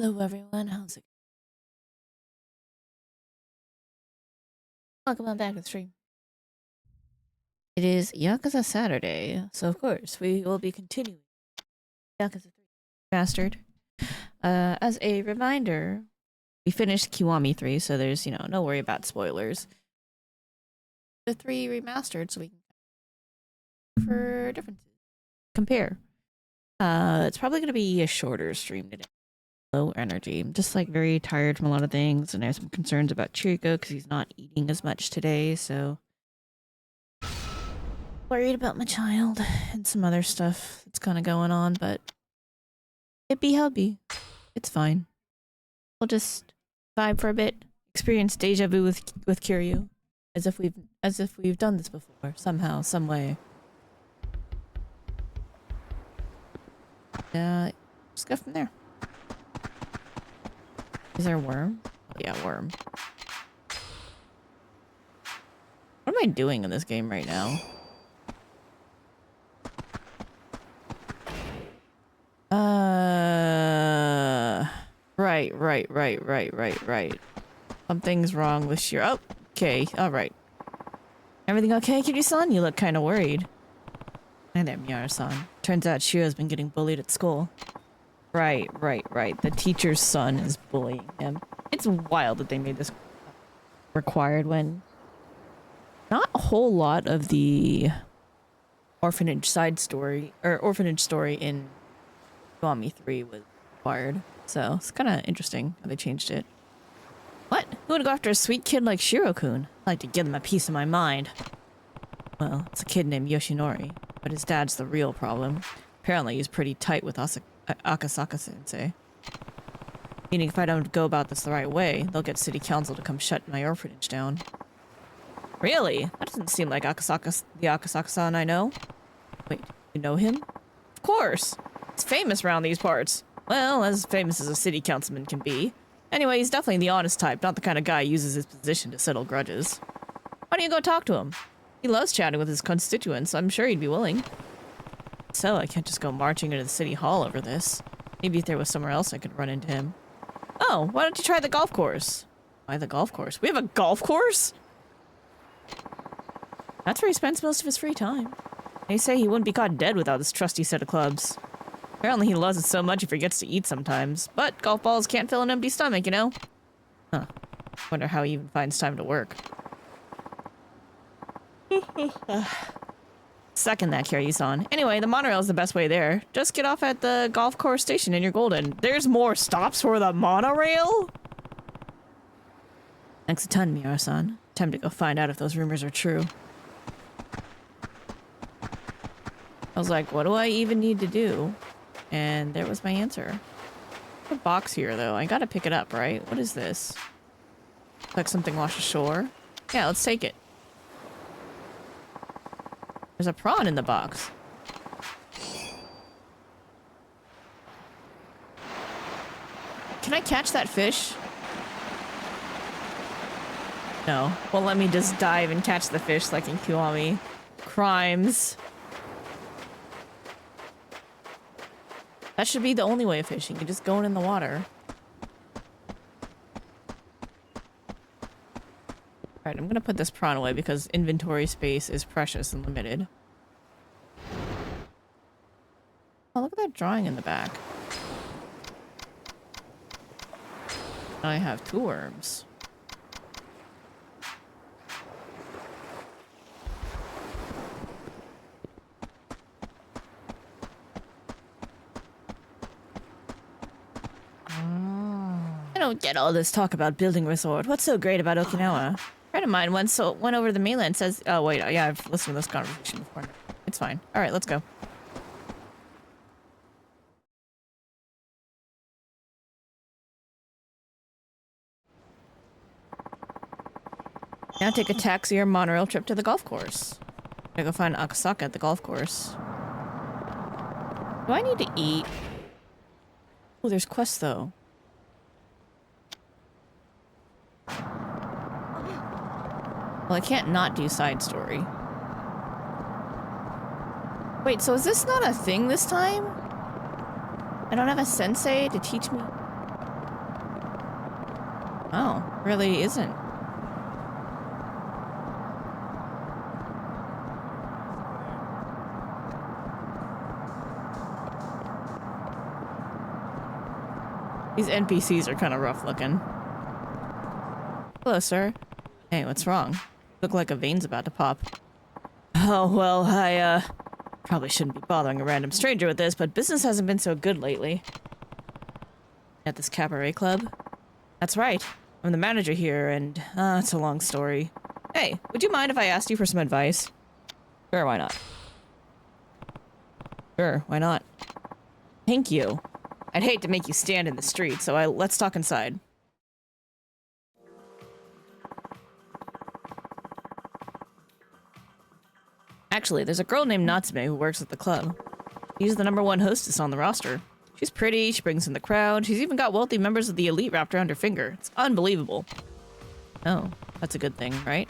Hello everyone, how's it going? Welcome on back to the stream. It is Yakuza Saturday, so of course we will be continuing Yakuza 3 Remastered. As a reminder, we finished Kiwami 3, so there's, no worry about spoilers. The 3 Remastered, so we can for differences. Compare. It's probably going to be a shorter stream today. Low energy. I'm just like very tired from a lot of things, and I have some concerns about Chiriko because he's not eating as much today, so worried about my child and some other stuff that's kind of going on, but it be how be. It's fine. We'll just vibe for a bit, experience deja vu with Kiryu, as if we've done this before somehow, some way. Just go from there. Is there a worm? Oh, yeah, worm. What am I doing in this game right now? Right. Something's wrong with Shiro. Oh, okay, alright. Everything okay, Kiryu-san? You look kind of worried. Hi there, Miyara-san. Turns out Shiro's been getting bullied at school. Right. The teacher's son is bullying him. It's wild that they made this required when not a whole lot of the orphanage story in Kiwami 3 was required. So it's kind of interesting how they changed it. What? Who would go after a sweet kid like Shiro-kun? I'd like to give him a piece of my mind. Well, it's a kid named Yoshinori, but his dad's the real problem. Apparently he's pretty tight with Akasaka-sensei. Meaning if I don't go about this the right way, they'll get city council to come shut my orphanage down. Really? That doesn't seem like the Akasaka-san I know. Wait, you know him? Of course! He's famous around these parts. Well, as famous as a city councilman can be. Anyway, he's definitely the honest type, not the kind of guy who uses his position to settle grudges. Why don't you go talk to him? He loves chatting with his constituents, I'm sure he'd be willing. So, I can't just go marching into the city hall over this. Maybe if there was somewhere else I could run into him. Oh, why don't you try the golf course? Why the golf course? We have a golf course? That's where he spends most of his free time. They say he wouldn't be caught dead without this trusty set of clubs. Apparently he loves it so much he forgets to eat sometimes. But golf balls can't fill an empty stomach, you know? Huh. Wonder how he even finds time to work. Second that, Kiryu-san. Anyway, the monorail's the best way there. Just get off at the golf course station and you're golden. There's more stops for the monorail? Thanks a ton, Miyara-san. Time to go find out if those rumors are true. I was like, what do I even need to do? And there was my answer. A box here, though. I gotta pick it up, right? What is this? Like something wash ashore? Yeah, let's take it. There's a prawn in the box. Can I catch that fish? No. Well, let me just dive and catch the fish like in Kiwami. Crimes. That should be the only way of fishing. You're just going in the water. Alright, I'm gonna put this prawn away because inventory space is precious and limited. Oh, look at that drawing in the back. I have 2 worms. I don't get all this talk about building a resort. What's so great about Okinawa? A friend of mine went over to the mainland says... Oh, wait. Yeah, I've listened to this conversation before. It's fine. All right, let's go. Now take a taxi or monorail trip to the golf course. I go find Akasaka at the golf course. Do I need to eat? Oh, there's quests, though. Well, I can't not do side story. Wait, so is this not a thing this time? I don't have a sensei to teach me Oh, really isn't. These NPCs are kind of rough looking. Hello, sir. Hey, what's wrong? Look like a vein's about to pop. Oh, well, I, probably shouldn't be bothering a random stranger with this, but business hasn't been so good lately. At this cabaret club? That's right. I'm the manager here, and, it's a long story. Hey, would you mind if I asked you for some advice? Sure, why not? Sure, why not? Thank you. I'd hate to make you stand in the street, so let's talk inside. Actually, there's a girl named Natsume who works at the club. She's the #1 hostess on the roster. She's pretty, she brings in the crowd, she's even got wealthy members of the elite wrapped around her finger. It's unbelievable. Oh, that's a good thing, right?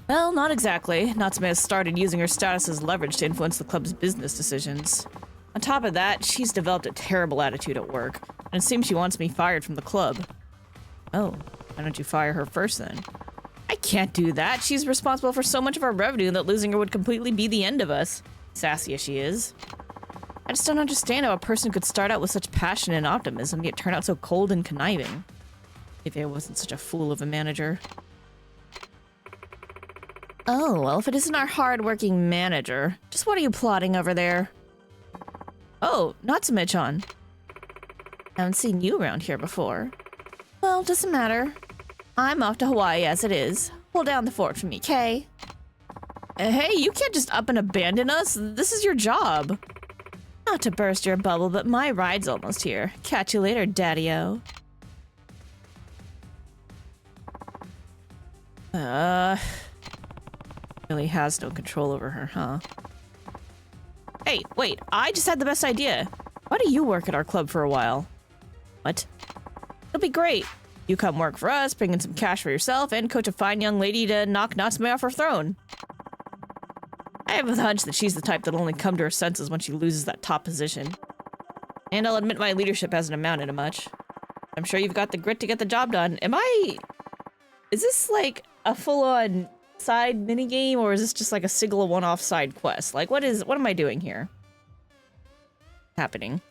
Well, not exactly. Natsume has started using her status as leverage to influence the club's business decisions. On top of that, she's developed a terrible attitude at work, and it seems she wants me fired from the club. Oh, why don't you fire her first then? I can't do that. She's responsible for so much of our revenue that losing her would completely be the end of us. Sassy as she is. I just don't understand how a person could start out with such passion and optimism, yet turn out so cold and conniving. If it wasn't such a fool of a manager. Oh, well, if it isn't our hard-working manager, just what are you plotting over there? Oh, Natsume-chan. Haven't seen you around here before. Well, doesn't matter. I'm off to Hawaii as it is. Hold down the fort for me, Kay. Hey, you can't just up and abandon us. This is your job. Not to burst your bubble, but my ride's almost here. Catch you later, Daddy-o. Really has no control over her, huh? Hey, wait, I just had the best idea. Why do you work at our club for a while? What? It'll be great. You come work for us, bring in some cash for yourself, and coach a fine young lady to knock Natsume off her throne. I have a hunch that she's the type that'll only come to her senses when she loses that top position. And I'll admit my leadership hasn't amounted to much. I'm sure you've got the grit to get the job done. Is this like a full-on side minigame, or is this just like a single one-off side quest? Like, what am I doing here? Happening.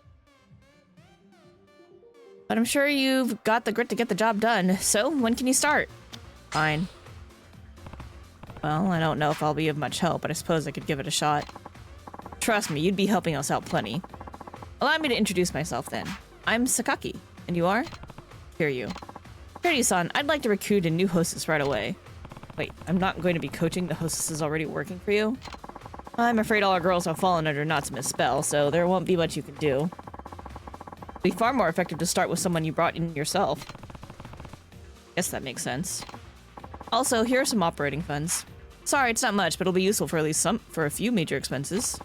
But I'm sure you've got the grit to get the job done. So, when can you start? Fine. Well, I don't know if I'll be of much help, but I suppose I could give it a shot. Trust me, you'd be helping us out plenty. Allow me to introduce myself then. I'm Sakaki. And you are? Kiryu. Kiryu-san, I'd like to recruit a new hostess right away. Wait, I'm not going to be coaching the hostesses already working for you? I'm afraid all our girls have fallen under Natsume's spell, so there won't be much you can do. It'd be far more effective to start with someone you brought in yourself. Guess that makes sense. Also, here are some operating funds. Sorry, it's not much, but it'll be useful for at least for a few major expenses.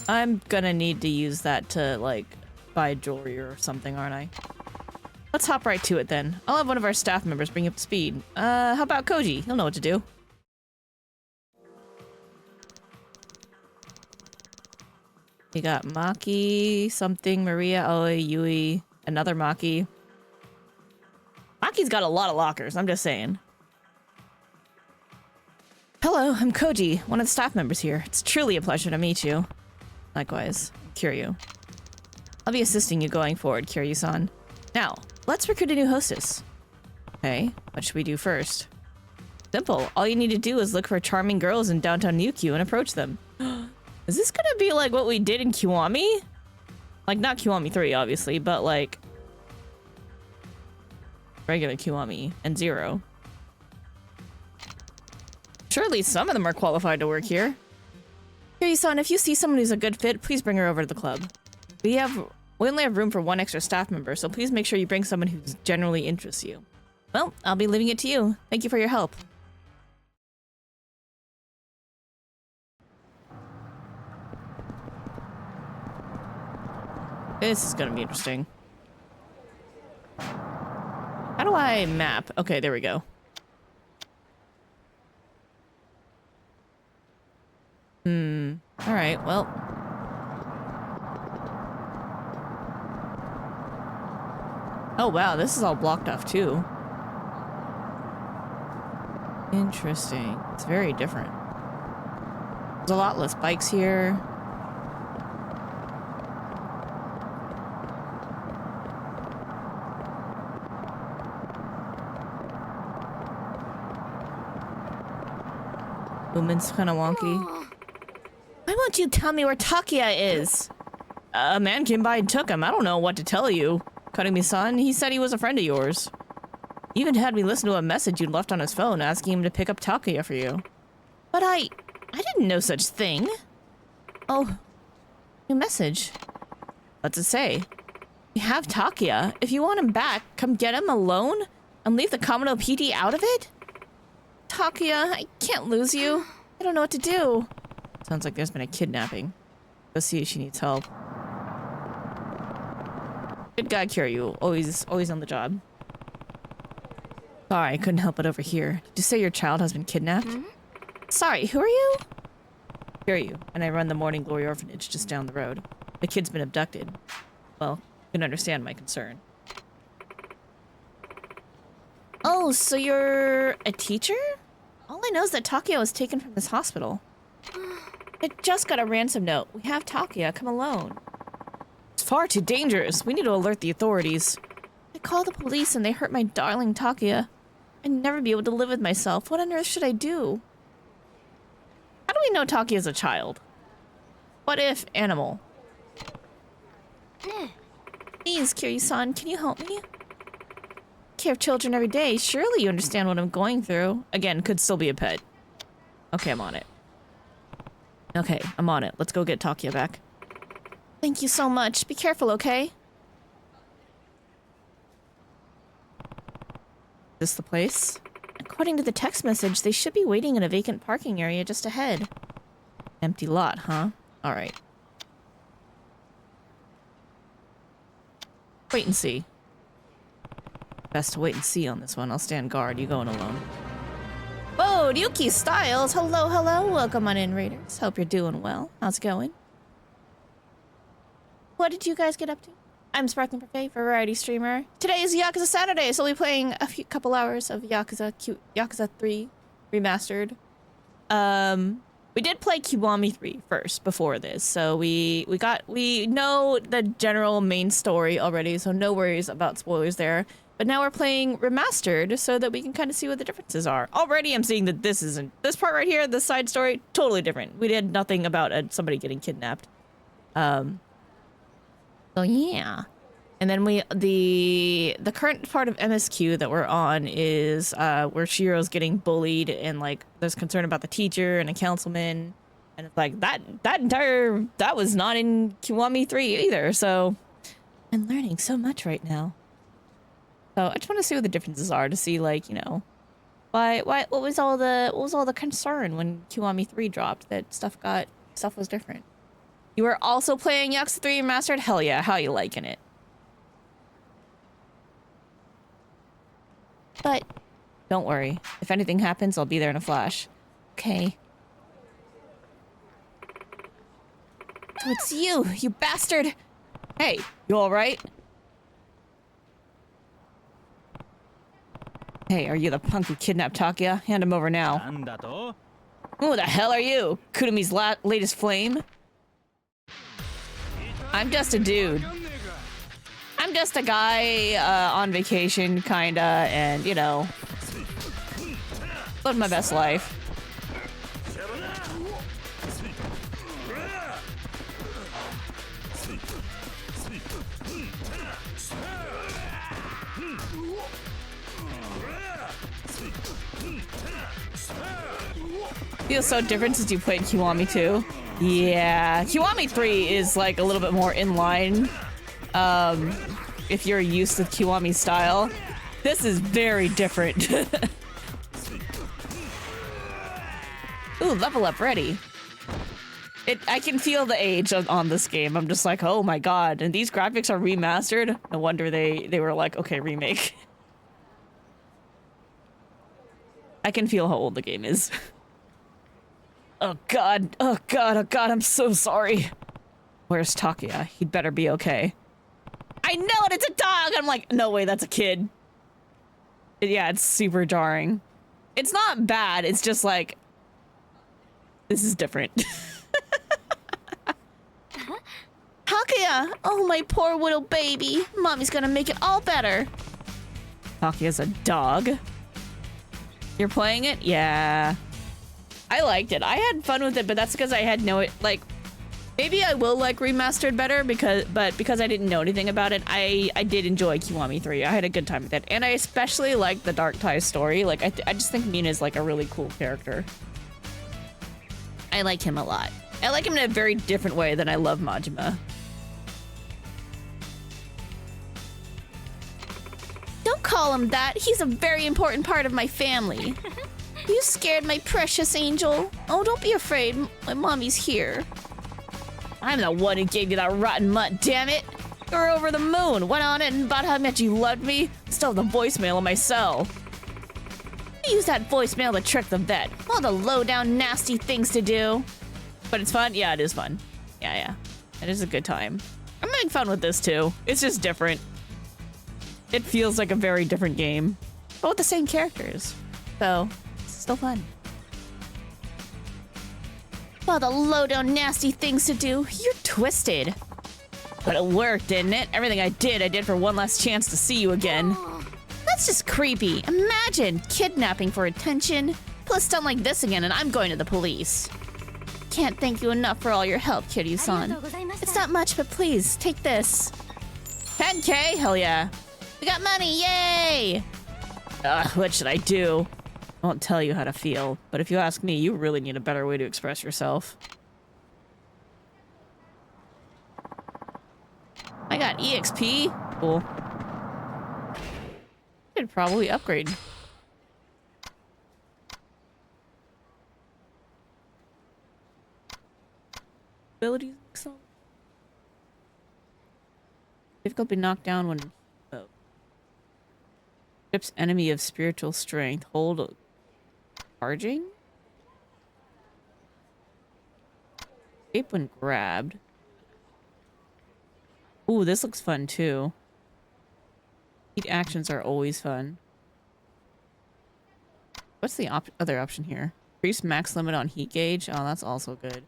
I'm gonna need to use that to, like, buy jewelry or something, aren't I? Let's hop right to it then. I'll have one of our staff members bring you up to speed. How about Koji? He'll know what to do. We got Maki, something, Maria, Aoi, Yui, another Maki. Maki's got a lot of lockers, I'm just saying. Hello, I'm Koji, one of the staff members here. It's truly a pleasure to meet you. Likewise, Kiryu. I'll be assisting you going forward, Kiryu-san. Now, let's recruit a new hostess. Okay, what should we do first? Simple. All you need to do is look for charming girls in downtown Ukyu and approach them. Is this gonna be like what we did in Kiwami? Like, not Kiwami 3, obviously, but like... regular Kiwami and Zero. Surely some of them are qualified to work here. Kiryu-san, if you see someone who's a good fit, please bring her over to the club. We only have room for one extra staff member, so please make sure you bring someone who generally interests you. Well, I'll be leaving it to you. Thank you for your help. This is gonna be interesting. How do I map? Okay, there we go. Alright, well. Oh wow, this is all blocked off too. Interesting. It's very different. There's a lot less bikes here. Movement's kind of wonky. Why won't you tell me where Takia is? A man came by and took him. I don't know what to tell you. Kurumi-san, he said he was a friend of yours. He even had me listen to a message you'd left on his phone asking him to pick up Takia for you. But I didn't know such thing. Oh, new message. What's it say? You have Takia. If you want him back, come get him alone and leave the Kamino PD out of it? Takia, I can't lose you. I don't know what to do. Sounds like there's been a kidnapping. Go see if she needs help. Good guy, Kiryu. Always on the job. Sorry, I couldn't help but overhear. Did you say your child has been kidnapped? Sorry, who are you? Kiryu, and I run the Morning Glory Orphanage just down the road. The kid's been abducted. Well, you can understand my concern. Oh, so you're a teacher? All I know is that Takia was taken from this hospital. I just got a ransom note. We have Takia. Come alone. It's far too dangerous. We need to alert the authorities. I called the police and they hurt my darling Takia. I'd never be able to live with myself. What on earth should I do? How do we know Takia is a child? What if animal? Please, Kiryu-san, can you help me? Care of children every day. Surely you understand what I'm going through. Again, could still be a pet. Okay, I'm on it. Okay, I'm on it. Let's go get Takia back. Thank you so much. Be careful, okay? Is this the place? According to the text message, they should be waiting in a vacant parking area just ahead. Empty lot, huh? Alright. Wait and see. Best to wait and see on this one. I'll stand guard. You going alone. Whoa, Yuki Styles! Hello, hello! Welcome on in, Raiders. Hope you're doing well. How's it going? What did you guys get up to? I'm Sparkling Parfait, variety streamer. Today is Yakuza Saturday, so we'll be playing a couple hours of Yakuza 3 Remastered. We did play Kiwami 3 first before this, so we know the general main story already, so no worries about spoilers there. But now we're playing Remastered so that we can kind of see what the differences are. Already I'm seeing that this part right here, this side story, totally different. We did nothing about somebody getting kidnapped. So yeah. And then the current part of MSQ that we're on is where Shiro's getting bullied and like there's concern about the teacher and a councilman. And it's like that was not in Kiwami 3 either, so I'm learning so much right now. So I just want to see what the differences are to see, like, you know, what was all the concern when Kiwami 3 dropped that stuff was different. You were also playing Yakuza 3 Remastered? Hell yeah, how you liking it? But don't worry, if anything happens, I'll be there in a flash. Okay. So it's you bastard! Hey, you alright? Hey, are you the punk who kidnapped Takia? Hand him over now. Who the hell are you? Kurumi's latest flame? I'm just a dude. I'm just a guy on vacation, kinda, and, you know, living my best life. Feels so different since you played Kiwami 2. Yeah, Kiwami 3 is like a little bit more in line. If you're used to Kiwami style, this is very different. Ooh, level up ready. I can feel the age on this game. I'm just like, oh my god, and these graphics are remastered. No wonder they were like, okay, remake. I can feel how old the game is. Oh god, oh god, oh god, I'm so sorry. Where's Takia? He'd better be okay. I know it, it's a dog! I'm like, no way, that's a kid. Yeah, it's super jarring. It's not bad, it's just like, this is different. Takuya! Oh, my poor little baby. Mommy's gonna make it all better. Takuya's a dog. You're playing it? Yeah. I liked it. I had fun with it, but that's because I had like, maybe I will like Remastered better because I didn't know anything about it. I did enjoy Kiwami 3. I had a good time with it. And I especially like the Dark Tie story. Like, I just think Mina's like a really cool character. I like him a lot. I like him in a very different way than I love Majima. Don't call him that. He's a very important part of my family. You scared my precious angel. Oh, don't be afraid. My mommy's here. I'm the one who gave you that rotten mutt, damn it. You're over the moon. Went on it and about how much you loved me. Still have the voicemail on my cell. Use that voicemail to trick the vet. All the low-down, nasty things to do. But it's fun? Yeah, it is fun. Yeah. It is a good time. I'm having fun with this, too. It's just different. It feels like a very different game. But with the same characters. So, it's still fun. All the low-down, nasty things to do. You're twisted. But it worked, didn't it? Everything I did for one last chance to see you again. That's just creepy. Imagine kidnapping for attention. Plus stunt like this again and I'm going to the police. Can't thank you enough for all your help, Kiryu-san. It's not much, but please, take this. 10K? Hell yeah. We got money, yay! What should I do? I won't tell you how to feel, but if you ask me, you really need a better way to express yourself. I got EXP. Cool. Could probably upgrade. Abilities. Difficult to be knocked down when strips enemy of spiritual strength. Hold charging. Escape when grabbed. Ooh, this looks fun too. Heat actions are always fun. What's the other option here? Increase max limit on heat gauge. Oh, that's also good.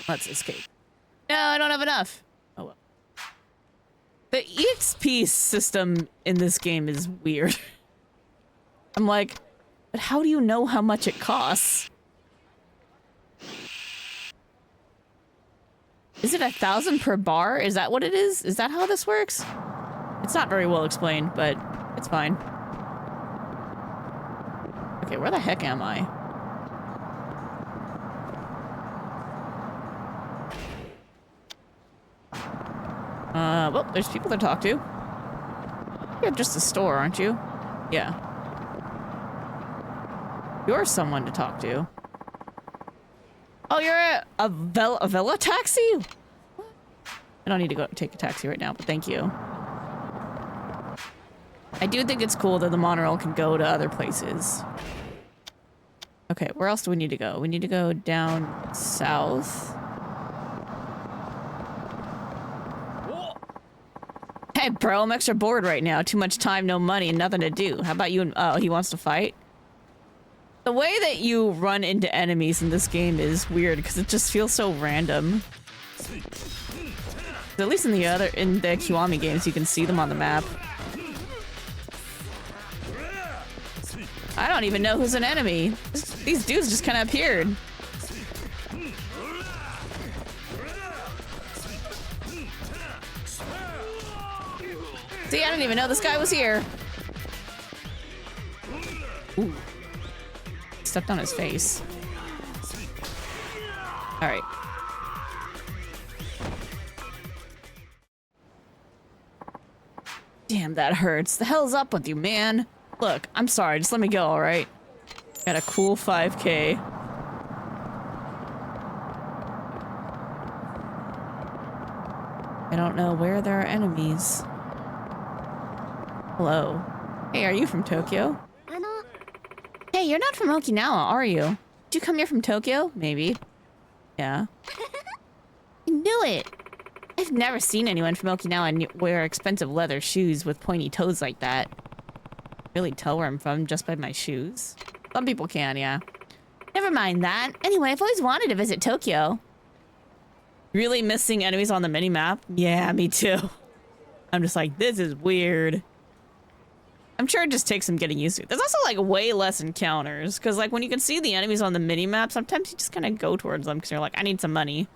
Let's escape. No, I don't have enough. Oh well. The EXP system in this game is weird. I'm like, but how do you know how much it costs? Is it 1,000 per bar? Is that what it is? Is that how this works? It's not very well explained, but it's fine. Okay, where the heck am I? Well, there's people to talk to. You're just a store, aren't you? Yeah. You're someone to talk to. Oh, you're a Vela taxi? What? I don't need to go take a taxi right now, but thank you. I do think it's cool that the monorail can go to other places. Okay, where else do we need to go? We need to go down south. Hey, bro, I'm extra bored right now. Too much time, no money, and nothing to do. How about you and— oh, he wants to fight? The way that you run into enemies in this game is weird because it just feels so random. At least in the Kiwami games, you can see them on the map. I don't even know who's an enemy. These dudes just kind of appeared. See, I didn't even know this guy was here. Ooh. Stepped on his face. All right. Damn, that hurts. The hell's up with you, man? Look, I'm sorry. Just let me go, all right? Got a cool 5K. I don't know where there are enemies. Hello. Hey, are you from Tokyo? Hey, you're not from Okinawa, are you? Did you come here from Tokyo? Maybe. Yeah. I knew it! I've never seen anyone from Okinawa wear expensive leather shoes with pointy toes like that. Really tell where I'm from just by my shoes? Some people can, yeah. Never mind that. Anyway, I've always wanted to visit Tokyo. Really missing enemies on the mini-map? Yeah, me too. I'm just like, this is weird. I'm sure it just takes some getting used to. There's also like way less encounters because like when you can see the enemies on the mini-map, sometimes you just kind of go towards them because you're like, I need some money.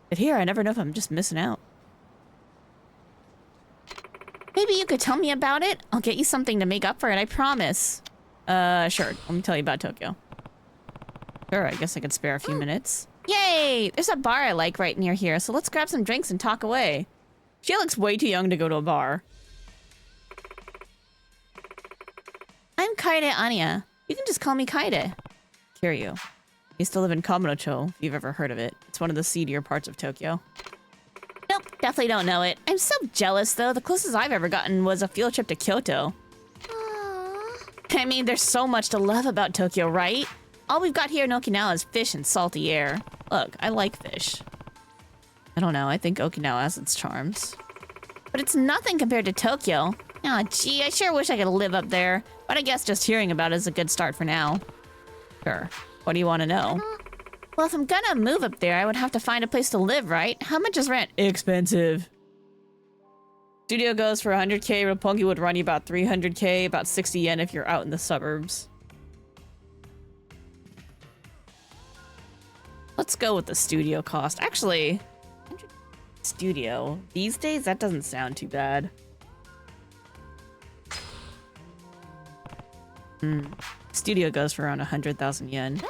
But here, I never know if I'm just missing out. Maybe you could tell me about it? I'll get you something to make up for it, I promise. Sure. Let me tell you about Tokyo. Sure, I guess I could spare a few minutes. Yay! There's a bar I like right near here, so let's grab some drinks and talk away. She looks way too young to go to a bar. I'm Kaede Anya. You can just call me Kaede. Kiryu. I used to live in Kamurocho, if you've ever heard of it. It's one of the seedier parts of Tokyo. Nope, definitely don't know it. I'm so jealous, though. The closest I've ever gotten was a field trip to Kyoto. Aww. I mean, there's so much to love about Tokyo, right? All we've got here in Okinawa is fish and salty air. Look, I like fish. I don't know, I think Okinawa has its charms. But it's nothing compared to Tokyo. Oh, gee, I sure wish I could live up there. But I guess just hearing about it is a good start for now. Sure. What do you want to know? Well, if I'm gonna move up there, I would have to find a place to live, right? How much is rent? Expensive. Studio goes for 100k. Roppongi would run you about 300k, about 60 yen if you're out in the suburbs. Let's go with the studio cost. Actually, studio. These days, that doesn't sound too bad. Studio goes for around 100,000 yen.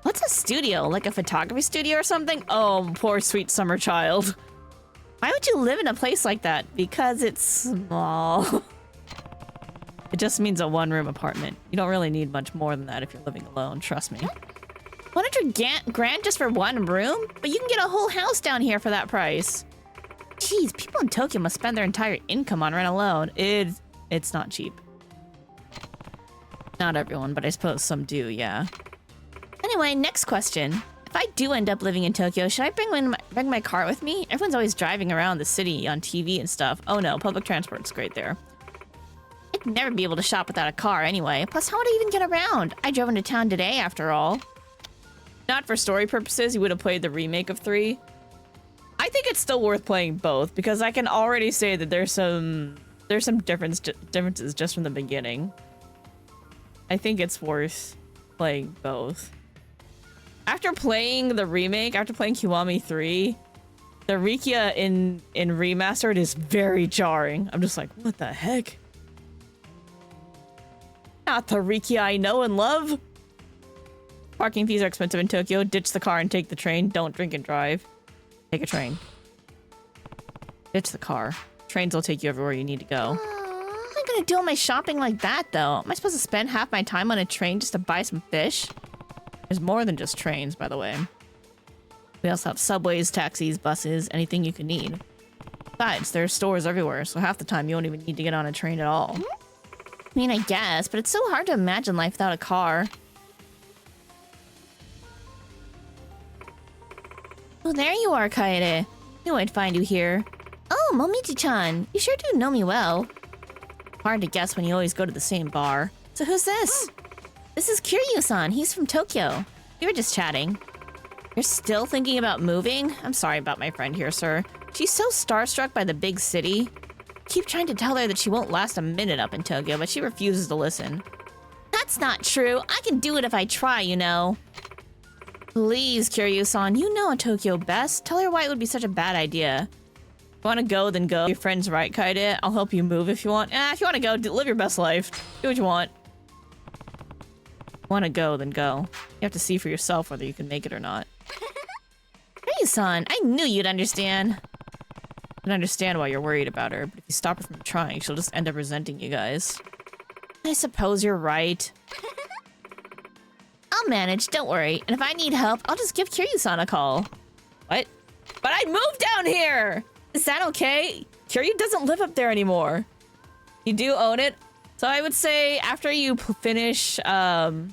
What's a studio? Like a photography studio or something? Oh, poor sweet summer child. Why would you live in a place like that? Because it's small. It just means a one-room apartment. You don't really need much more than that if you're living alone, trust me. 100 grand just for one room? But you can get a whole house down here for that price. Jeez, people in Tokyo must spend their entire income on rent alone. It's not cheap. Not everyone, but I suppose some do, yeah. Anyway, next question. If I do end up living in Tokyo, should I bring my car with me? Everyone's always driving around the city on TV and stuff. Oh no, public transport's great there. I'd never be able to shop without a car anyway. Plus, how would I even get around? I drove into town today, after all. Not for story purposes, you would have played the remake of 3. I think it's still worth playing both, because I can already say that there's some differences just from the beginning. I think it's worth playing both. After playing the remake, after playing Kiwami 3, the Rikia in Remastered is very jarring. I'm just like, what the heck? Not the Rikia I know and love. Parking fees are expensive in Tokyo. Ditch the car and take the train. Don't drink and drive. Take a train. Ditch the car. Trains will take you everywhere you need to go. What am I gonna do all my shopping like that, though? Am I supposed to spend half my time on a train just to buy some fish? There's more than just trains, by the way. We also have subways, taxis, buses, anything you could need. Besides, there are stores everywhere, so half the time you won't even need to get on a train at all. I mean, I guess, but it's so hard to imagine life without a car. Oh, there you are, Kaede. Knew I'd find you here. Oh, Momichi-chan, you sure do know me well. Hard to guess when you always go to the same bar. So who's this? This is Kiryu-san. He's from Tokyo. We were just chatting. You're still thinking about moving? I'm sorry about my friend here, sir. She's so starstruck by the big city. Keep trying to tell her that she won't last a minute up in Tokyo, but she refuses to listen. That's not true. I can do it if I try, you know. Please, Kiryu-san, you know Tokyo best. Tell her why it would be such a bad idea. If you want to go, then go. Your friend's right, Kaede. I'll help you move if you want. If you want to go, live your best life. Do what you want. Want to go, then go. You have to see for yourself whether you can make it or not. Kiryu-san, I knew you'd understand. I can understand why you're worried about her, but if you stop her from trying, she'll just end up resenting you guys. I suppose you're right. I'll manage, don't worry. And if I need help, I'll just give Kiryu-san a call. What? But I moved down here! Is that okay? Kiryu doesn't live up there anymore. You do own it. So I would say after you finish, one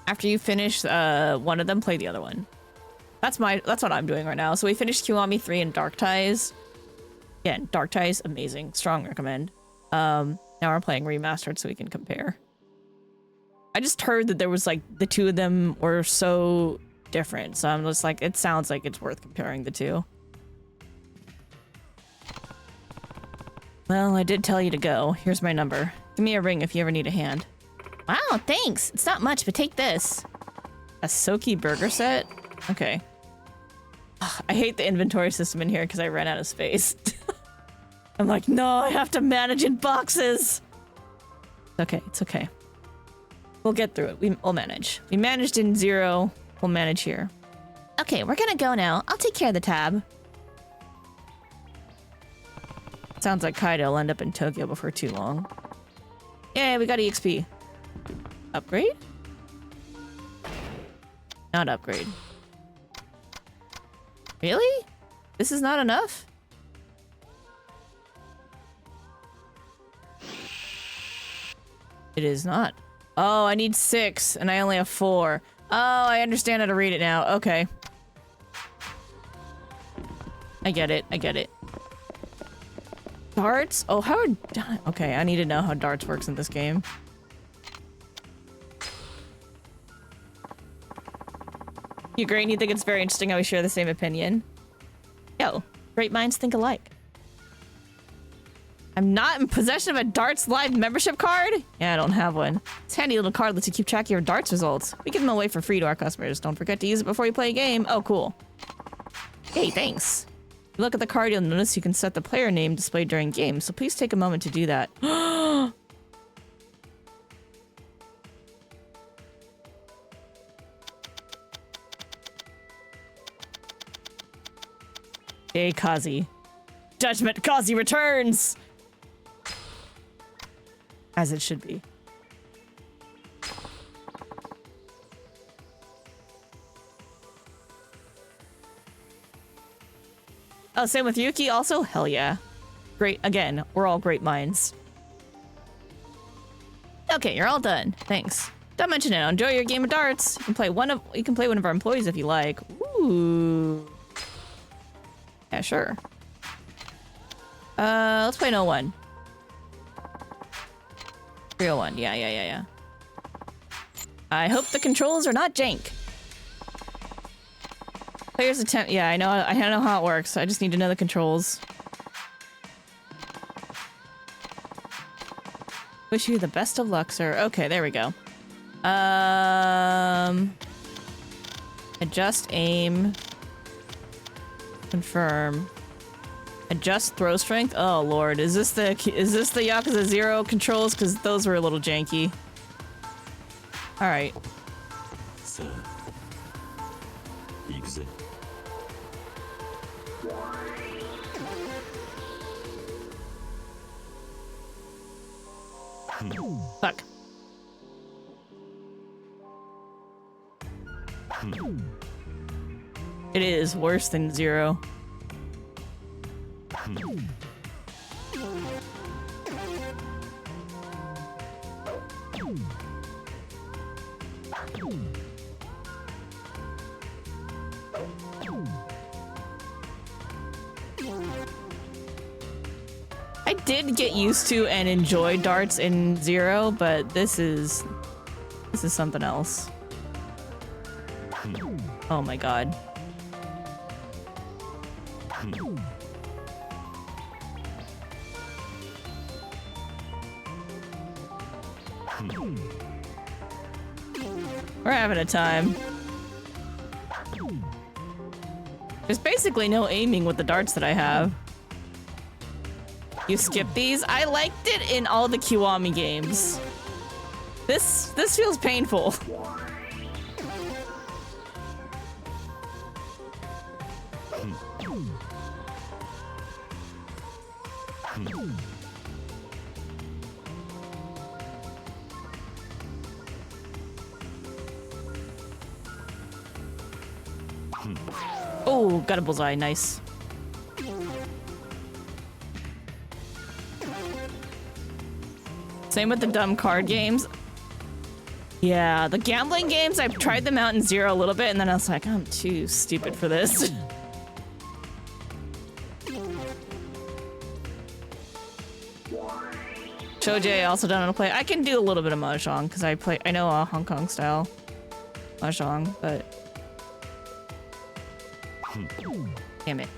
of them, play the other one. That's what I'm doing right now. So we finished Kiwami 3 and Dark Ties. Again, Dark Ties, amazing. Strong recommend. Now we're playing Remastered so we can compare. I just heard that there was like, the two of them were so different. So I'm just like, it sounds like it's worth comparing the two. Well, I did tell you to go. Here's my number. Give me a ring if you ever need a hand. Wow, thanks. It's not much, but take this. A Soki burger set? Okay. Ugh, I hate the inventory system in here because I ran out of space. I'm like, no, I have to manage in boxes. It's okay, it's okay. We'll get through it. We'll manage. We managed in 0. We'll manage here. Okay, we're gonna go now. I'll take care of the tab. Sounds like Kaido will end up in Tokyo before too long. Yeah, we got EXP. Upgrade? Not upgrade. Really? This is not enough? It is not. Oh, I need 6 and I only have 4. Oh, I understand how to read it now. Okay. I get it. I get it. Darts? Oh, how are... Okay, I need to know how darts works in this game. You agree? And you think it's very interesting how we share the same opinion? Yo, great minds think alike. I'm not in possession of a Darts Live membership card? Yeah, I don't have one. This handy little card lets you keep track of your darts results. We give them away for free to our customers. Don't forget to use it before you play a game. Oh, cool. Hey, thanks. If you look at the card, you'll notice you can set the player name displayed during games, so please take a moment to do that. Hey, Kazi. Judgment Kazi returns! As it should be. Oh, same with Yuki also? Hell yeah. Great. Again, we're all great minds. Okay, you're all done. Thanks. Don't mention it. Enjoy your game of darts. You can play one of our employees if you like. Ooh. Yeah, sure. Let's play no 01. 301. Yeah. I hope the controls are not jank. Players attempt. Yeah, I know how it works. I just need to know the controls. Wish you the best of luck, sir. Okay, there we go. Adjust aim. Confirm. Adjust throw strength. Oh lord, is this the Yakuza 0 controls? Because those were a little janky. All right. Fuck. It is worse than 0. I did get used to and enjoy darts in 0, but this is something else. Oh my god. We're having a time. There's basically no aiming with the darts that I have. You skip these? I liked it in all the Kiwami games. This feels painful. Oh, got a bullseye, nice. Same with the dumb card games. Yeah, the gambling games, I've tried them out in Zero a little bit, and then I was like, I'm too stupid for this. Shojay, I also don't know how to play. I can do a little bit of Mahjong, because I know Hong Kong style Mahjong, but... Damn it.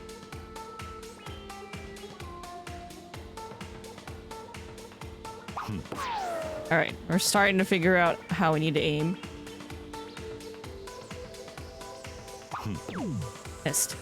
Alright, we're starting to figure out how we need to aim. Missed.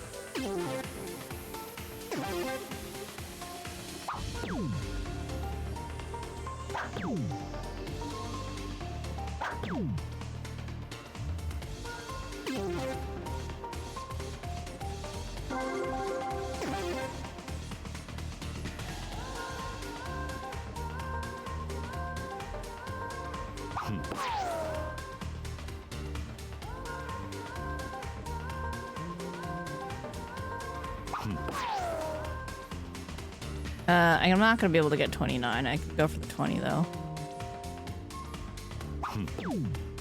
I'm not gonna be able to get 29. I could go for the 20 though.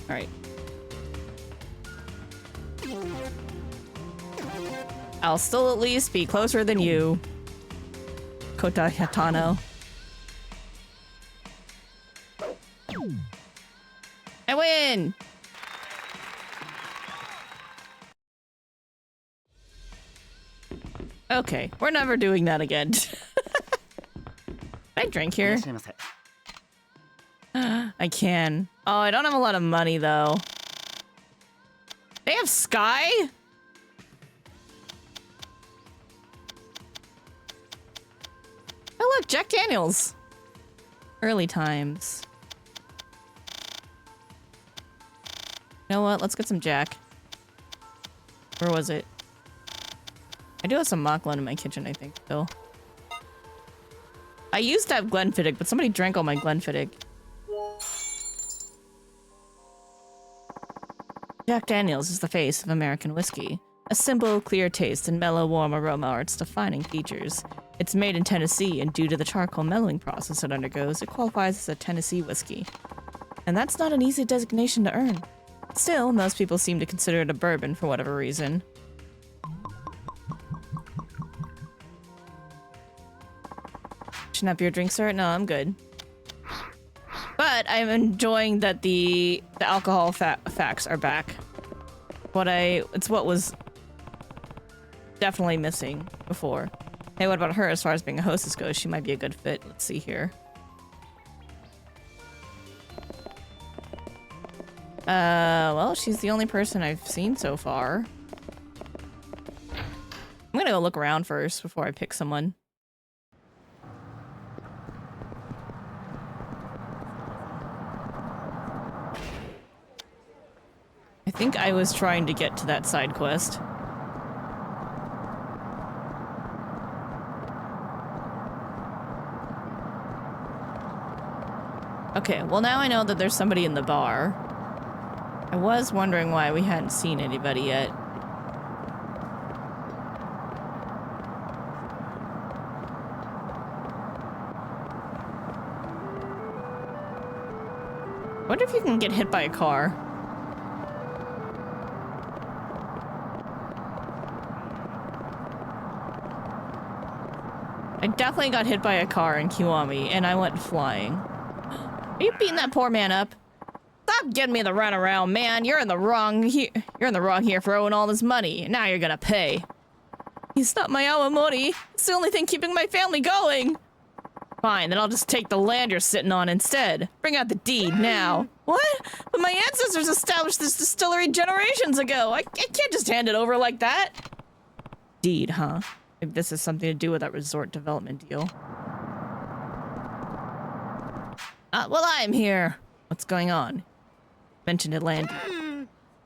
Alright. I'll still at least be closer than you, Kota Hatano. I win! Okay, we're never doing that again. Can I drink here? I can. Oh, I don't have a lot of money though. They have Sky? Oh look, Jack Daniels. Early times. You know what? Let's get some Jack. Where was it? I do have some Mocklin in my kitchen, I think, still. I used to have Glenfiddich, but somebody drank all my Glenfiddich. Jack Daniels is the face of American whiskey. A simple, clear taste and mellow, warm aroma are its defining features. It's made in Tennessee, and due to the charcoal mellowing process it undergoes, it qualifies as a Tennessee whiskey. And that's not an easy designation to earn. Still, most people seem to consider it a bourbon for whatever reason. Up your drink, sir? No, I'm good. But I'm enjoying that the alcohol facts are back. It's what was definitely missing before. Hey, what about her as far as being a hostess goes? She might be a good fit. Let's see here. Well, she's the only person I've seen so far. I'm gonna go look around first before I pick someone. I think I was trying to get to that side quest. Okay, well now I know that there's somebody in the bar. I was wondering why we hadn't seen anybody yet. Wonder if you can get hit by a car. I definitely got hit by a car in Kiwami, and I went flying. Are you beating that poor man up? Stop getting me the runaround, man. You're in the wrong here for owing all this money. Now you're gonna pay. He's not my Awamori. It's the only thing keeping my family going. Fine, then I'll just take the land you're sitting on instead. Bring out the deed now. What? But my ancestors established this distillery generations ago. I can't just hand it over like that. Deed, huh? Maybe this has something to do with that resort development deal. Well, I'm here. What's going on? Mentioned it, Landy.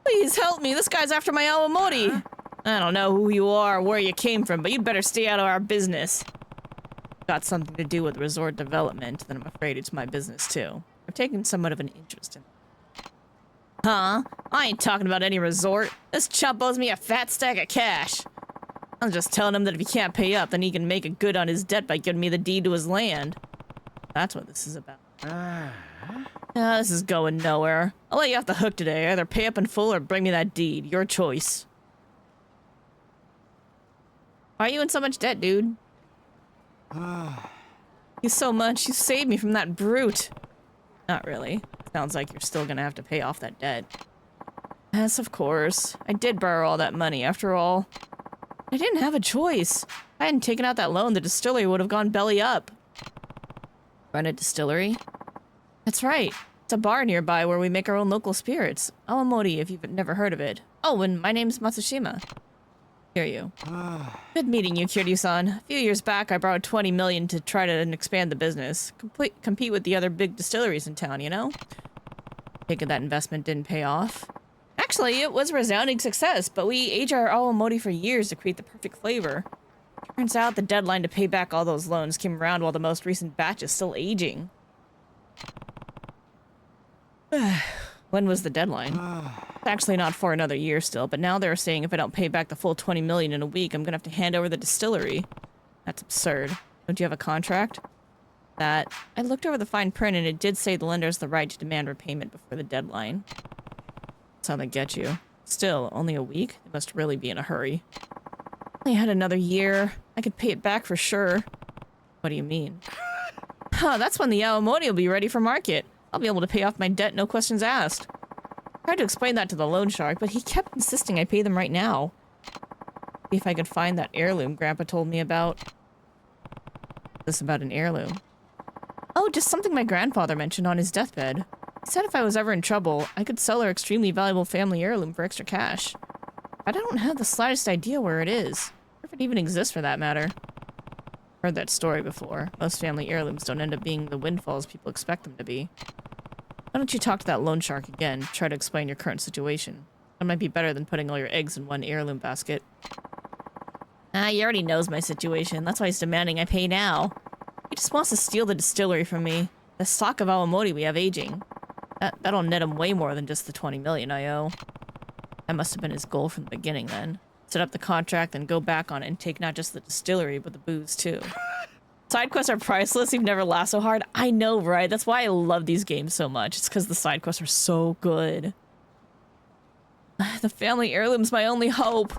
Please help me. This guy's after my Awamori. I don't know who you are or where you came from, but you'd better stay out of our business. Got something to do with resort development, then I'm afraid it's my business too. I've taken somewhat of an interest in it. Huh? I ain't talking about any resort. This chump owes me a fat stack of cash. I'm just telling him that if he can't pay up, then he can make a good on his debt by giving me the deed to his land. That's what this is about. This is going nowhere. I'll let you off the hook today. Either pay up in full or bring me that deed. Your choice. Why are you in so much debt, dude? You so much. You saved me from that brute. Not really. Sounds like you're still gonna have to pay off that debt. Yes, of course. I did borrow all that money, after all. I didn't have a choice. If I hadn't taken out that loan, the distillery would have gone belly up. Run a distillery? That's right. It's a bar nearby where we make our own local spirits. Awamori, if you've never heard of it. Oh, and my name's Matsushima. Kiryu. Good meeting you, Kiryu-san. A few years back, I borrowed 20 million to try to expand the business. Compete with the other big distilleries in town, you know? Thinking that investment didn't pay off. Actually, it was a resounding success, but we age our awamori for years to create the perfect flavor. Turns out the deadline to pay back all those loans came around while the most recent batch is still aging. When was the deadline? It's actually not for another year still, but now they're saying if I don't pay back the full 20 million in a week, I'm gonna have to hand over the distillery. That's absurd. Don't you have a contract? I looked over the fine print and it did say the lender has the right to demand repayment before the deadline. That's how they get you. Still, only a week? They must really be in a hurry. I had another year. I could pay it back for sure. What do you mean? Huh, that's when the awamori will be ready for market. I'll be able to pay off my debt, no questions asked. I tried to explain that to the loan shark, but he kept insisting I pay them right now. See if I could find that heirloom Grandpa told me about. This about an heirloom? Oh, just something my grandfather mentioned on his deathbed. He said if I was ever in trouble, I could sell our extremely valuable family heirloom for extra cash. But I don't have the slightest idea where it is, or if it even exists for that matter. Heard that story before. Most family heirlooms don't end up being the windfalls people expect them to be. Why don't you talk to that loan shark again, try to explain your current situation. That might be better than putting all your eggs in one heirloom basket. He already knows my situation, that's why he's demanding I pay now. He just wants to steal the distillery from me. The stock of awamori we have aging. That'll net him way more than just the 20 million I owe. That must have been his goal from the beginning then. Set up the contract, then go back on it and take not just the distillery, but the booze too. Side quests are priceless, you've never laughed so hard. I know, right? That's why I love these games so much. It's because the side quests are so good. The family heirloom's my only hope.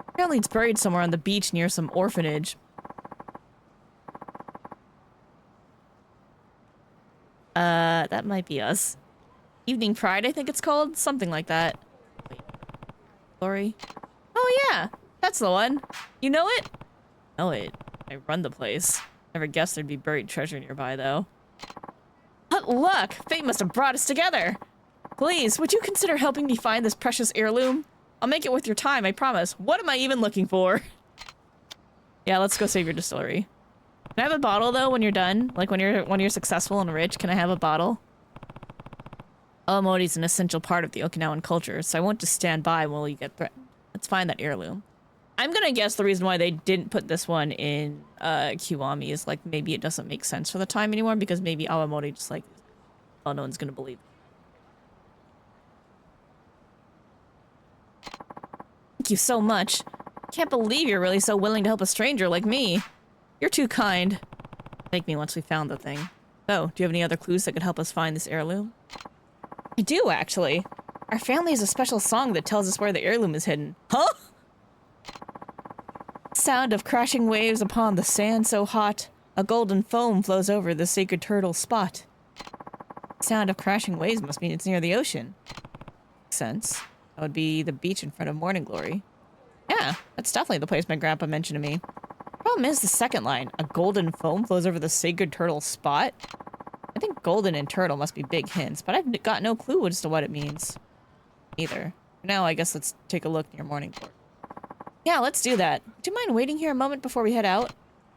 Apparently it's buried somewhere on the beach near some orphanage. That might be us. Evening Pride, I think it's called? Something like that. Wait. Glory? Oh yeah! That's the one! You know it? Know it. I run the place. Never guessed there'd be buried treasure nearby, though. What luck! Fate must have brought us together! Please, would you consider helping me find this precious heirloom? I'll make it worth your time, I promise. What am I even looking for? Yeah, let's go save your distillery. Can I have a bottle, though, when you're done? Like, when you're successful and rich, can I have a bottle? Awamori is an essential part of the Okinawan culture, so I won't just stand by while you get threatened. Let's find that heirloom. I'm gonna guess the reason why they didn't put this one in Kiwami is like maybe it doesn't make sense for the time anymore because maybe Awamori just like, oh, no one's gonna believe it. Thank you so much. Can't believe you're really so willing to help a stranger like me. You're too kind. Thank me once we found the thing. So, do you have any other clues that could help us find this heirloom? I do, actually. Our family has a special song that tells us where the heirloom is hidden. Huh? Sound of crashing waves upon the sand so hot, a golden foam flows over the sacred turtle spot. Sound of crashing waves must mean it's near the ocean. Makes sense. That would be the beach in front of Morning Glory. Yeah, that's definitely the place my grandpa mentioned to me. Problem is the second line, a golden foam flows over the sacred turtle spot. I think golden and turtle must be big hints, but I've got no clue as to what it means. Either. For now, I guess let's take a look near Morning Glory. Yeah, let's do that. Do you mind waiting here a moment before we head out?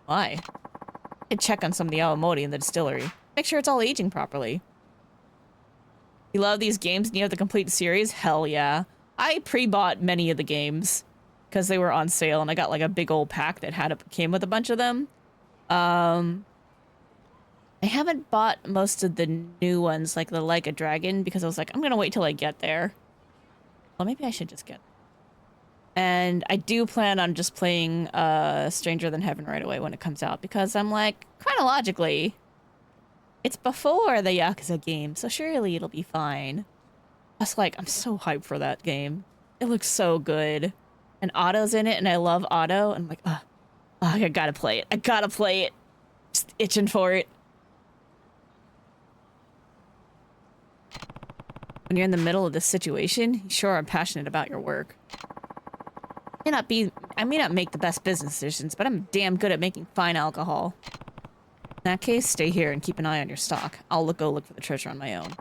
Why? I'd check on some of the awamori in the distillery. Make sure it's all aging properly. You love these games and you have the complete series? Hell yeah. I pre-bought many of the games because they were on sale and I got like a big old pack that came with a bunch of them. I haven't bought most of the new ones like the Like a Dragon because I was like, I'm gonna wait till I get there. Well, maybe I should just get there. And I do plan on just playing Stranger Than Heaven right away when it comes out because I'm like, chronologically, It's before the Yakuza game, so surely it'll be fine. That's like, I'm so hyped for that game. It looks so good. And Otto's in it, and I love Otto. And I'm like, I gotta play it. I gotta play it. Just itching for it. When you're in the middle of this situation, you sure are passionate about your work. I may not make the best business decisions, but I'm damn good at making fine alcohol. In that case, stay here and keep an eye on your stock. I'll go look for the treasure on my own.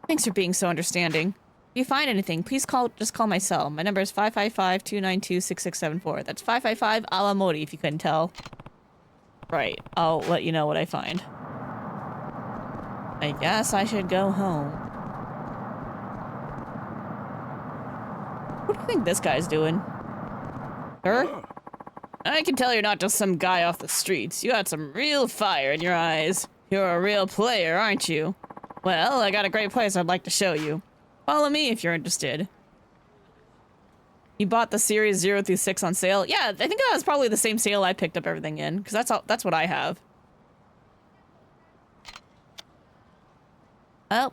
Thanks for being so understanding. If you find anything, please just call my cell. My number is 555-292-6674. That's 555 Alamori, if you couldn't tell. Right, I'll let you know what I find. I guess I should go home. What do you think this guy's doing? Sir? I can tell you're not just some guy off the streets. You got some real fire in your eyes. You're a real player, aren't you? Well, I got a great place I'd like to show you. Follow me if you're interested. You bought the series 0 through 6 on sale? Yeah, I think that was probably the same sale I picked up everything in, because that's what I have. Oh.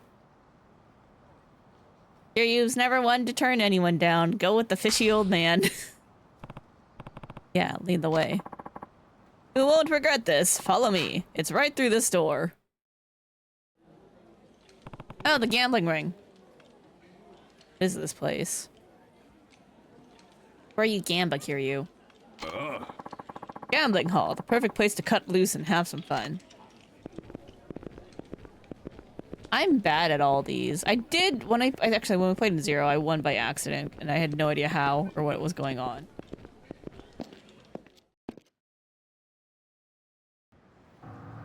Kiryu's never one to turn anyone down. Go with the fishy old man. Yeah, lead the way. You won't regret this. Follow me. It's right through this door. Oh, the gambling ring. What is this place? Where you gamba, Kiryu? Gambling hall, the perfect place to cut loose and have some fun. I'm bad at all these. I did when when we played in 0, I won by accident, and I had no idea how or what was going on.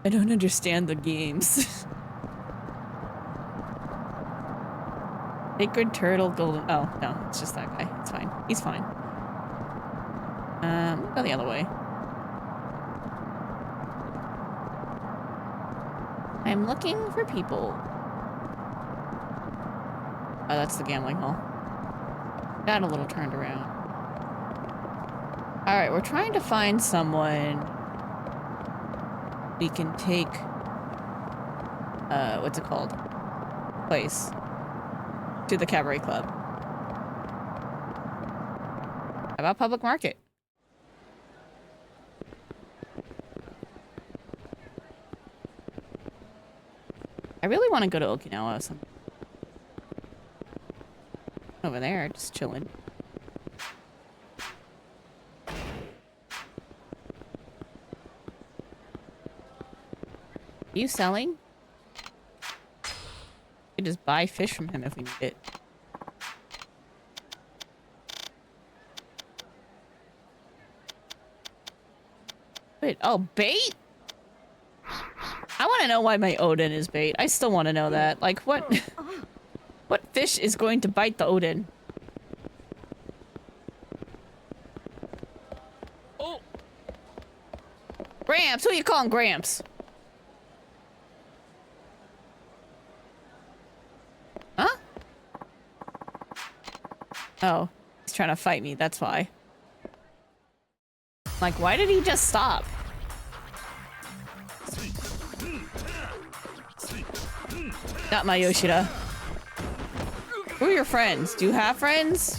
I don't understand the games. Sacred turtle golden. Oh no, it's just that guy. It's fine. He's fine. Go the other way. I'm looking for people. Oh, that's the gambling hall. Got a little turned around. All right, we're trying to find someone we can take. What's it called? Place. To the cabaret club. How about public market? I really want to go to Okinawa or something. Over there, just chilling. Are you selling? We could just buy fish from him if we need it. Wait, oh, bait? I want to know why my Odin is bait. I still want to know that. Like, what... what fish is going to bite the Odin? Oh! Gramps! Who you calling Gramps? Huh? Oh, he's trying to fight me, that's why. Like, why did he just stop? Not my Yoshida. Who are your friends? Do you have friends?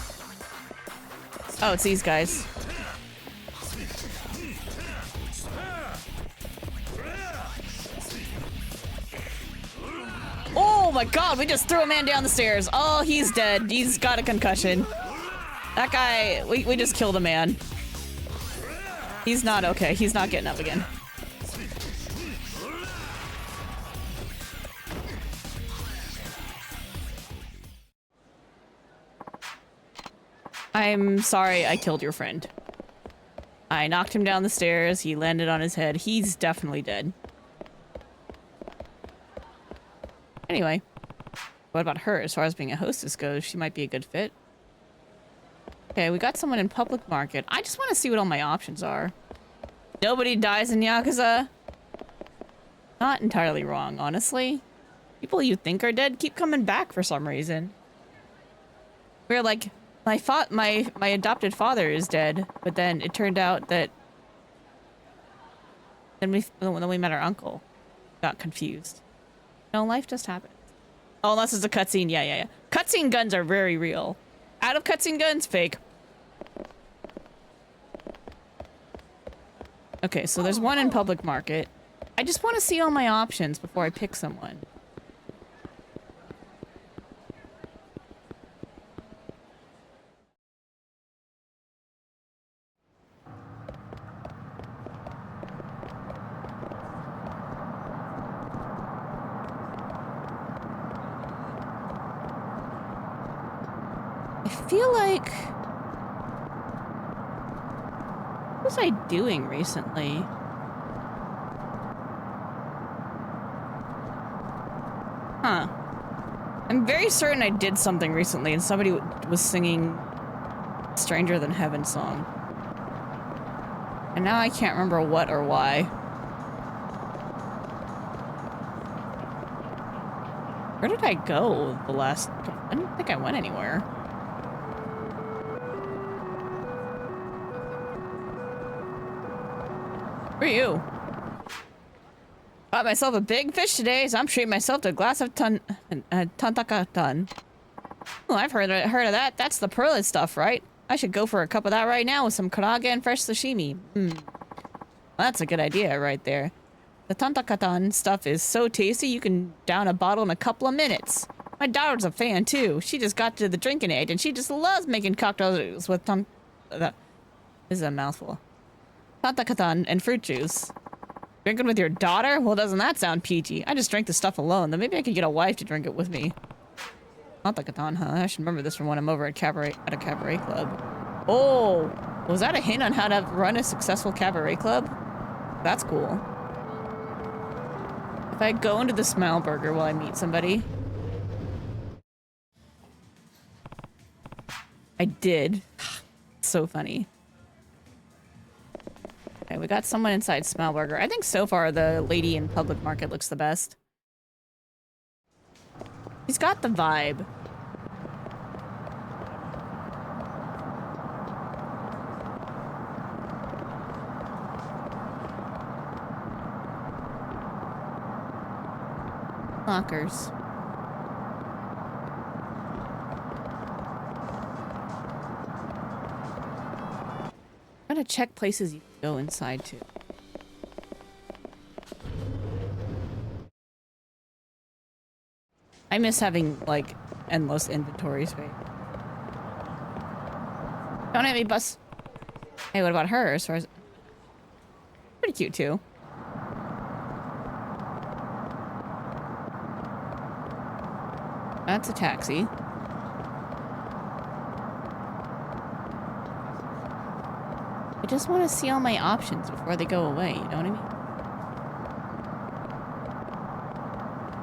Oh, it's these guys. Oh my god, we just threw a man down the stairs. Oh, he's dead. He's got a concussion. That guy, we just killed a man. He's not okay. He's not getting up again. I'm sorry I killed your friend. I knocked him down the stairs. He landed on his head. He's definitely dead. Anyway, what about her? As far as being a hostess goes, she might be a good fit. Okay, we got someone in public market. I just want to see what all my options are. Nobody dies in Yakuza. Not entirely wrong, honestly. People you think are dead keep coming back for some reason. We're like, my adopted father is dead, but then it turned out that when we met our uncle, got confused. No, life just happens. Oh, unless it's a cutscene. Yeah. Cutscene guns are very real. Out of cutscene guns, fake. Okay, so there's one in public market. I just want to see all my options before I pick someone. I feel like... What was I doing recently? Huh. I'm very certain I did something recently and somebody was singing Stranger Than Heaven song. And now I can't remember what or why. Where did I go the last... I don't think I went anywhere. Where are you? Got myself a big fish today, so I'm treating myself to a glass of tantakatan. Oh, I've heard of that. That's the pearly stuff, right? I should go for a cup of that right now with some karaage and fresh sashimi. Well, that's a good idea right there. The tantakatan stuff is so tasty you can down a bottle in a couple of minutes. My daughter's a fan too. She just got to the drinking age and she just loves making cocktails with this is a mouthful. Tantakatan and fruit juice. Drinking with your daughter? Well, doesn't that sound peachy? I just drank the stuff alone. Then maybe I could get a wife to drink it with me. Tantakatan, huh? I should remember this from when I'm over at a cabaret club. Oh, was that a hint on how to run a successful cabaret club? That's cool. If I go into the Smile Burger, will I meet somebody? I did. So funny. Okay, we got someone inside Smile Burger. I think so far the lady in public market looks the best. She's got the vibe. Lockers. I'm gonna check places you can go inside to. I miss having, like, endless inventory space. Don't hit me, bus. Hey, what about her? As far as... Pretty cute, too. That's a taxi. I just want to see all my options before they go away, you know what I mean?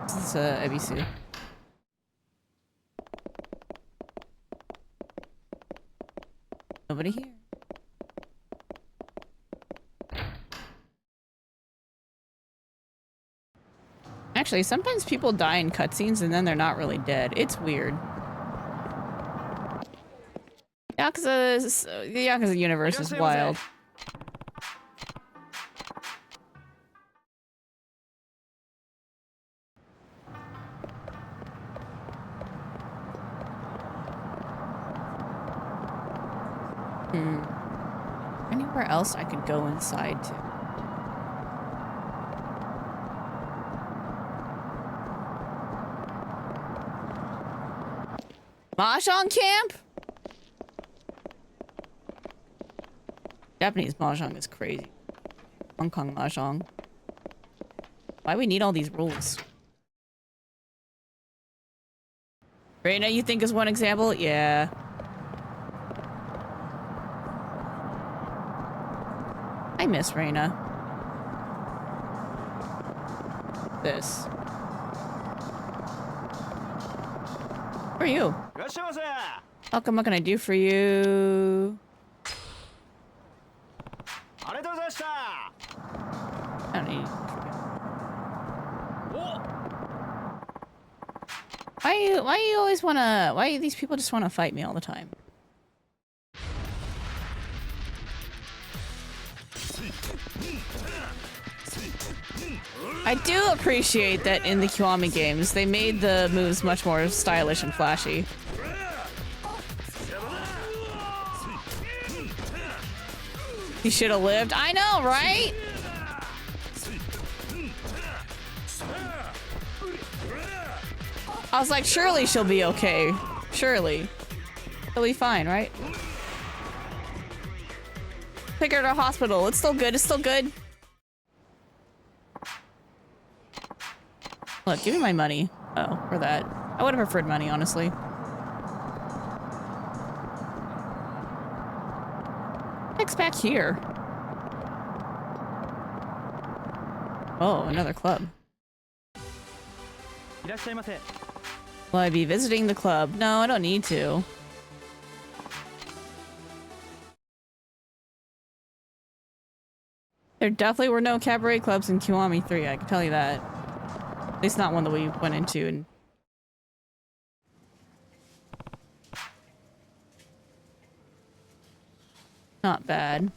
This is Ebisu. Nobody here. Actually, sometimes people die in cutscenes and then they're not really dead. It's weird. The Yakuza universe is wild. Anywhere else I could go inside to? Mahjong camp? Japanese mahjong is crazy. Hong Kong mahjong. Why we need all these rules? Reina, you think is one example? Yeah. I miss Reina. This. Who are you? What can I do for you? I don't need... Why you always wanna... Why these people just wanna fight me all the time? I do appreciate that in the Kiwami games, they made the moves much more stylish and flashy. He should have lived. I know, right? I was like, surely she'll be okay. Surely. She'll be fine, right? Take her to a hospital. It's still good. It's still good. Look, give me my money. Oh, for that. I would have preferred money, honestly. What's back here? Oh, another club. Will I be visiting the club? No, I don't need to. There definitely were no cabaret clubs in Kiwami 3, I can tell you that. At least not one that we went into. And not bad.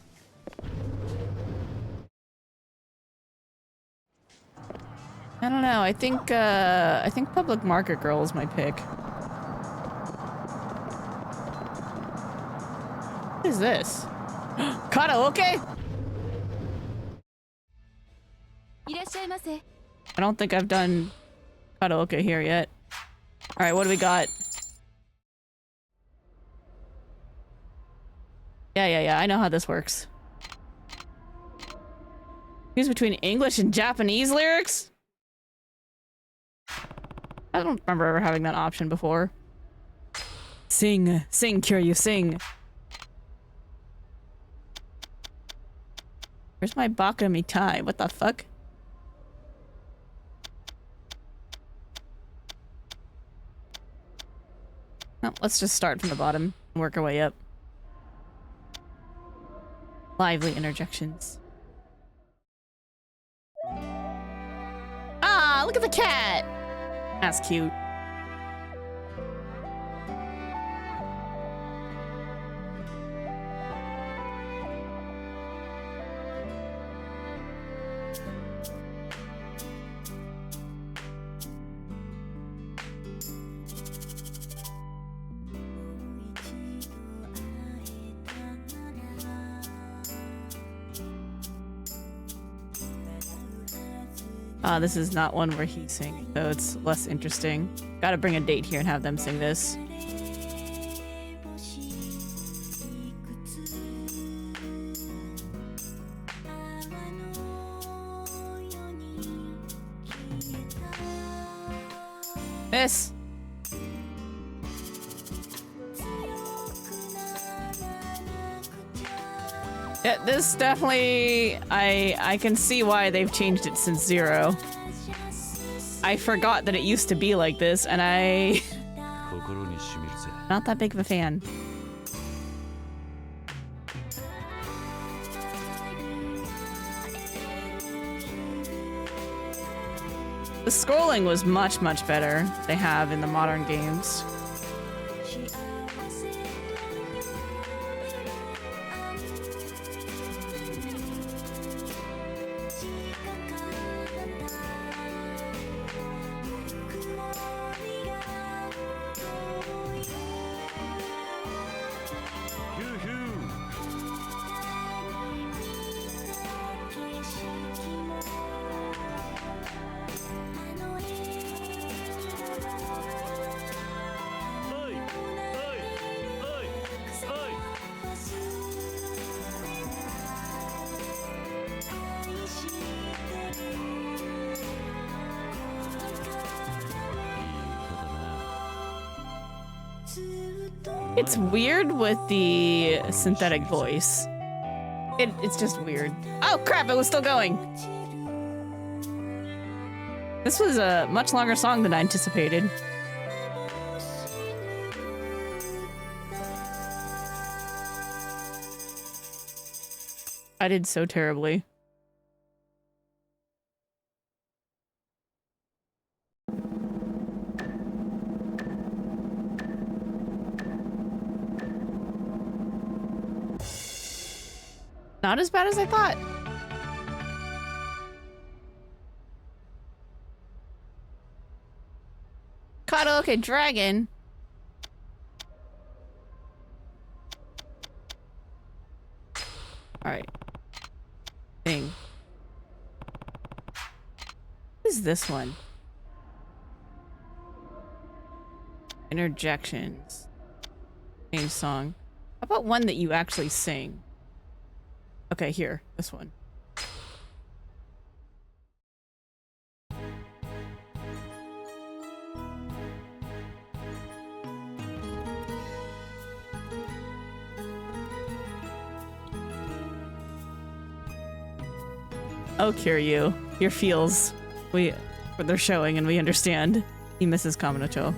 I don't know. I think Public Market Girl is my pick. What is this? Karaoke? I don't think I've done karaoke here yet. All right, what do we got? Yeah. I know how this works. Choose between English and Japanese lyrics? I don't remember ever having that option before. Sing, Kiryu, sing. Where's my baka mitai? What the fuck? Well, let's just start from the bottom and work our way up. Lively interjections. Ah, look at the cat! That's cute. This is not one where he sings, so it's less interesting. Gotta bring a date here and have them sing this. This. Yeah, this definitely, I can see why they've changed it since Zero. I forgot that it used to be like this, and not that big of a fan. The scrolling was much better they have in the modern games. It's weird with the synthetic voice. It's just weird. Oh crap, it was still going. This was a much longer song than I anticipated. I did so terribly. Not as bad as I thought. karaoke dragon. All right. Thing. What is this one? Interjections. Same song. How about one that you actually sing? Okay, here. This one. Oh, Kiryu. Your feels. They're showing and we understand. He misses Kamurocho.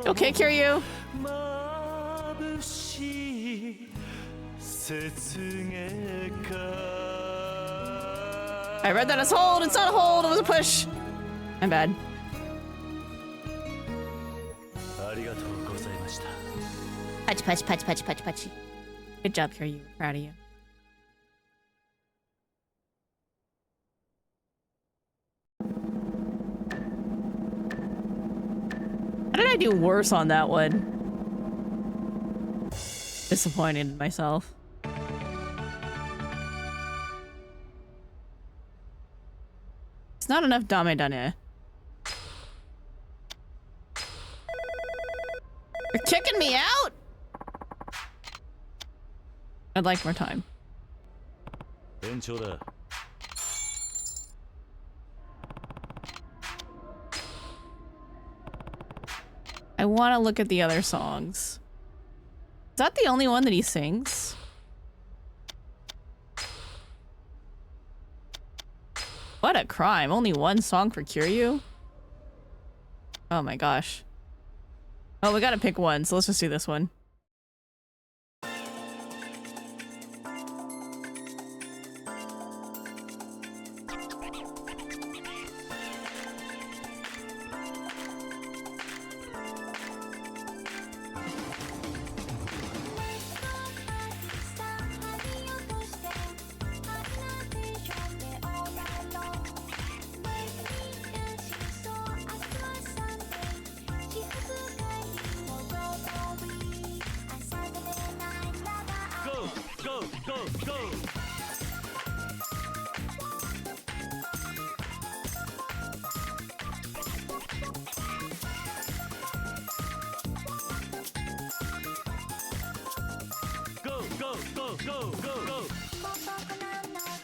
Okay, Kiryu. I read that as hold. It's not a hold. It was a push. I'm bad. Patch, patch, patch, patch, patch, patch. Good job, Kiryu. Proud of you. How did I do worse on that one? Disappointed in myself. It's not enough dame dane. You're kicking me out? I'd like more time. I want to look at the other songs. Is that the only one that he sings? What a crime. Only one song for Kiryu? Oh my gosh. Oh, we gotta pick one, so let's just do this one.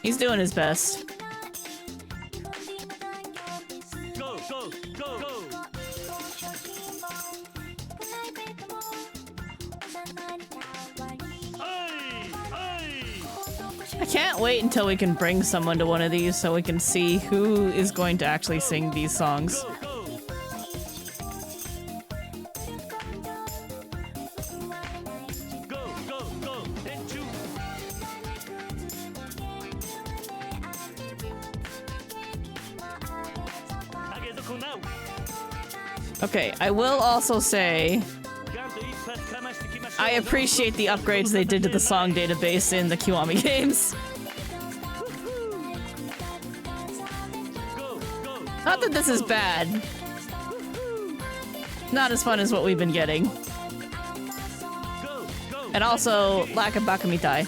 He's doing his best. I can't wait until we can bring someone to one of these so we can see who is going to actually sing these songs. Okay, I will also say I appreciate the upgrades they did to the song database in the Kiwami games. Not that this is bad. Not as fun as what we've been getting. And also, lack of Bakamitai.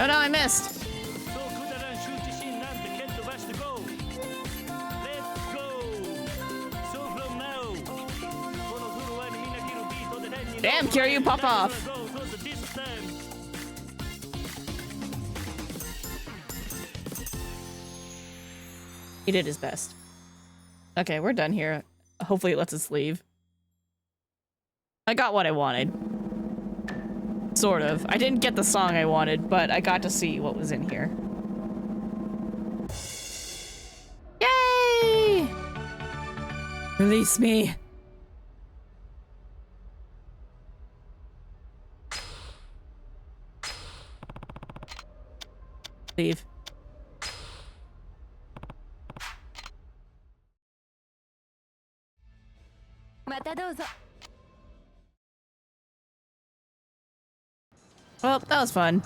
Oh no, I missed. Damn, Kiryu, pop off. He did his best. Okay, we're done here. Hopefully it lets us leave. I got what I wanted. Sort of. I didn't get the song I wanted, but I got to see what was in here. Yay! Release me. Leave. Well, that was fun.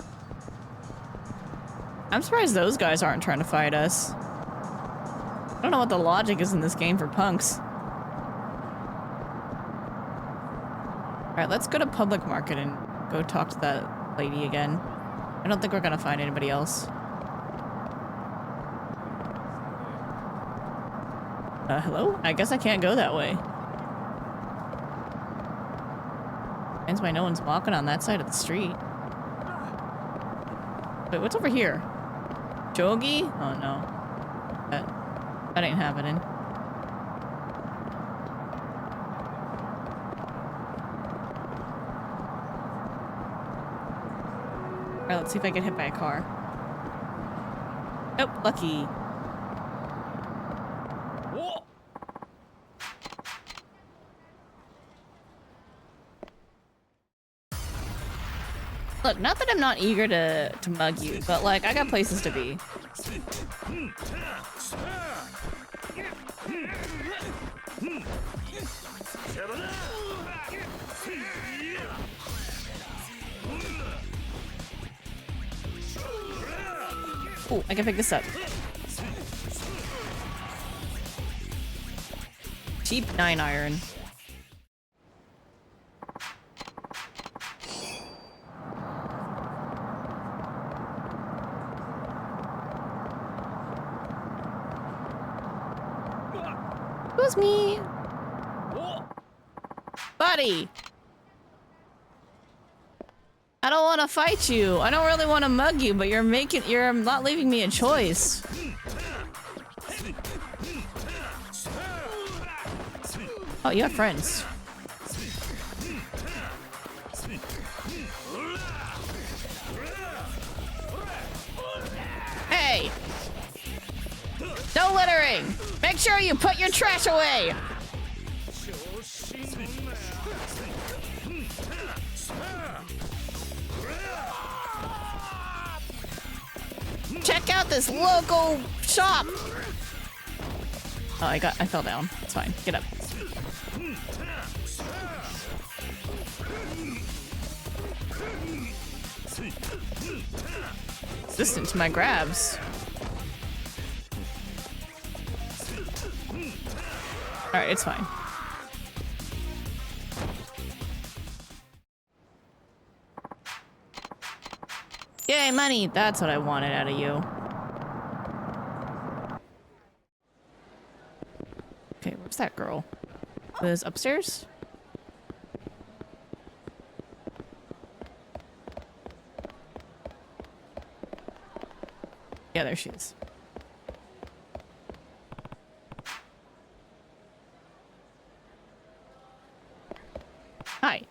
I'm surprised those guys aren't trying to fight us. I don't know what the logic is in this game for punks. Alright, let's go to public market and go talk to that lady again. I don't think we're gonna find anybody else. Hello? I guess I can't go that way. Depends why no one's walking on that side of the street. Wait, what's over here? Jogi? Oh no. That ain't happening. Alright, let's see if I get hit by a car. Nope, lucky. Look, not that I'm not eager to mug you, but like, I got places to be. Oh, I can pick this up. Cheap 9-iron. Excuse me. Buddy. I don't want to fight you. I don't really want to mug you, but you're not leaving me a choice. Oh, you have friends. Hey! No littering! Make sure you put your trash away! Check out this local shop! Oh, I fell down. It's fine. Get up. Resistant to my grabs. Alright, it's fine. Yay, money! That's what I wanted out of you. Okay, where's that girl? Was upstairs? Yeah, there she is. Hi.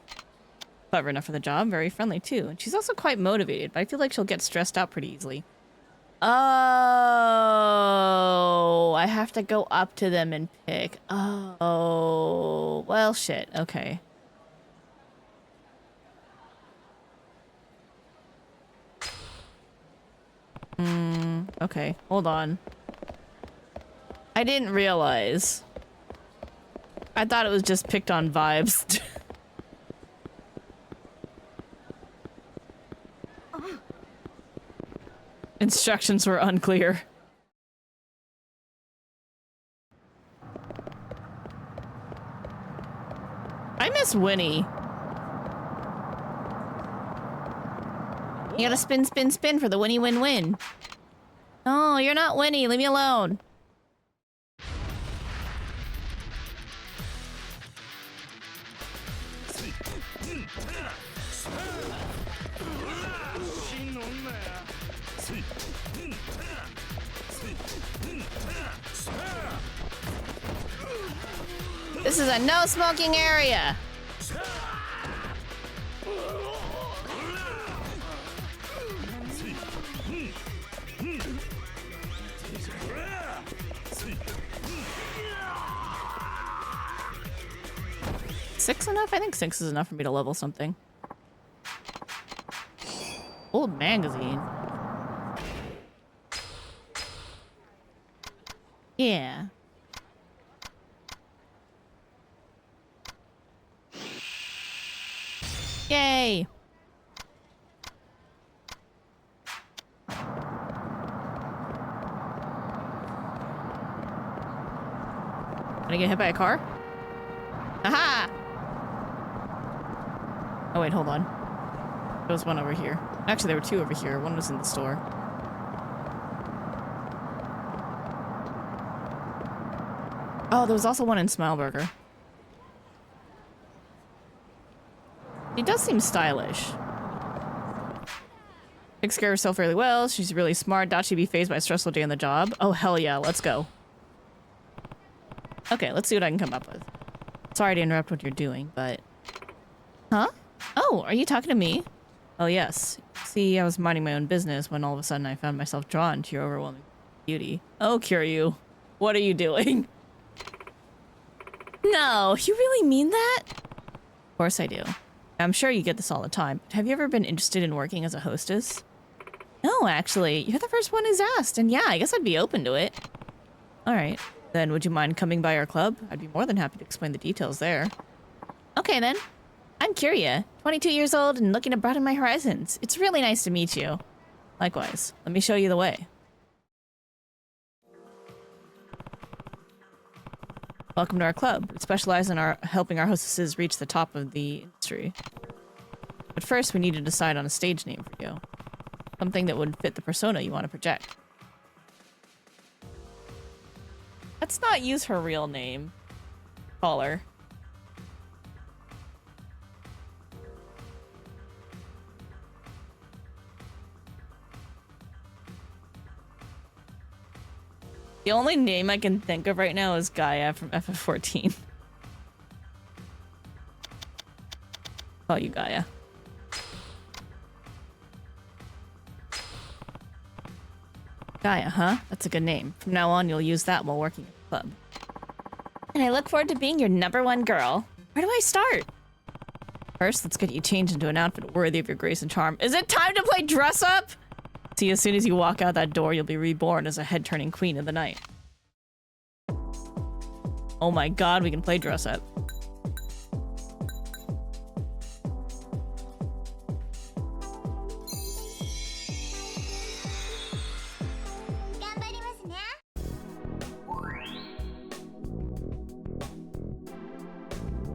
Clever enough for the job, very friendly too. And she's also quite motivated, but I feel like she'll get stressed out pretty easily. Oh, I have to go up to them and pick. Oh, well, shit. Okay. Okay, hold on. I didn't realize. I thought it was just picked on vibes. Instructions were unclear. I miss Winnie. You gotta spin, spin, spin for the Winnie win-win. No, you're not Winnie. Leave me alone. This is a no smoking area. Six enough? I think 6 is enough for me to level something. Old magazine. Yeah. Yay! Gonna get hit by a car? Aha! Oh wait, hold on. There was one over here. Actually, there were 2 over here. One was in the store. Oh, there was also one in Smileburger. He does seem stylish. Takes care of herself fairly well. She's really smart. Doubt she'd be fazed by a stressful day on the job. Oh, hell yeah. Let's go. Okay, let's see what I can come up with. Sorry to interrupt what you're doing, but... Huh? Oh, are you talking to me? Oh, yes. See, I was minding my own business when all of a sudden I found myself drawn to your overwhelming beauty. Oh, Kiryu. What are you doing? No, you really mean that? Of course I do. I'm sure you get this all the time. Have you ever been interested in working as a hostess? No, actually. You're the first one who's asked, and yeah, I guess I'd be open to it. Alright. Then would you mind coming by our club? I'd be more than happy to explain the details there. Okay, then. I'm Kiryu, 22 years old and looking to broaden my horizons. It's really nice to meet you. Likewise. Let me show you the way. Welcome to our club. We specialize in helping our hostesses reach the top of the industry. But first, we need to decide on a stage name for you. Something that would fit the persona you want to project. Let's not use her real name. Call her. The only name I can think of right now is Gaia from FF14. Call you Gaia. Gaia, huh? That's a good name. From now on, you'll use that while working at the club. And I look forward to being your #1 girl. Where do I start? First, let's get you changed into an outfit worthy of your grace and charm. Is it time to play dress up? See, as soon as you walk out that door, you'll be reborn as a head-turning queen of the night. Oh my god, we can play dress up.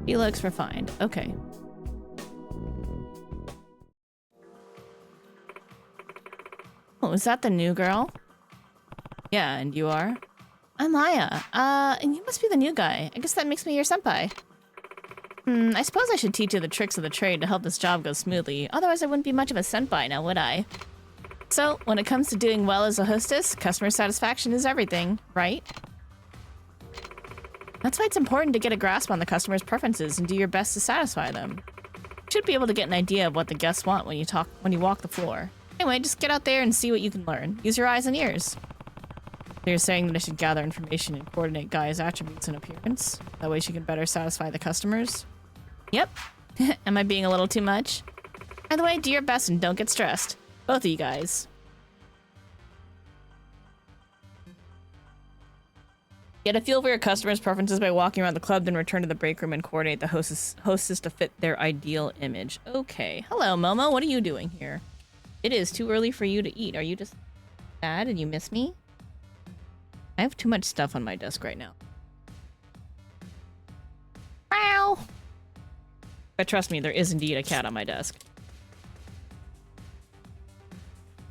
He looks refined. Okay. Oh, is that the new girl? Yeah, and you are? I'm Maya. And you must be the new guy. I guess that makes me your senpai. I suppose I should teach you the tricks of the trade to help this job go smoothly. Otherwise, I wouldn't be much of a senpai now, would I? So, when it comes to doing well as a hostess, customer satisfaction is everything, right? That's why it's important to get a grasp on the customer's preferences and do your best to satisfy them. You should be able to get an idea of what the guests want when you walk the floor. Anyway, just get out there and see what you can learn. Use your eyes and ears. So you're saying that I should gather information and coordinate Gaia's attributes and appearance? That way she can better satisfy the customers? Yep. Am I being a little too much? By the way, do your best and don't get stressed. Both of you guys. Get a feel for your customers' preferences by walking around the club, then return to the break room and coordinate the hostess to fit their ideal image. Okay. Hello, Momo. What are you doing here? It is too early for you to eat. Are you just sad and you miss me? I have too much stuff on my desk right now. Meow! But trust me, there is indeed a cat on my desk.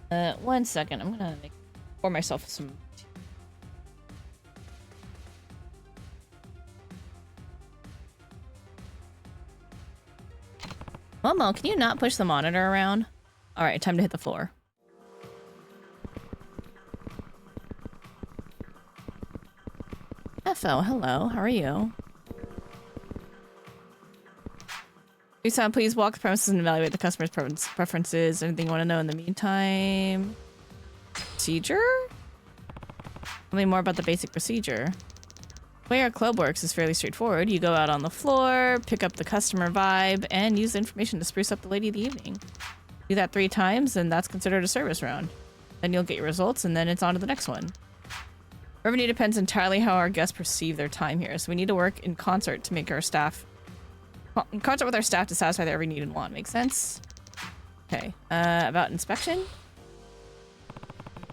1 second. I'm gonna pour myself some... Momo, can you not push the monitor around? Alright, time to hit the floor. FO, hello, how are you? Please walk the premises and evaluate the customer's preferences. Anything you want to know in the meantime? Procedure? Tell me more about the basic procedure. The way our club works is fairly straightforward. You go out on the floor, pick up the customer vibe, and use the information to spruce up the lady of the evening. Do that 3 times, and that's considered a service round. Then you'll get your results, and then it's on to the next one. Revenue depends entirely how our guests perceive their time here, so we need to work in concert to make our staff... in concert with our staff to satisfy their every need and want. Make sense? Okay. About inspection?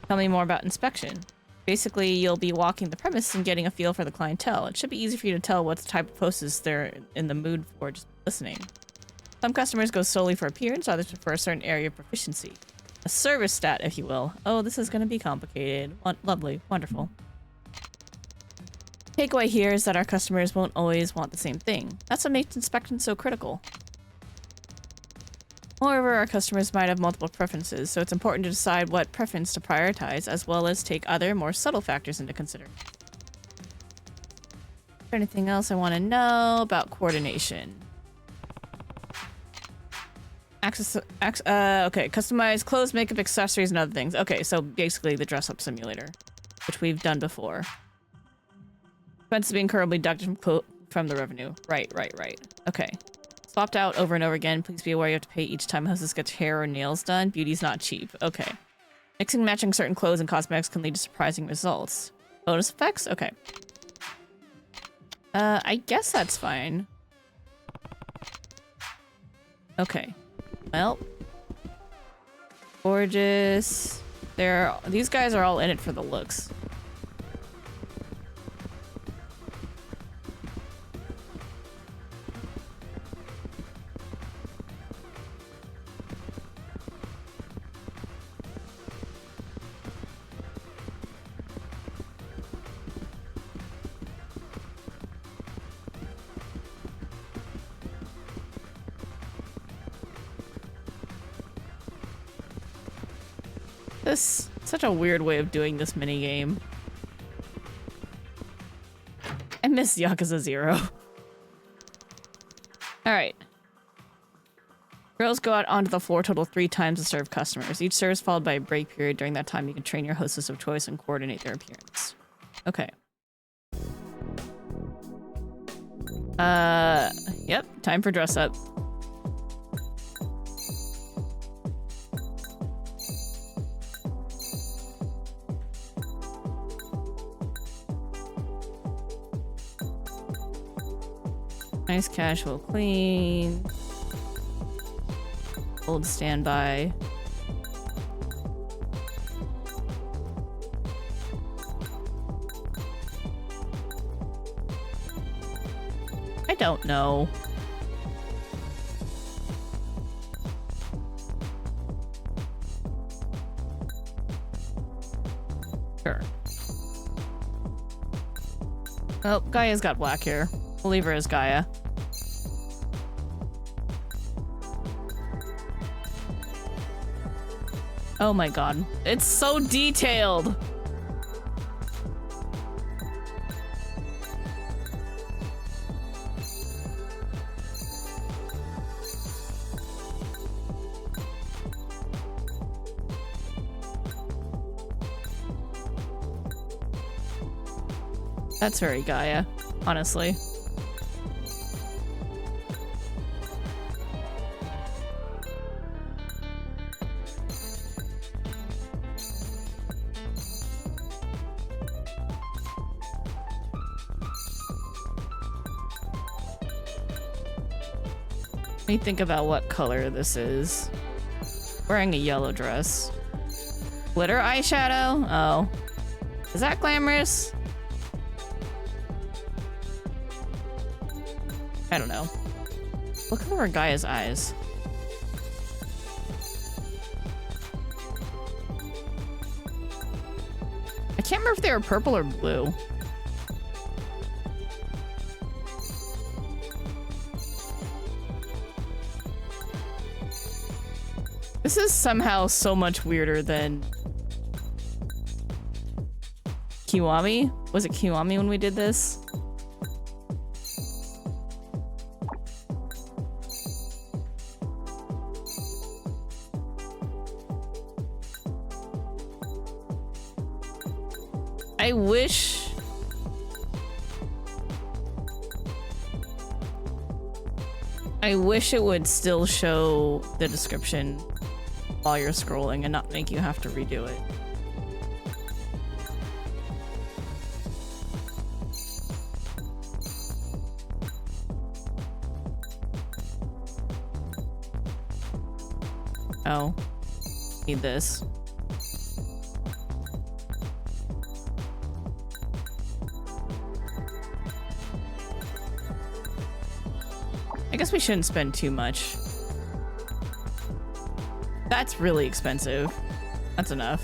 Tell me more about inspection. Basically, you'll be walking the premise and getting a feel for the clientele. It should be easy for you to tell what type of hostess they're in the mood for just listening. Some customers go solely for appearance, others prefer a certain area of proficiency. A service stat, if you will. Oh, this is going to be complicated. Lovely. Wonderful. Takeaway here is that our customers won't always want the same thing. That's what makes inspection so critical. Moreover, our customers might have multiple preferences, so it's important to decide what preference to prioritize, as well as take other, more subtle factors into consideration. Is there anything else I want to know about coordination? Okay, customize clothes, makeup, accessories, and other things. Okay, so basically the dress-up simulator, which we've done before. Expenses being currently deducted from the revenue. Right. Okay. Swapped out over and over again. Please be aware you have to pay each time a hostess gets hair or nails done. Beauty's not cheap. Okay. Mixing and matching certain clothes and cosmetics can lead to surprising results. Bonus effects? Okay. I guess that's fine. Okay. Well. Gorgeous. These guys are all in it for the looks. This is such a weird way of doing this minigame. I miss Yakuza 0. Alright. Girls go out onto the floor total 3 times to serve customers. Each serve is followed by a break period. During that time, you can train your hostess of choice and coordinate their appearance. Okay. Yep. Time for dress up. Nice casual clean. Old standby. I don't know. Sure. Oh, Gaia's got black hair. We'll leave her as Gaia. Oh my god. It's so detailed! That's very Gaia, honestly. Let me think about what color this is. Wearing a yellow dress. Glitter eyeshadow? Oh. Is that glamorous? I don't know. What color are Gaia's eyes? I can't remember if they were purple or blue. This is somehow so much weirder than Kiwami? Was it Kiwami when we did this? I wish... I wish it would still show the description while you're scrolling and not make you have to redo it. Oh. Need this. I guess we shouldn't spend too much. That's really expensive. That's enough.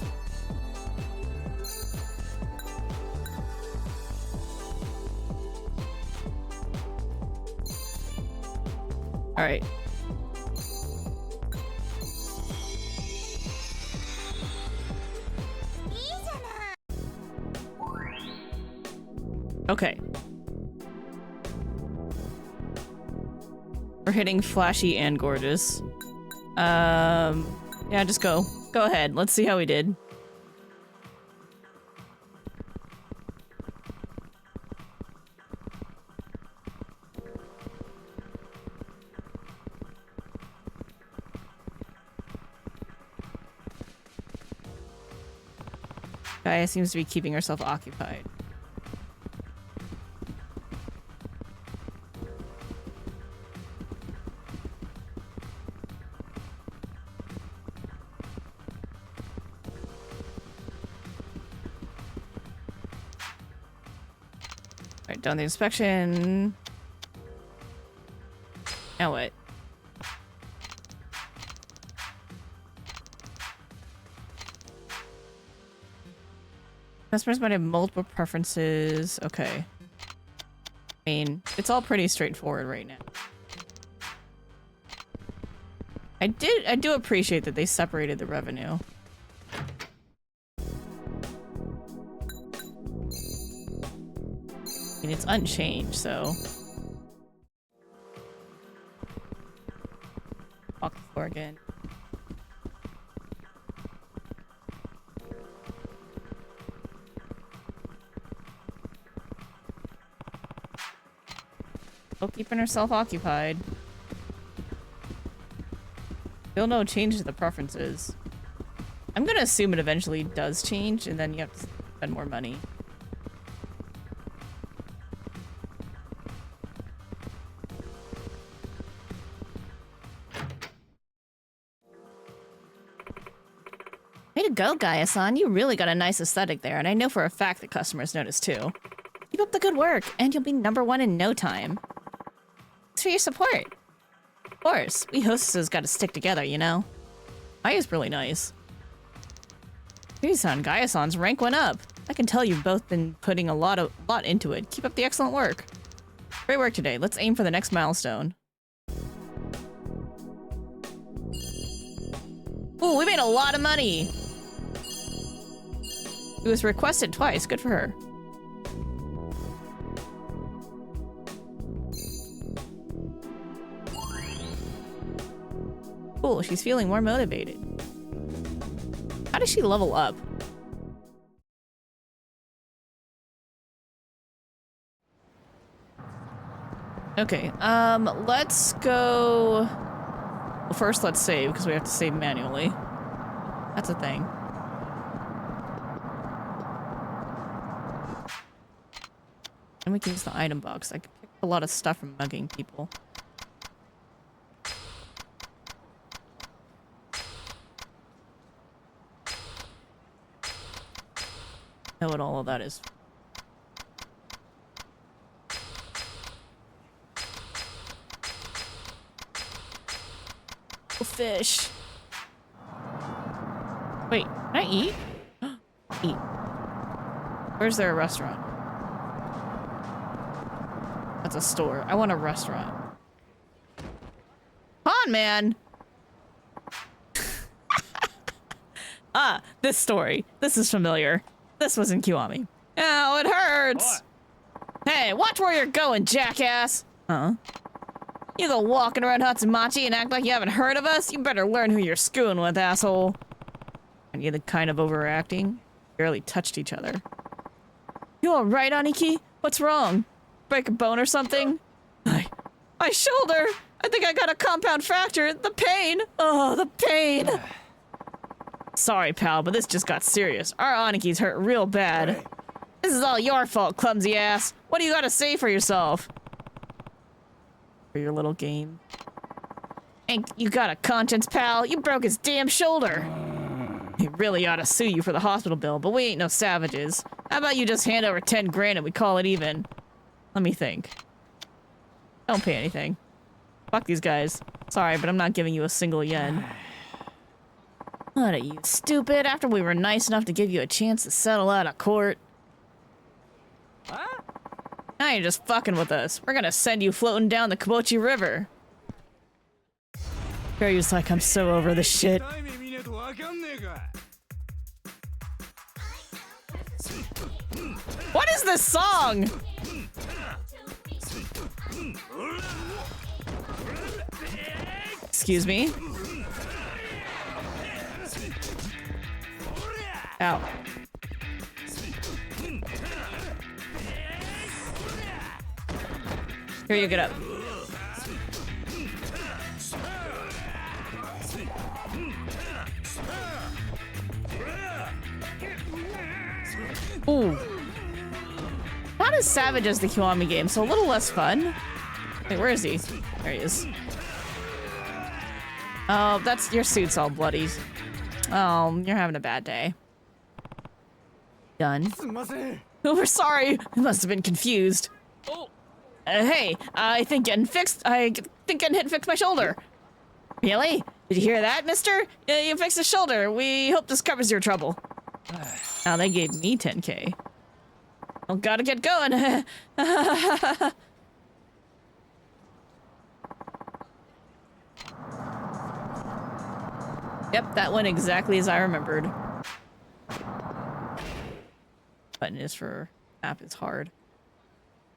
All right. Okay. We're hitting flashy and gorgeous. Yeah, just go. Go ahead. Let's see how we did. Gaia seems to be keeping herself occupied. Alright, done the inspection. Now what? Customers might have multiple preferences. Okay. I mean, it's all pretty straightforward right now. I do appreciate that they separated the revenue. I mean, it's unchanged, so. Walk the floor again. Still keeping herself occupied. Still no change to the preferences. I'm gonna assume it eventually does change, and then you have to spend more money. Way to go, Gaia-san. You really got a nice aesthetic there, and I know for a fact that customers notice too. Keep up the good work, and you'll be #1 in no time. Thanks for your support. Of course, we hostesses gotta stick together, you know? Gaya's really nice. Kiryu-san, Gaia-san's rank went up. I can tell you've both been putting a lot into it. Keep up the excellent work. Great work today. Let's aim for the next milestone. Ooh, we made a lot of money. It was requested twice. Good for her. Cool, she's feeling more motivated. How does she level up? Okay, let's go... Well, first let's save, because we have to save manually. That's a thing. And we can use the item box. I can pick a lot of stuff from mugging people. Know what all of that is. Oh, fish. Wait, can I eat? Eat. Where's there a restaurant? That's a store. I want a restaurant. Come on, man. Ah, this story. This is familiar. This was in Kiwami. Ow, it hurts! What? Hey, watch where you're going, jackass! Huh? You go walking around Hatsumachi and act like you haven't heard of us? You better learn who you're screwing with, asshole. And you're the kind of overacting. Barely touched each other. You alright, Aniki? What's wrong? Break a bone or something? My shoulder! I think I got a compound fracture. The pain! Oh, the pain! Sorry, pal, but this just got serious. Our Aniki's hurt real bad. This is all your fault, clumsy ass. What do you gotta say for yourself? For your little game. Ain't you got a conscience, pal? You broke his damn shoulder. He really ought to sue you for the hospital bill, but we ain't no savages. How about you just hand over 10 grand and we call it even? Let me think. Don't pay anything. Fuck these guys. Sorry, but I'm not giving you a single yen. What are you, stupid? After we were nice enough to give you a chance to settle out of court. Now you're just fucking with us. We're gonna send you floating down the Kabochi River. Kiryu's like, I'm so over this shit. What is this song? Excuse me? Ow. Here you get up. Ooh. Not as savage as the Kiwami game, so a little less fun. Wait, where is he? There he is. Oh, that's your suit's all bloody. Oh, you're having a bad day. Done. Oh, we're sorry. We must have been confused. Hey, I think getting hit and fixed my shoulder. Really? Did you hear that, mister? You fixed his shoulder. We hope this covers your trouble. Now they gave me 10K. Well, gotta get going. Yep, that went exactly as I remembered. Button is for app is hard.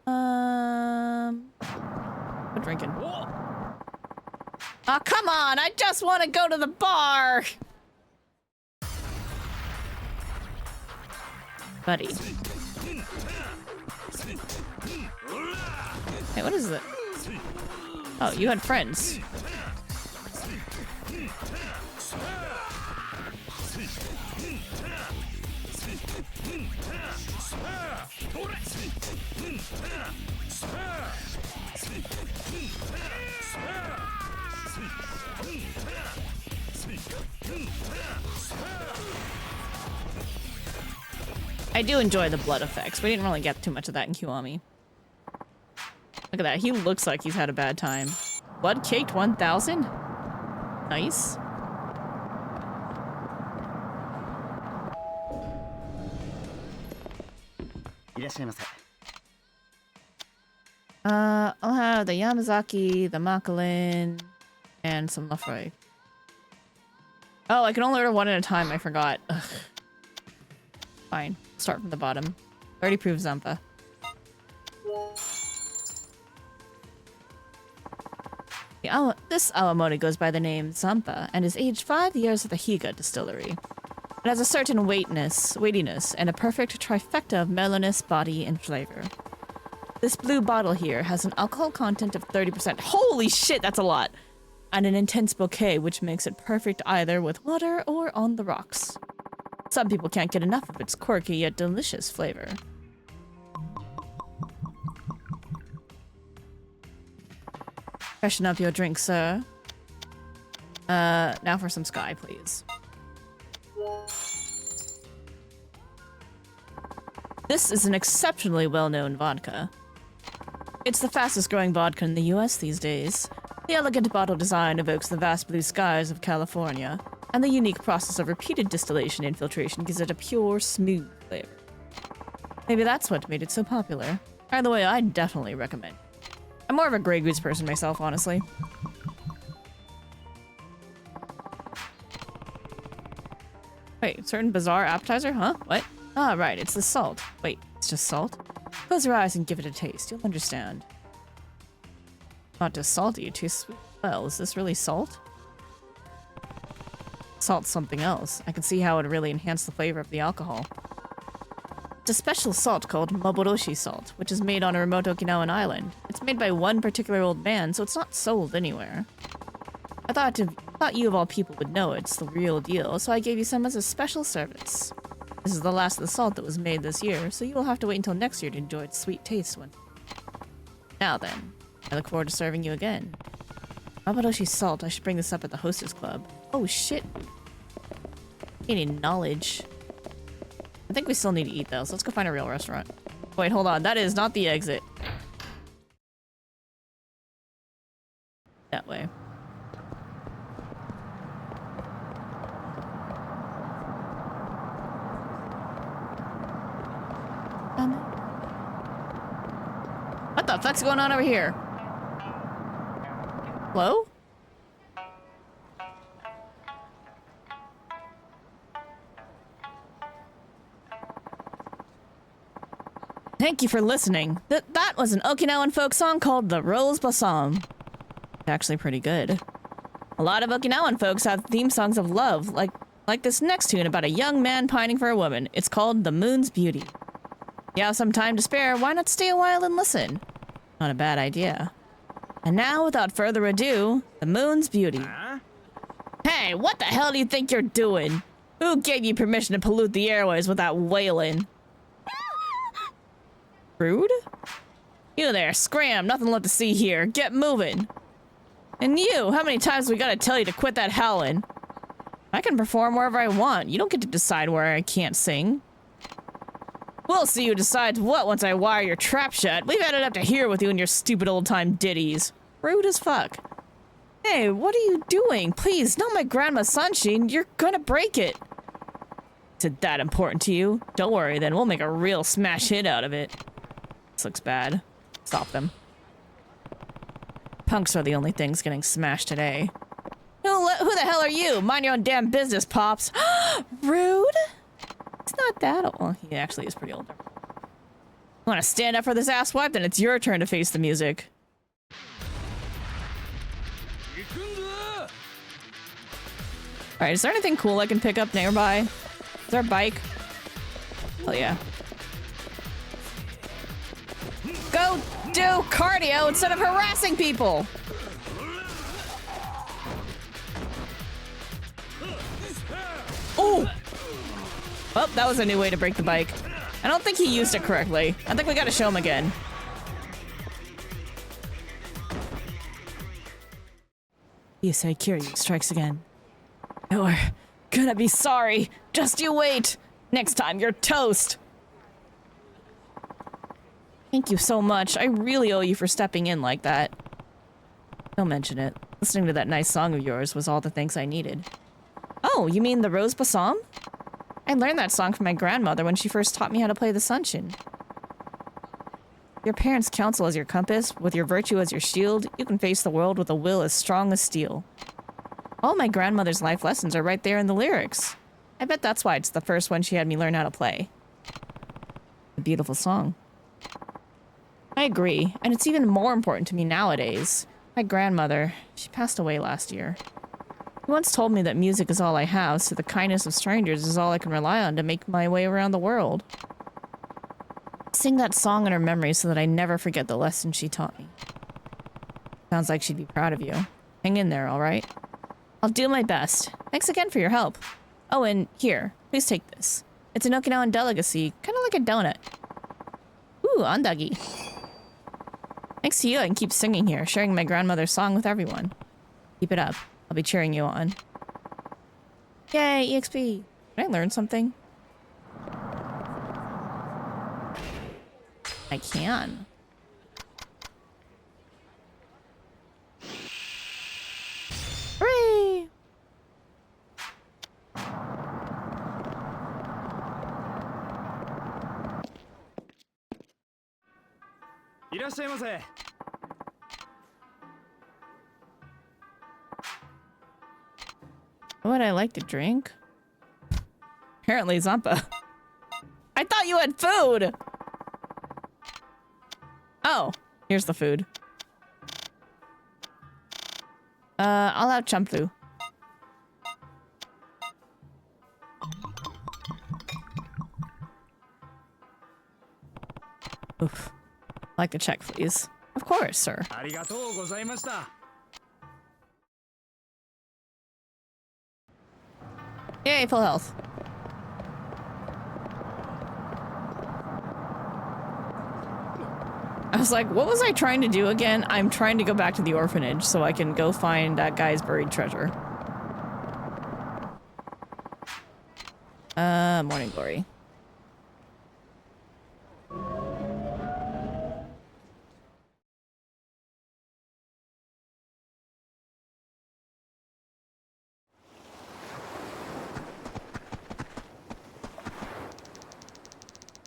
I'm drinking. Oh, come on! I just want to go to the bar! Buddy. Hey, what is it? Oh, you had friends. I do enjoy the blood effects. We didn't really get too much of that in Kiwami. Look at that. He looks like he's had a bad time. Blood caked 1,000? Nice. I'll have the Yamazaki, the Makalin, and some Lafroy. Oh, I can only order one at a time. I forgot. Ugh. Fine. Start from the bottom. 30 proof Zampa. This Awamori goes by the name Zampa and is aged 5 years at the Higa distillery. It has a certain weightiness, and a perfect trifecta of mellowness, body, and flavor. This blue bottle here has an alcohol content of 30%. Holy shit, that's a lot! And an intense bouquet, which makes it perfect either with water or on the rocks. Some people can't get enough of its quirky yet delicious flavor. Freshen up your drink, sir. Now for some Sky, please. This is an exceptionally well-known vodka. It's the fastest growing vodka in the US these days. The elegant bottle design evokes the vast blue skies of California, and the unique process of repeated distillation and filtration gives it a pure, smooth flavor. Maybe that's what made it so popular. Either way, I'd definitely recommend it. I'm more of a Grey Goose person myself, honestly. Wait, certain bizarre appetizer? Huh? What? Ah, right, it's the salt. Wait, it's just salt? Close your eyes and give it a taste. You'll understand. Not just salty, it tastes sweet. Well, is this really salt? Salt's something else. I can see how it would really enhance the flavor of the alcohol. It's a special salt called Maboroshi salt, which is made on a remote Okinawan island. It's made by one particular old man, so it's not sold anywhere. I thought you of all people would know it's the real deal, so I gave you some as a special service. This is the last of the salt that was made this year, so you will have to wait until next year to enjoy its sweet taste when... Now then, I look forward to serving you again. Maboroshi salt, I should bring this up at the hostess club. Oh shit. Gaining knowledge. I think we still need to eat though, so let's go find a real restaurant. Wait, hold on, that is not the exit. That way. What the fuck's going on over here? Hello? Thank you for listening. That was an Okinawan folk song called The Rose Blossom. It's actually pretty good. A lot of Okinawan folks have theme songs of love, like this next tune about a young man pining for a woman. It's called The Moon's Beauty. You have some time to spare, why not stay a while and listen? Not a bad idea. And now, without further ado, The Moon's Beauty. Hey, what the hell do you think you're doing? Who gave you permission to pollute the airways with that wailing? Rude? You there, scram, nothing left to see here. Get moving. And you, how many times we gotta tell you to quit that howling? I can perform wherever I want. You don't get to decide where I can't sing. We'll see who decides what once I wire your trap shut. We've had it up to here with you and your stupid old-time ditties. Rude as fuck. Hey, what are you doing? Please, not my grandma's sunshine. You're gonna break it. Is it that important to you? Don't worry then, we'll make a real smash hit out of it. This looks bad. Stop them. Punks are the only things getting smashed today. Who the hell are you? Mind your own damn business, Pops. Rude? It's not that old. Well, he actually is pretty old. Want to stand up for this asswipe? Then it's your turn to face the music. Alright, is there anything cool I can pick up nearby? Is there a bike? Oh yeah. Go do cardio instead of harassing people! Ooh! Well, that was a new way to break the bike. I don't think he used it correctly. I think we gotta show him again. You say Kiryu strikes again. You're gonna be sorry. Just you wait. Next time, you're toast. Thank you so much. I really owe you for stepping in like that. Don't mention it. Listening to that nice song of yours was all the thanks I needed. Oh, you mean the Rose Blossom? I learned that song from my grandmother when she first taught me how to play the sunshin. Your parents' counsel as your compass, with your virtue as your shield, you can face the world with a will as strong as steel. All my grandmother's life lessons are right there in the lyrics. I bet that's why it's the first one she had me learn how to play. A beautiful song. I agree, and it's even more important to me nowadays. My grandmother, she passed away last year. He once told me that music is all I have, so the kindness of strangers is all I can rely on to make my way around the world. Sing that song in her memory so that I never forget the lesson she taught me. Sounds like she'd be proud of you. Hang in there, alright? I'll do my best. Thanks again for your help. Oh, and here, please take this. It's an Okinawan delicacy, kind of like a donut. Ooh, andagi. Thanks to you, I can keep singing here, sharing my grandmother's song with everyone. Keep it up. I'll be cheering you on. Yay, EXP! Can I learn something? I can. Hooray! What would I like to drink? Apparently Zampa. I thought you had food! Oh, here's the food. I'll have champu. Oof. Like the check, please. Of course, sir. Yay, full health. I was like, what was I trying to do again? I'm trying to go back to the orphanage so I can go find that guy's buried treasure. Morning glory.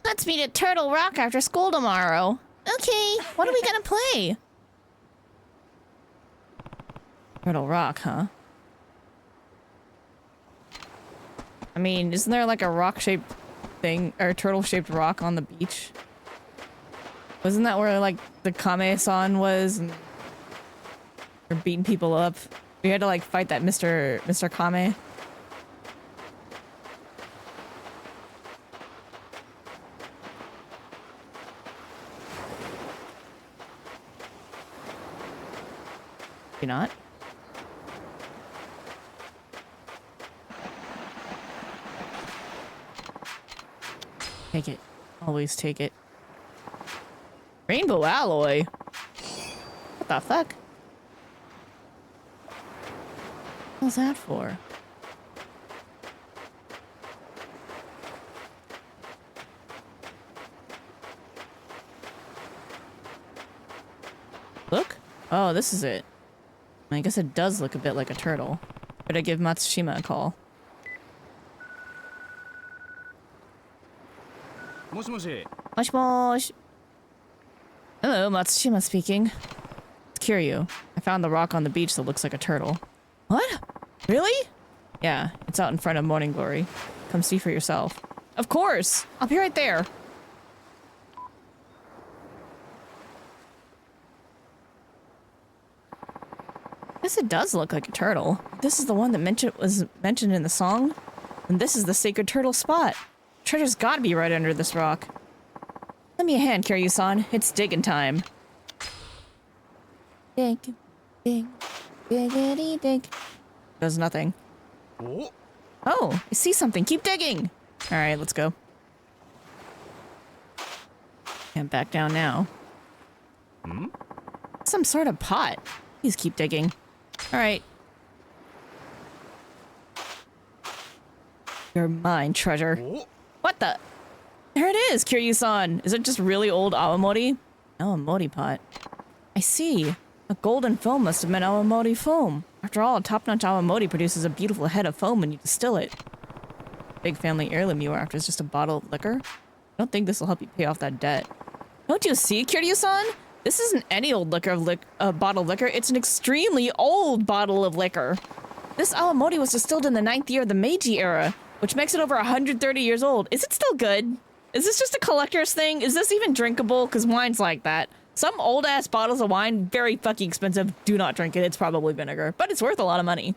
Let's meet at Turtle Rock after school tomorrow. Okay, what are we gonna play? Turtle Rock, huh? I mean, isn't there like a rock-shaped thing, or turtle-shaped rock on the beach? Wasn't that where like the Kame-san was? And they're beating people up. We had to like fight that Mr. Kame. You not? Take it. Always take it. Rainbow alloy? What the fuck? What's that for? Look? Oh, this is it. I guess it does look a bit like a turtle. Better give Matsushima a call. Mosh mosh. Hello, Matsushima speaking. It's Kiryu. I found the rock on the beach that looks like a turtle. What? Really? Yeah, it's out in front of Morning Glory. Come see for yourself. Of course! I'll be right there. I guess it does look like a turtle. This is the one that was mentioned in the song. And this is the sacred turtle spot. Treasure's gotta be right under this rock. Lend me a hand, Kiryu-san. It's digging time. Dig, dig, diggity dig. Does nothing. Oh, I see something. Keep digging. All right, let's go. Can't back down now. Some sort of pot. Please keep digging. All right. You're mine, treasure. What the? There it is, Kiryu-san. Is it just really old awamori? Awamori pot. I see. A golden foam must have been awamori foam. After all, a top-notch awamori produces a beautiful head of foam when you distill it. Big family heirloom you are after is just a bottle of liquor? I don't think this will help you pay off that debt. Don't you see, Kiryu-san? This isn't any old bottle of liquor. It's an extremely old bottle of liquor. This awamori was distilled in the 9th year of the Meiji era, which makes it over 130 years old. Is it still good? Is this just a collector's thing? Is this even drinkable? Because wine's like that. Some old-ass bottles of wine, very fucking expensive. Do not drink it. It's probably vinegar. But it's worth a lot of money.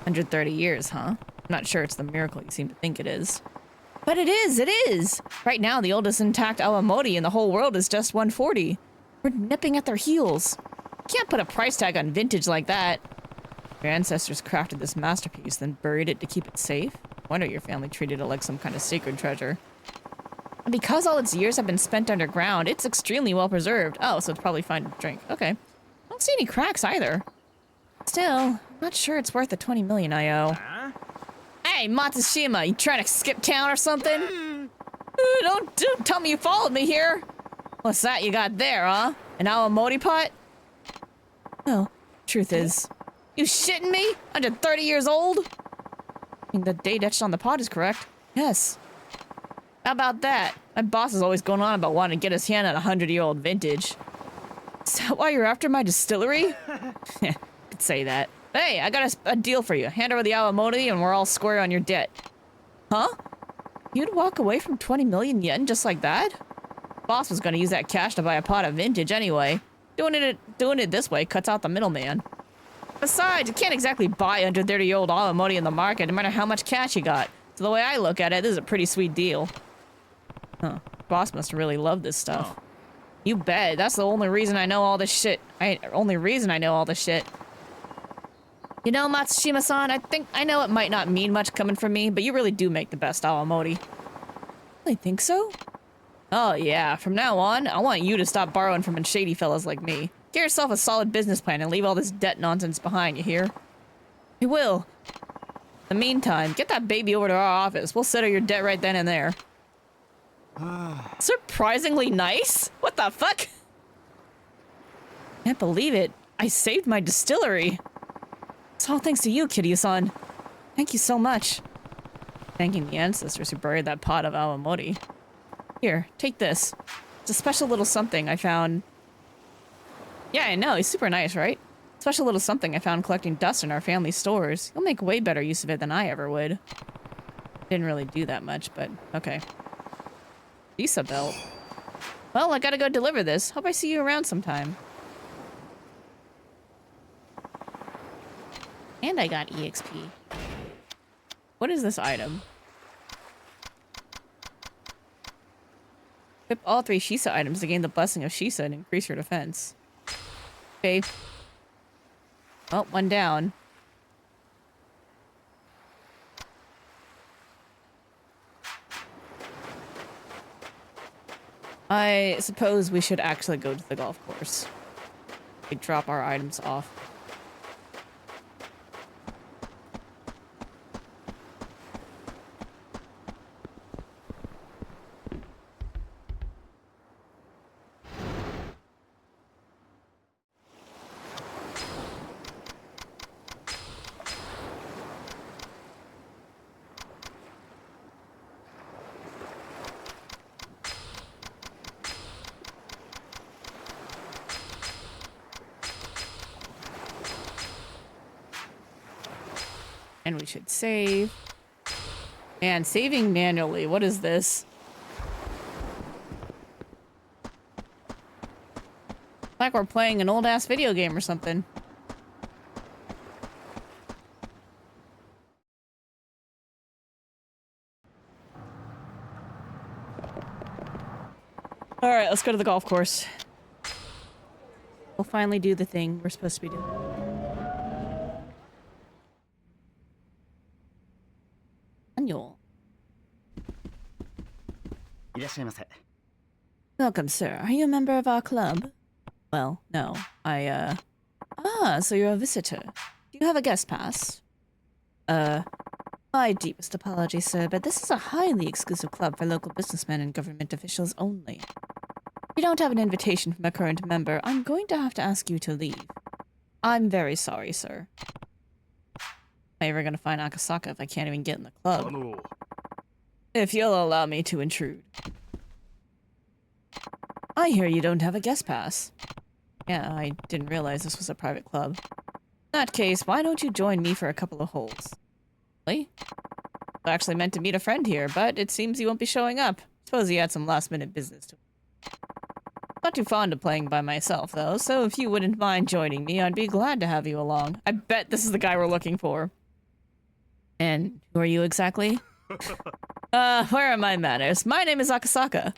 130 years, huh? I'm not sure it's the miracle you seem to think it is. But it is! It is! Right now, the oldest intact awamori in the whole world is just 140. We're nipping at their heels. Can't put a price tag on vintage like that. Your ancestors crafted this masterpiece, then buried it to keep it safe? Wonder your family treated it like some kind of sacred treasure. And because all its years have been spent underground, it's extremely well preserved. Oh, so it's probably fine to drink. Okay. I don't see any cracks either. Still, I'm not sure it's worth the 20 million I owe. Hey, Matsushima, you trying to skip town or something? Don't tell me you followed me here. What's that you got there, huh? An awamori pot? Well, truth is, you shitting me? Under 30 years old? I mean, the date etched on the pot is correct. Yes. How about that? My boss is always going on about wanting to get his hand on a 100-year-old vintage. Is that why you're after my distillery? Could say that. Hey, I got a deal for you. Hand over the awamori and we're all square on your debt. Huh? You'd walk away from 20 million yen just like that? Boss was gonna use that cash to buy a pot of vintage anyway. Doing it this way cuts out the middleman. Besides, you can't exactly buy 130-year-old awamori in the market no matter how much cash you got. So the way I look at it, this is a pretty sweet deal. Huh. Boss must really love this stuff. Oh. You bet. That's the only reason I know all this shit. Only reason I know all this shit. You know, Matsushima-san, I think I know it might not mean much coming from me, but you really do make the best awamori. I think so? Oh yeah, from now on, I want you to stop borrowing from shady fellas like me. Get yourself a solid business plan and leave all this debt nonsense behind, you hear? I will. In the meantime, get that baby over to our office. We'll settle your debt right then and there. Surprisingly nice? What the fuck? Can't believe it. I saved my distillery. It's all thanks to you, Kiryu-san. Thank you so much. Thanking the ancestors who buried that pot of awamori. Here, take this. It's a special little something I found. Yeah, I know. He's super nice, right? Special little something I found collecting dust in our family stores. You'll make way better use of it than I ever would. Didn't really do that much, but okay. Visa belt. Well, I gotta go deliver this. Hope I see you around sometime. And I got EXP. What is this item? Equip all 3 Shisa items to gain the blessing of Shisa and increase your defense. Okay. Well, one down. I suppose we should actually go to the golf course. We drop our items off. And we should save. Man, saving manually. What is this? Like we're playing an old-ass video game or something. Alright, let's go to the golf course. We'll finally do the thing we're supposed to be doing. Annual. Welcome, sir. Are you a member of our club? Well, no. Ah, so you're a visitor. Do you have a guest pass? My deepest apologies, sir, but this is a highly exclusive club for local businessmen and government officials only. If you don't have an invitation from a current member, I'm going to have to ask you to leave. I'm very sorry, sir. Am I ever gonna find Akasaka if I can't even get in the club? If you'll allow me to intrude. I hear you don't have a guest pass. Yeah, I didn't realize this was a private club. In that case, why don't you join me for a couple of holes? Really? I actually meant to meet a friend here, but it seems he won't be showing up. Suppose he had some last-minute business to. Not too fond of playing by myself, though, so if you wouldn't mind joining me, I'd be glad to have you along. I bet this is the guy we're looking for. And who are you exactly? Where are my manners? My name is Akasaka.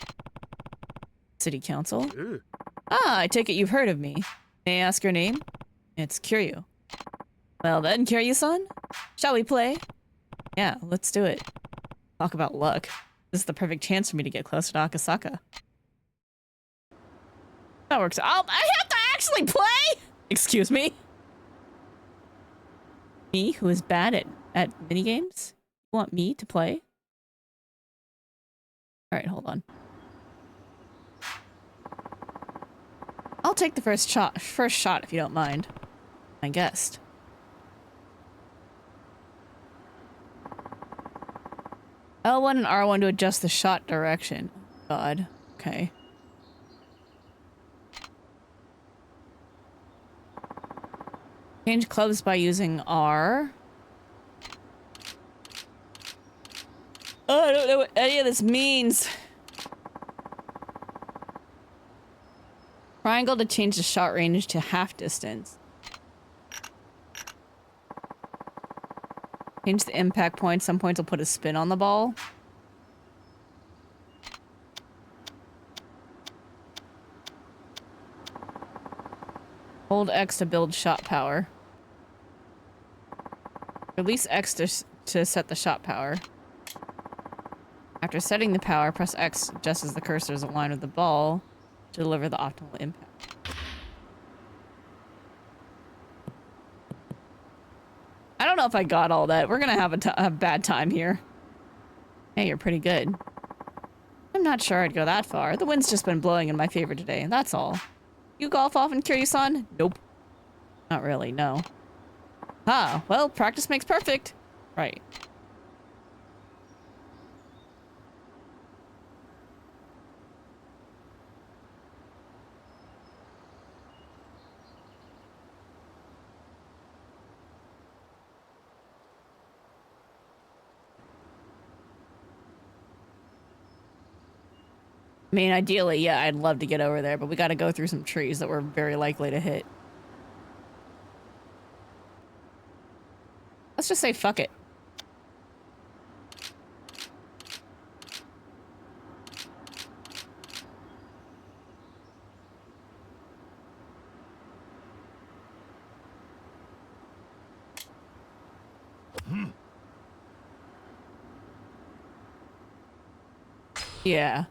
City Council? Ah, I take it you've heard of me. May I ask your name? It's Kiryu. Well then, Kiryu-san? Shall we play? Yeah, let's do it. Talk about luck. This is the perfect chance for me to get closer to Akasaka. That works. I have to actually play? Excuse me? Me, who is bad at minigames? You want me to play? Alright, hold on. I'll take the first shot if you don't mind. My guest. L1 and R1 to adjust the shot direction. God. Okay. Change clubs by using R. Oh, I don't know what any of this means. Triangle to change the shot range to half distance. Change the impact point. Some points will put a spin on the ball. Hold X to build shot power. Release X to set the shot power. After setting the power, press X just as the cursor is aligned with the ball to deliver the optimal impact. I don't know if I got all that. We're gonna have a bad time here. Hey, you're pretty good. I'm not sure I'd go that far. The wind's just been blowing in my favor today, that's all. You golf often, Kiryu-san? Nope. Not really, no. Ah, well, practice makes perfect. Right. I mean, ideally, yeah, I'd love to get over there, but we gotta go through some trees that we're very likely to hit. Let's just say fuck it. Yeah.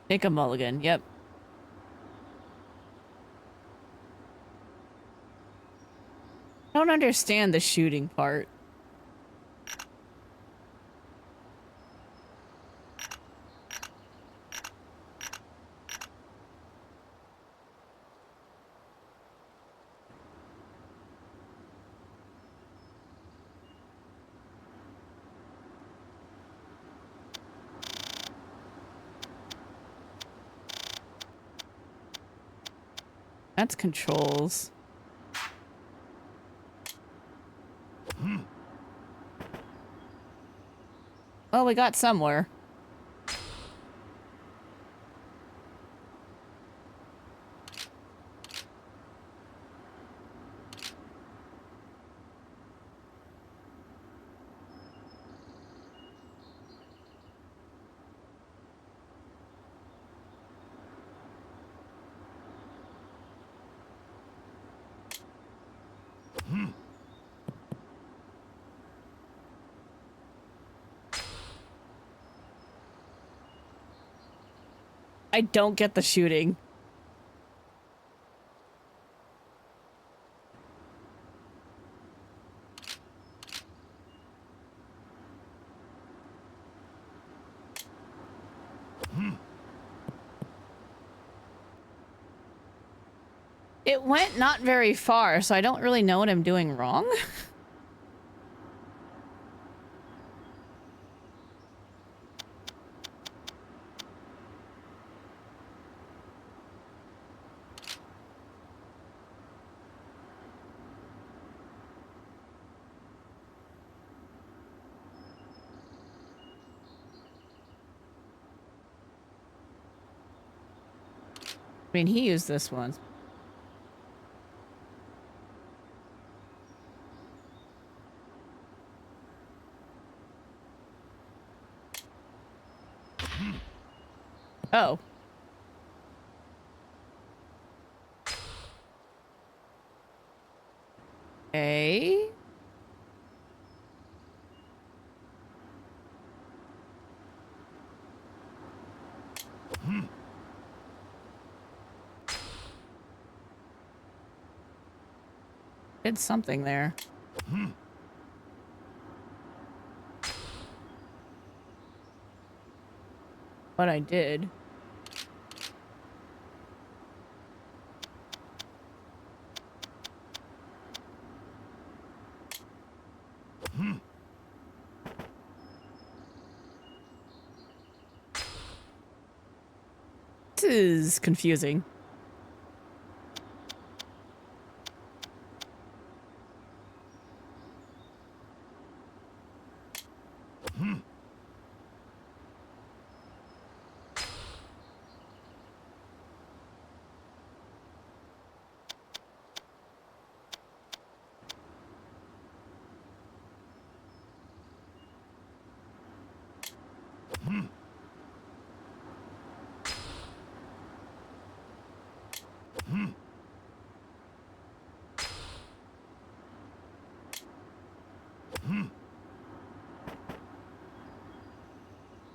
Take a mulligan, yep. I don't understand the shooting part. That's controls. Well, we got somewhere. I don't get the shooting. It went not very far, so I don't really know what I'm doing wrong. I mean, he used this once. Oh. Okay. Did something there. What I did. This is confusing.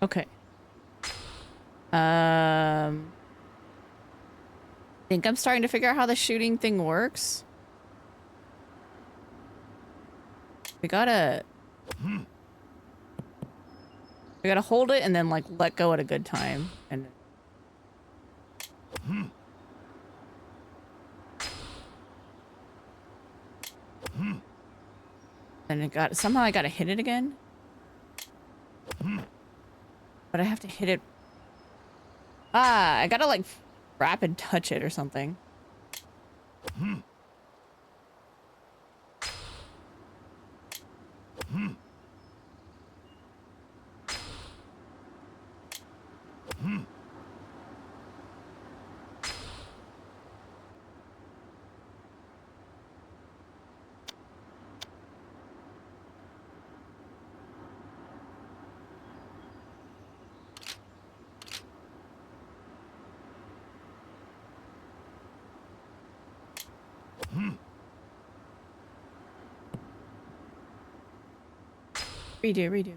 Okay. I think I'm starting to figure out how the shooting thing works. We gotta hold it and then like let go at a good time. And then somehow I gotta hit it again. But I have to hit it. Ah, I gotta like rapid touch it or something. Redo.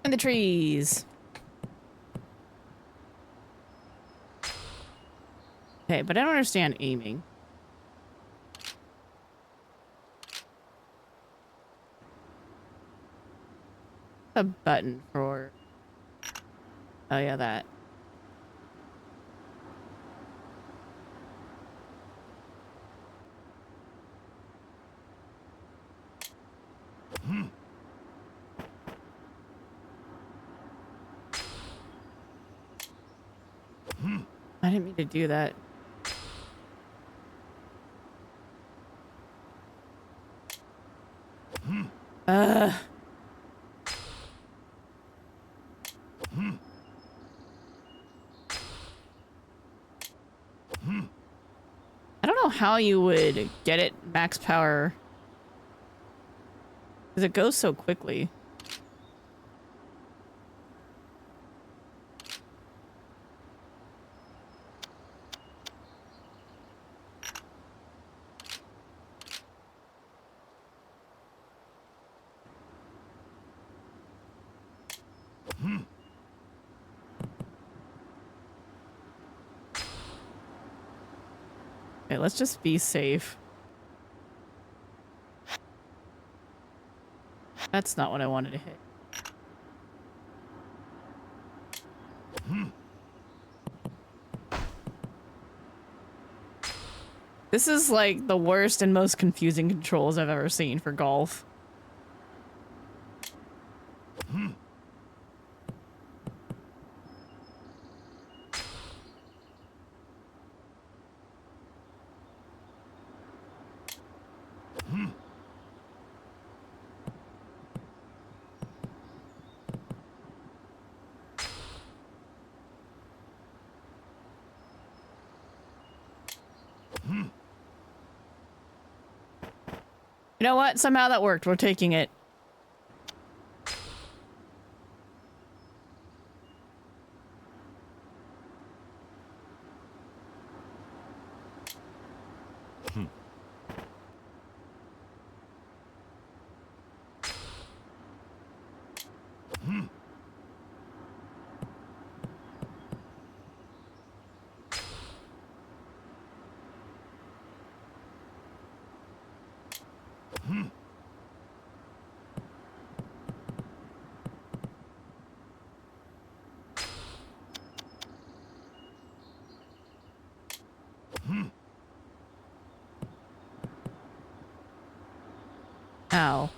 In the trees. Okay, but I don't understand aiming. A button for... Oh yeah, that. I didn't mean to do that. I don't know how you would get it max power. Because it goes so quickly. Okay, let's just be safe. That's not what I wanted to hit. This is like the worst and most confusing controls I've ever seen for golf. You know what? Somehow that worked. We're taking it. Ow.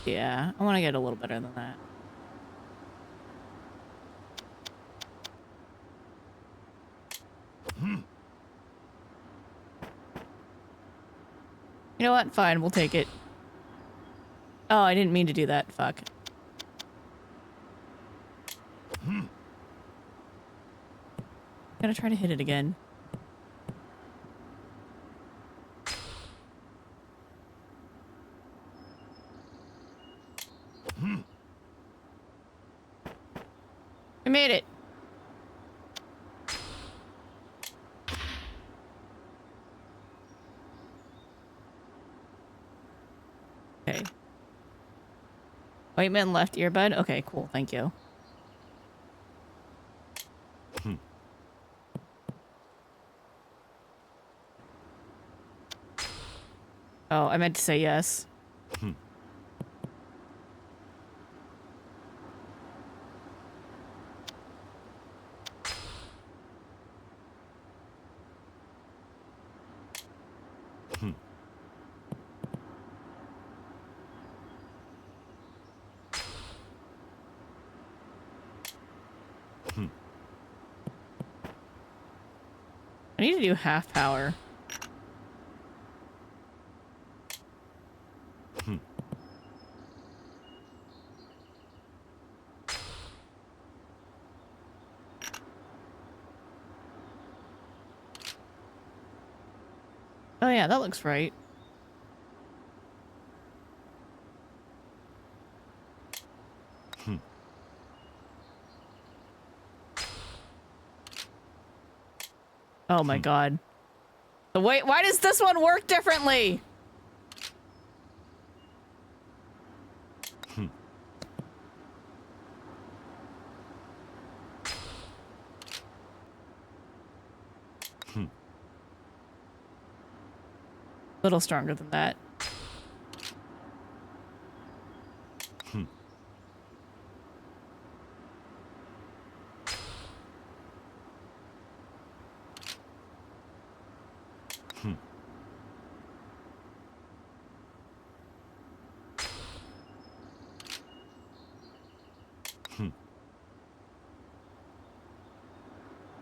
Yeah, I want to get a little better than that. You know what? Fine, we'll take it. Oh, I didn't mean to do that. Fuck. Gotta try to hit it again. I made it. Okay. White man left earbud? Okay, cool. Thank you. Oh, I meant to say yes. I need to do half power. Oh yeah, that looks right. Oh my god. Wait, why does this one work differently? A little stronger than that.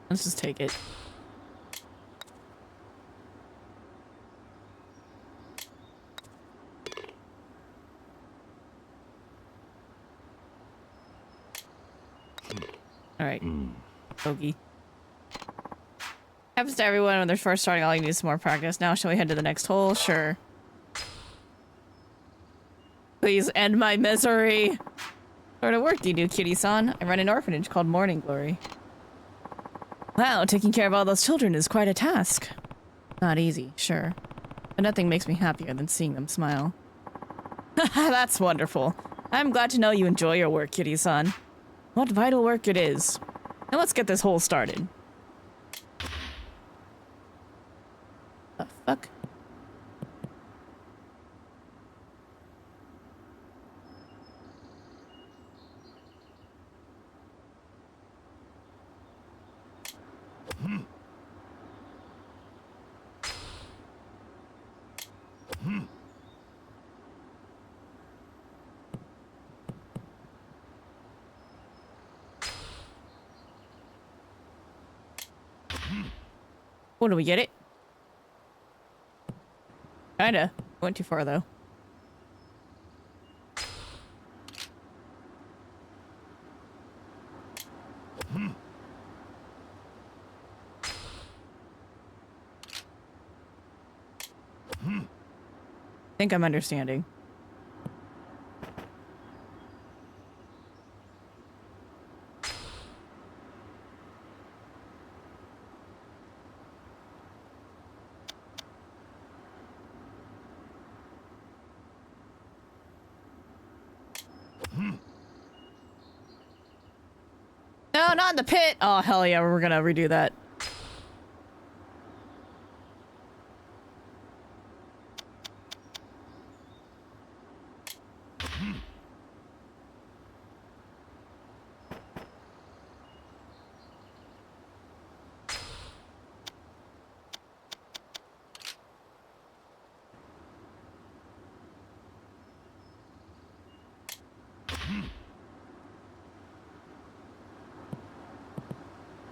Let's just take it. Alright. Bogey. Happens to everyone when they're first starting. All you need is some more practice. Now, shall we head to the next hole? Sure. Please end my misery. What sort of work do you do, Kitty-san? I run an orphanage called Morning Glory. Wow, taking care of all those children is quite a task. Not easy, sure. But nothing makes me happier than seeing them smile. That's wonderful. I'm glad to know you enjoy your work, Kitty-san. What vital work it is. Now let's get this hole started. The fuck? Oh, do we get it? Kinda. Went too far, though. I think I'm understanding. No, not in the pit! Oh, hell yeah, we're gonna redo that.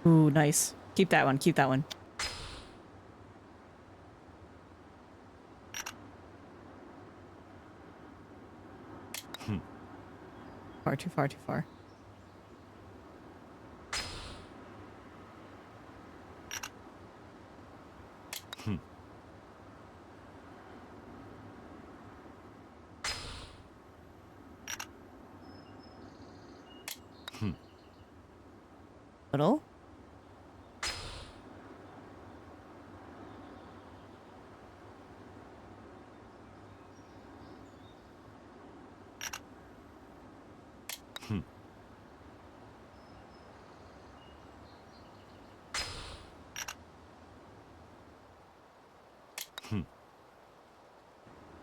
Ooh, nice. Keep that one, keep that one. Far too far, too far. Little?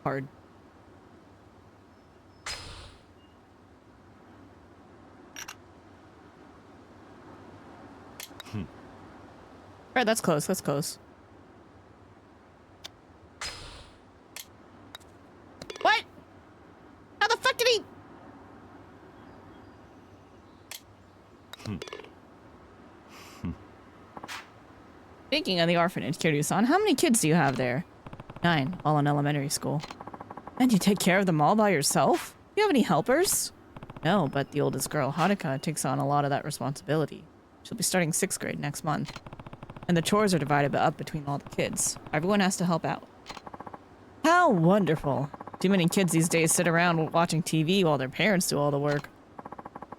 Hard. Alright, that's close, that's close. What? How the fuck did he? Speaking of the orphanage, Kiryu-san, how many kids do you have there? 9, all in elementary school. And you take care of them all by yourself? Do you have any helpers? No, but the oldest girl, Haruka, takes on a lot of that responsibility. She'll be starting 6th grade next month. And the chores are divided up between all the kids. Everyone has to help out. How wonderful. Too many kids these days sit around watching TV while their parents do all the work.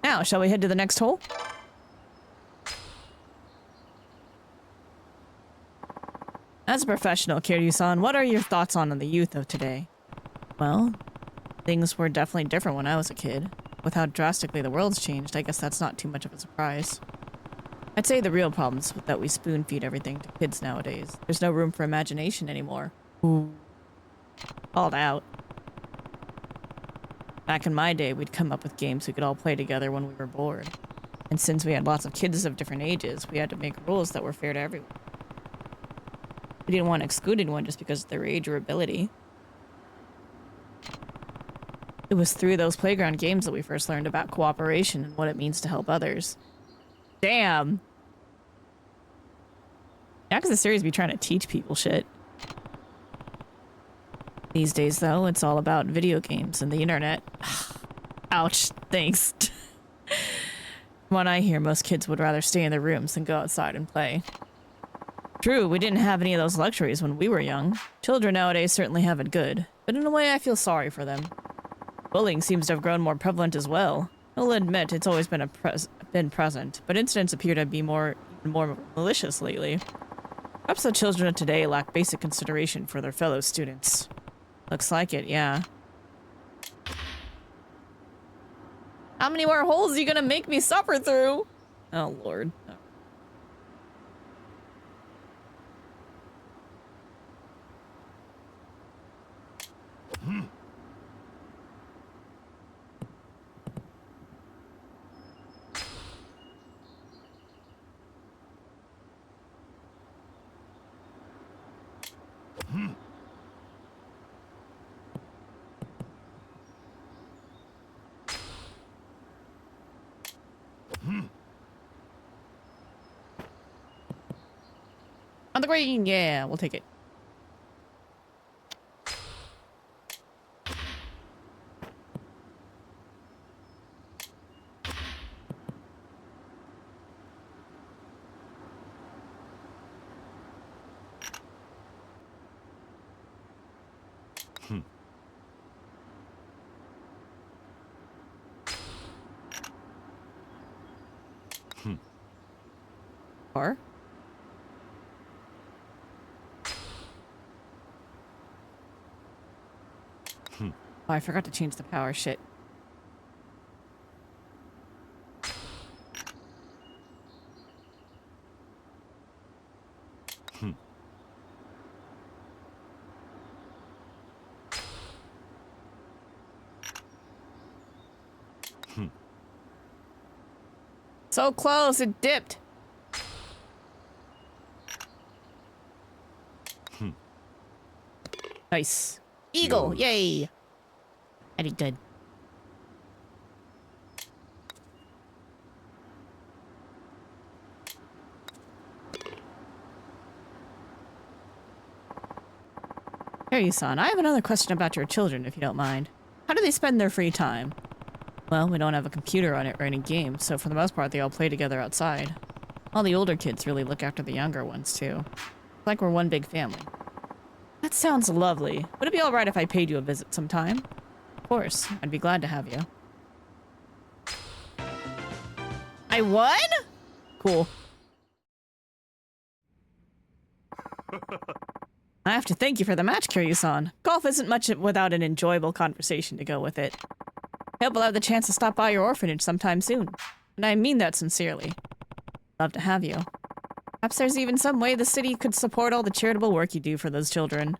Now, shall we head to the next hole? As a professional, Kiryu-san, what are your thoughts on the youth of today? Well, things were definitely different when I was a kid. With how drastically the world's changed, I guess that's not too much of a surprise. I'd say the real problem's that we spoon-feed everything to kids nowadays. There's no room for imagination anymore. Ooh. Called out. Back in my day, we'd come up with games we could all play together when we were bored. And since we had lots of kids of different ages, we had to make rules that were fair to everyone. We didn't want to exclude anyone just because of their age or ability. It was through those playground games that we first learned about cooperation and what it means to help others. Damn! Yakuza series be trying to teach people shit. These days, though, it's all about video games and the internet. Ouch, thanks. From what I hear, most kids would rather stay in their rooms than go outside and play. True, we didn't have any of those luxuries when we were young. Children nowadays certainly have it good, but in a way I feel sorry for them. Bullying seems to have grown more prevalent as well. I'll admit it's always been present, but incidents appear to be even more malicious lately. Perhaps the children of today lack basic consideration for their fellow students. Looks like it, yeah. How many more holes are you gonna make me suffer through? Oh, Lord. On the green, yeah, we'll take it. Or? Oh, I forgot to change the power. Shit. So close, it dipped. Nice. Eagle, yay. I did good. Kiryu-san, I have another question about your children, if you don't mind. How do they spend their free time? Well, we don't have a computer on it or any games, so for the most part they all play together outside. All the older kids really look after the younger ones, too. It's like we're one big family. That sounds lovely. Would it be alright if I paid you a visit sometime? Of course, I'd be glad to have you. I won? Cool. I have to thank you for the match, Kiryu-san. Golf isn't much without an enjoyable conversation to go with it. I hope I'll have the chance to stop by your orphanage sometime soon. And I mean that sincerely. Love to have you. Perhaps there's even some way the city could support all the charitable work you do for those children.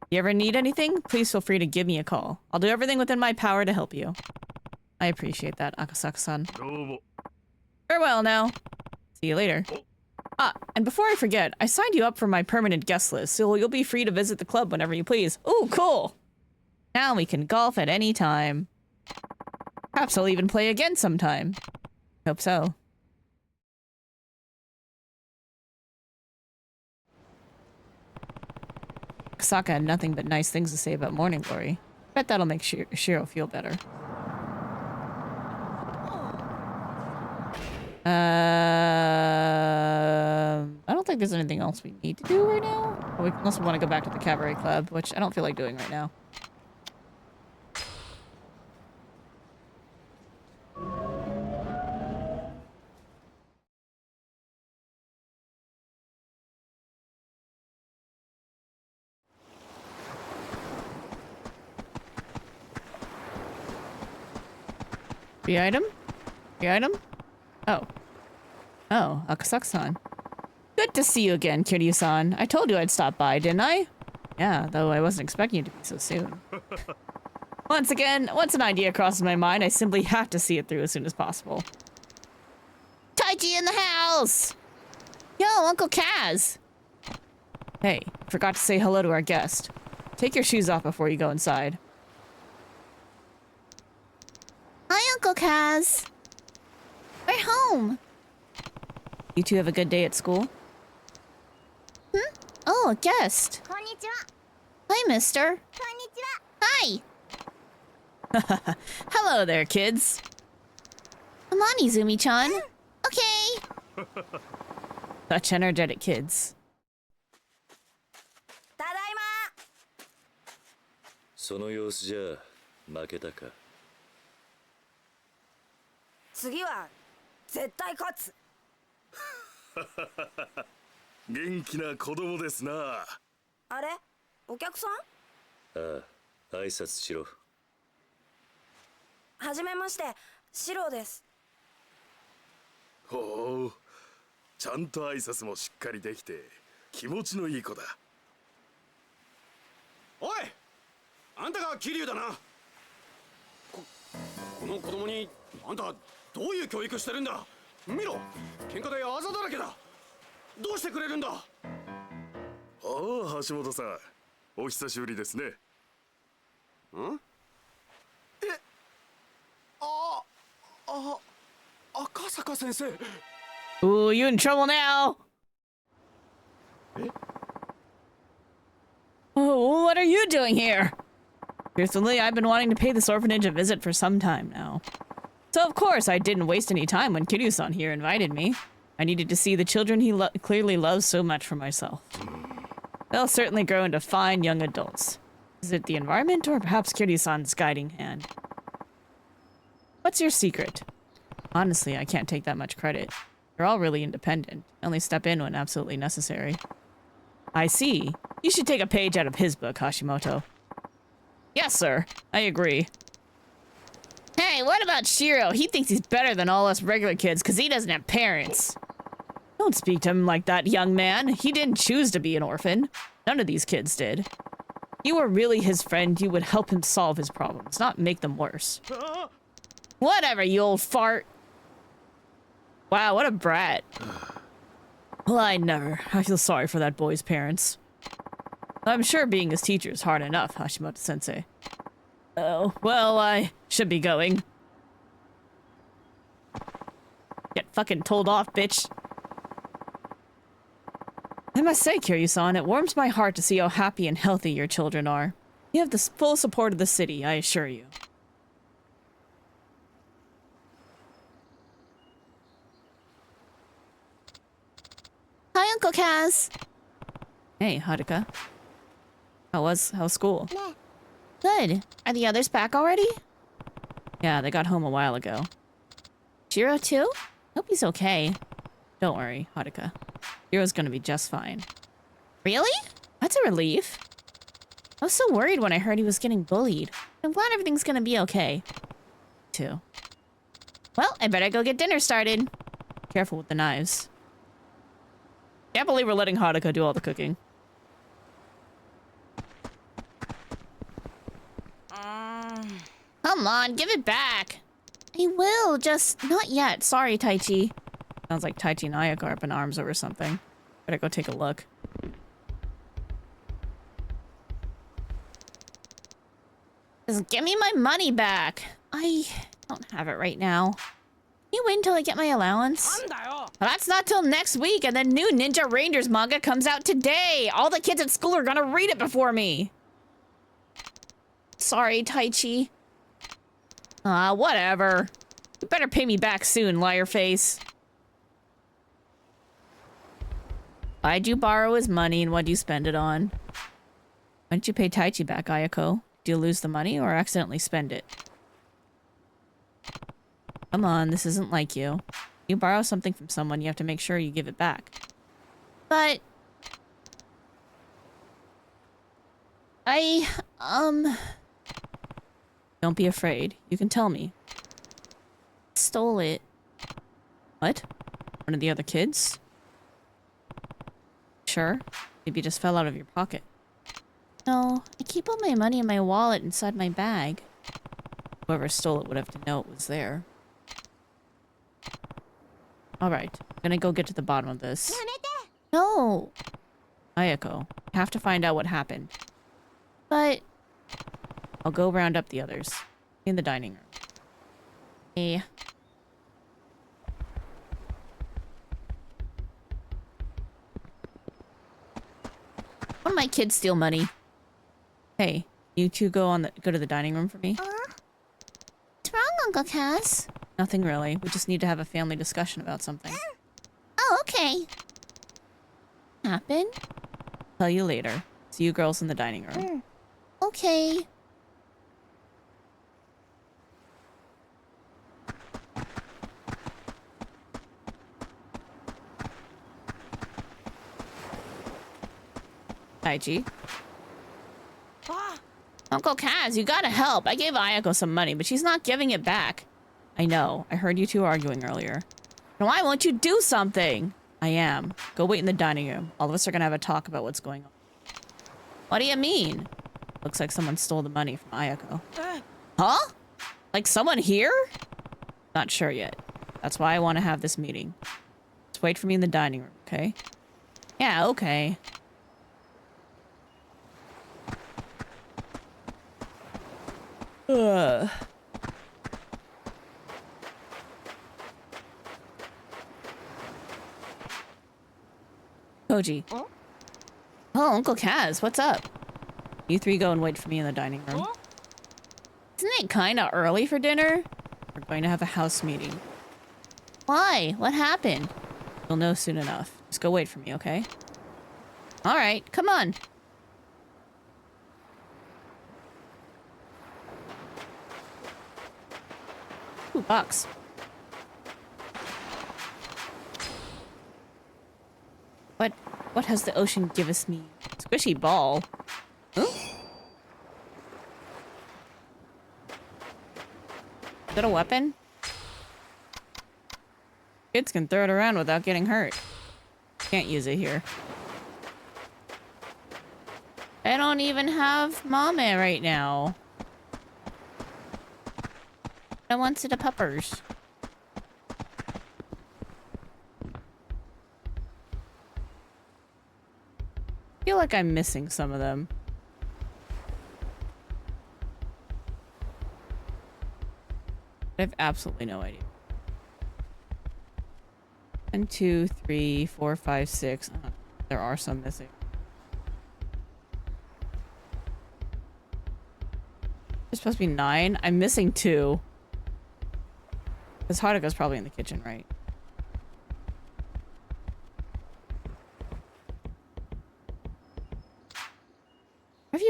If you ever need anything, please feel free to give me a call. I'll do everything within my power to help you. I appreciate that, Akasaka-san. Farewell now. See you later. Ah, and before I forget, I signed you up for my permanent guest list, so you'll be free to visit the club whenever you please. Ooh, cool! Now we can golf at any time. Perhaps I'll even play again sometime. Hope so. Saka had nothing but nice things to say about Morning Glory. Bet that'll make Shiro feel better. I don't think there's anything else we need to do right now. Unless we want to go back to the cabaret club, which I don't feel like doing right now. The item? The item? Oh. Oh, Akasaka-san. Good to see you again, Kiryu-san. I told you I'd stop by, didn't I? Yeah, though I wasn't expecting you to be so soon. Once again, once an idea crosses my mind, I simply have to see it through as soon as possible. Taiji in the house! Yo, Uncle Kaz! Hey, forgot to say hello to our guest. Take your shoes off before you go inside. Hi, Uncle Kaz. We're home. You two have a good day at school? Hmm? Oh, a guest. Konnichiwa. Hi, mister. Konnichiwa. Hi. Hello there, kids. Come on, Izumi-chan. Okay. Such energetic kids. Tadaima. その様子じゃ負けたか。次は絶対勝つ。元気な子供ですな。あれ、お客さん？ああ、挨拶しろ。はじめまして、シロです。ほう、ちゃんと挨拶もしっかりできて気持ちのいい子だ。おい、あんたが桐生だな。この子供にあんたどういう教育してるんだ。見ろ、喧嘩であざだらけだ。どうしてくれるんだ。ああ、橋本さん、お久しぶりですね。ん？え、赤坂先生。Ooh, you in trouble now! Oh, what are you doing here? Truthfully, I've been wanting to pay this orphanage a visit for some time now. So of course, I didn't waste any time when Kiryu-san here invited me. I needed to see the children he clearly loves so much for myself. They'll certainly grow into fine young adults. Is it the environment or perhaps Kiryu-san's guiding hand? What's your secret? Honestly, I can't take that much credit. They're all really independent. Only step in when absolutely necessary. I see. You should take a page out of his book, Hashimoto. Yes, sir. I agree. Hey, what about Shiro? He thinks he's better than all us regular kids because he doesn't have parents. Don't speak to him like that, young man. He didn't choose to be an orphan. None of these kids did. If you were really his friend, you would help him solve his problems, not make them worse. Whatever, you old fart. Wow, what a brat. Well, I never. I feel sorry for that boy's parents. I'm sure being his teacher is hard enough, Hashimoto-sensei. Oh, well, I should be going. Get fucking told off, bitch. I must say, Kiryu-san, it warms my heart to see how happy and healthy your children are. You have the full support of the city, I assure you. Uncle Kaz. Hey, Haruka. How's school? Good. Are the others back already? Yeah, they got home a while ago. Shiro too? Hope he's okay. Don't worry, Haruka. Shiro's gonna be just fine. Really? That's a relief. I was so worried when I heard he was getting bullied. I'm glad everything's gonna be okay. Too. Well, I better go get dinner started. Careful with the knives. Can't believe we're letting Haruka do all the cooking. Come on, give it back. I will, just not yet. Sorry, Taichi. Sounds like Taichi and Ayako are up in arms over something. Better go take a look. Just give me my money back. I don't have it right now. Can you wait until I get my allowance? Well, that's not till next week, and the new Ninja Rangers manga comes out today. All the kids at school are gonna read it before me. Sorry, Taichi. Whatever. You better pay me back soon, liar face. Why'd you borrow his money and what'd you spend it on? Why didn't you pay Taichi back, Ayako? Did you lose the money or accidentally spend it? Come on, this isn't like you. You borrow something from someone, you have to make sure you give it back. But... Don't be afraid. You can tell me. Stole it. What? One of the other kids? Sure. Maybe it just fell out of your pocket. No, I keep all my money in my wallet inside my bag. Whoever stole it would have to know it was there. Alright, I'm gonna go get to the bottom of this. No! Ayako, I have to find out what happened. But... I'll go round up the others. In the dining room. Hey. One of my kids steal money. Hey, you two go to the dining room for me. What's wrong, Uncle Kaz? Nothing really. We just need to have a family discussion about something. Oh, okay. Happened? Tell you later. See you girls in the dining room. Okay. Taichi. Uncle Kaz, you gotta help. I gave Ayako some money, but she's not giving it back. I know. I heard you two arguing earlier. Now why won't you do something? I am. Go wait in the dining room. All of us are gonna have a talk about what's going on. What do you mean? Looks like someone stole the money from Ayako. Huh? Like someone here? Not sure yet. That's why I want to have this meeting. Just wait for me in the dining room, okay? Yeah, okay. Ugh. Koji. Oh, Uncle Kaz, what's up? You three go and wait for me in the dining room. Isn't it kinda early for dinner? We're going to have a house meeting. Why? What happened? You'll know soon enough. Just go wait for me, okay? Alright, come on. Ooh, box. What has the ocean give us me? Squishy ball. Huh? Is that a weapon? Kids can throw it around without getting hurt. Can't use it here. I don't even have Mame right now. I wanted the puppers. I feel like I'm missing some of them. I have absolutely no idea. 1, 2, 3, 4, 5, 6. There are some missing. There's supposed to be 9. I'm missing 2. Because Haruka's probably in the kitchen, right?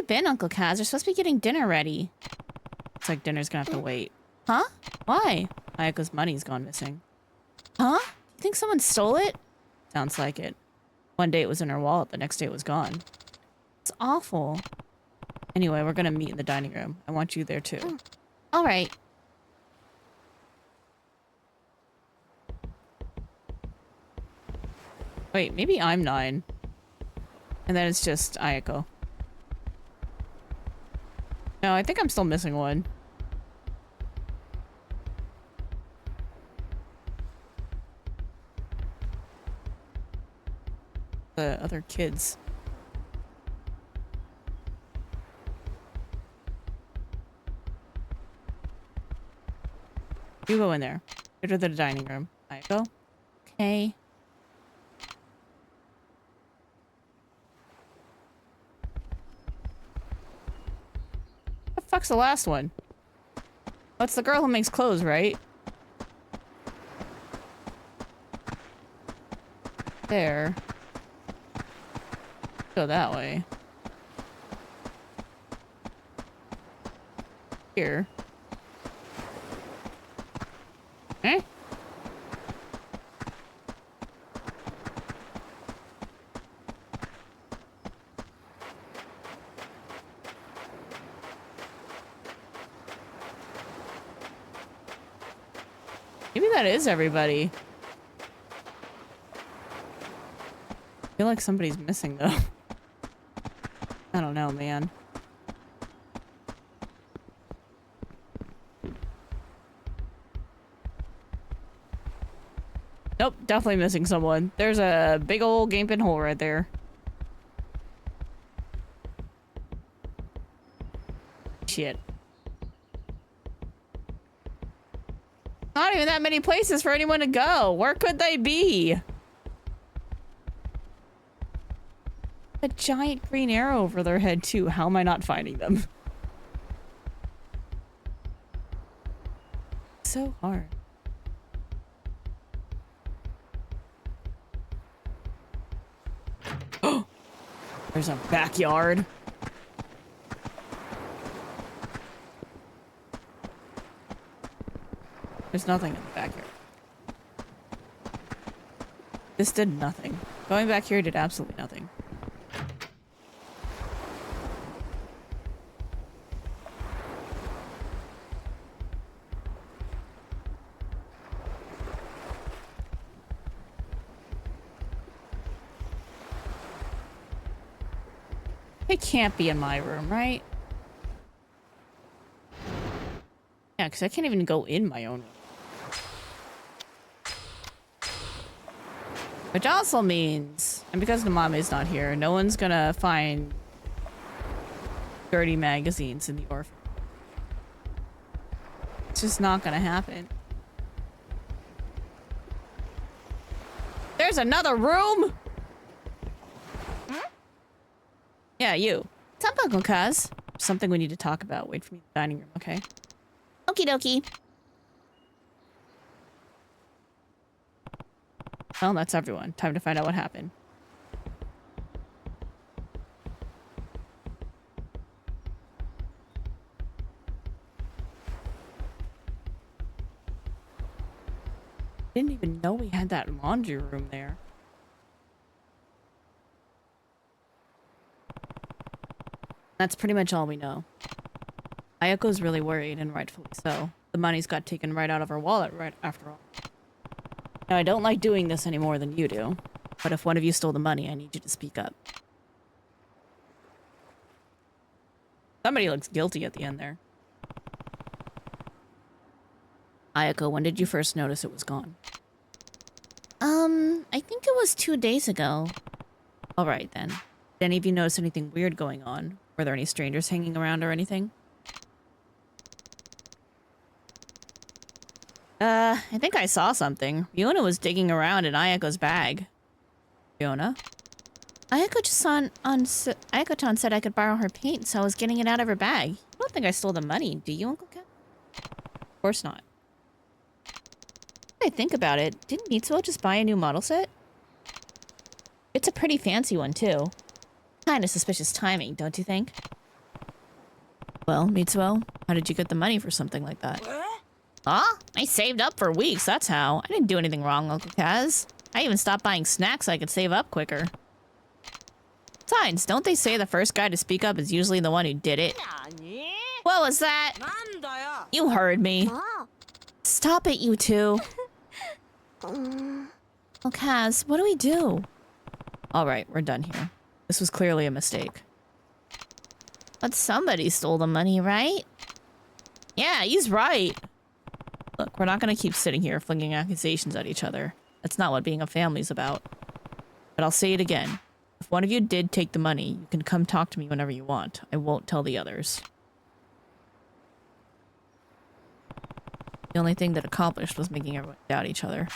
been, Uncle Kaz? They're supposed to be getting dinner ready. Looks like dinner's gonna have to wait. Huh? Why? Ayako's money's gone missing. Huh? You think someone stole it? Sounds like it. One day it was in her wallet, the next day it was gone. It's awful. Anyway, we're gonna meet in the dining room. I want you there too. Alright. Wait, maybe I'm 9. And then it's just Ayako. No, I think I'm still missing one. The other kids. You go in there. Go to the dining room. Ayako. Okay. What the fuck's the last one? That's the girl who makes clothes, right? There. Go that way. Here. Eh? Maybe that is everybody. I feel like somebody's missing though. I don't know, man. Nope, definitely missing someone. There's a big old gaping hole right there. Shit. Not even that many places for anyone to go. Where could they be? A giant green arrow over their head too. How am I not finding them? So hard. There's a backyard. There's nothing in the backyard. This did nothing. Going back here did absolutely nothing. It can't be in my room, right? Yeah, because I can't even go in my own room. Which also means, and because the mom is not here, no one's gonna find dirty magazines in the orphan. It's just not gonna happen. There's another room? Yeah, you. What's up, Uncle Kaz? Something we need to talk about. Wait for me in the dining room, okay? Okie dokie. Well, that's everyone. Time to find out what happened. Didn't even know we had that laundry room there. That's pretty much all we know. Ayako's really worried, and rightfully so. The money's got taken right out of her wallet right after all. Now, I don't like doing this any more than you do, but if one of you stole the money, I need you to speak up. Somebody looks guilty at the end there. Ayako, when did you first notice it was gone? I think it was 2 days ago. Alright then. Did any of you notice anything weird going on? Were there any strangers hanging around or anything? I think I saw something. Fiona was digging around in Ayako's bag. Fiona? Ayako-chan said I could borrow her paint, so I was getting it out of her bag. I don't think I stole the money, do you, Uncle Ken? Of course not. I think about it, didn't Mitsuo just buy a new model set? It's a pretty fancy one, too. Kinda suspicious timing, don't you think? Well, Mitsuo, how did you get the money for something like that? Huh? I saved up for weeks, that's how. I didn't do anything wrong, Uncle Kaz. I even stopped buying snacks so I could save up quicker. Besides, don't they say the first guy to speak up is usually the one who did it? What was that? You heard me. Stop it, you two. Oh, Kaz, what do we do? Alright, we're done here. This was clearly a mistake. But somebody stole the money, right? Yeah, he's right. Look, we're not gonna keep sitting here flinging accusations at each other. That's not what being a family's about. But I'll say it again. If one of you did take the money, you can come talk to me whenever you want. I won't tell the others. The only thing that accomplished was making everyone doubt each other.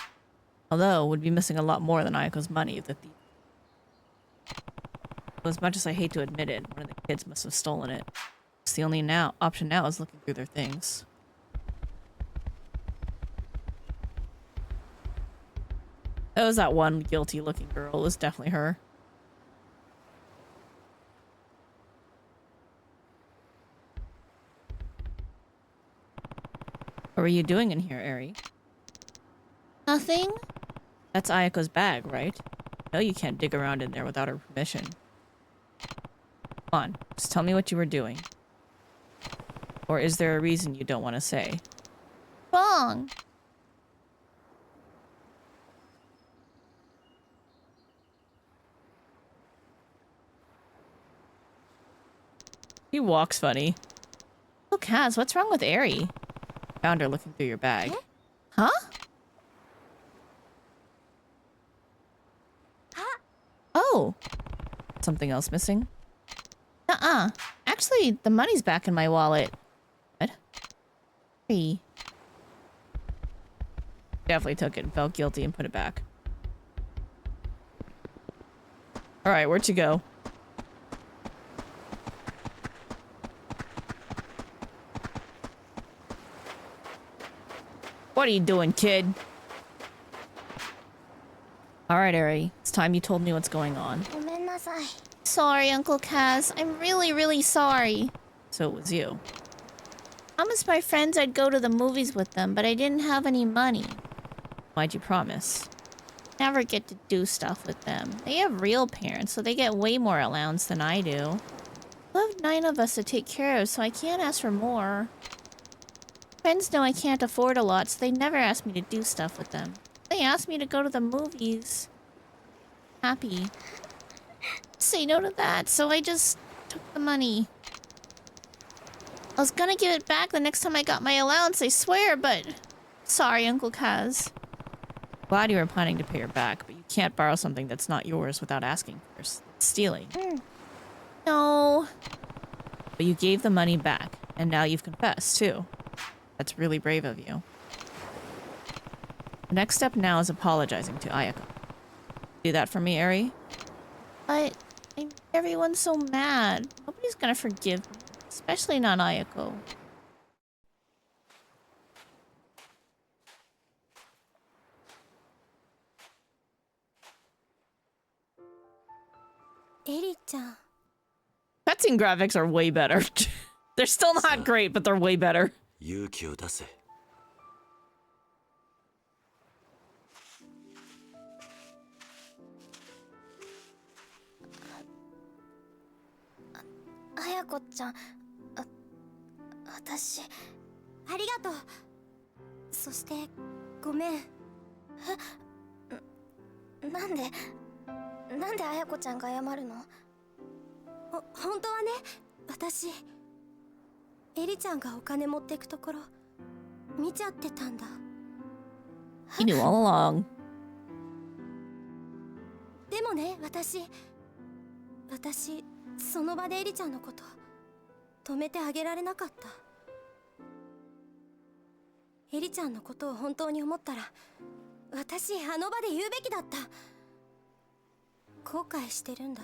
Although, we'd be missing a lot more than Ayako's money if the thief... As much as I hate to admit it, one of the kids must have stolen it. It's the only option now is looking through their things. It was that one guilty-looking girl. It was definitely her. What were you doing in here, Eri? Nothing. That's Ayako's bag, right? No, you can't dig around in there without her permission. Come on, just tell me what you were doing. Or is there a reason you don't want to say? Wrong. He walks funny. Oh, Kaz, what's wrong with Eri? Found her looking through your bag. Huh? Oh. Something else missing? Uh-uh. Actually, the money's back in my wallet. What? Hey. Definitely took it and felt guilty and put it back. Alright, where'd you go? What are you doing, kid? Alright, Eri. It's time you told me what's going on. Sorry, Uncle Kaz. I'm really, really sorry. So it was you. I promised my friends I'd go to the movies with them, but I didn't have any money. Why'd you promise? Never get to do stuff with them. They have real parents, so they get way more allowance than I do. I have 9 of us to take care of, so I can't ask for more. Friends know I can't afford a lot, so they never ask me to do stuff with them. They asked me to go to the movies. Happy. Say no to that, so I just took the money. I was gonna give it back the next time I got my allowance, I swear, but... Sorry, Uncle Kaz. Glad you were planning to pay her back, but you can't borrow something that's not yours without asking first. It's stealing. No. But you gave the money back, and now you've confessed, too. That's really brave of you. The next step now is apologizing to Ayako. Do that for me, Eri? But everyone's so mad. Nobody's gonna forgive me. Especially not Ayako. Eri-chan. Cutscene graphics are way better. They're still not great, but they're way better. 勇気を出せ。綾子ちゃん、私ありがとう。そしてごめん。なんで綾子ちゃんが謝るの？本当はね、私エリちゃんがお金持ってくところ見ちゃってたんだ。You knew all along. でもね、私その場でエリちゃんのこと止めてあげられなかった。エリちゃんのことを本当に思ったら、私あの場で言うべきだった。後悔してるんだ。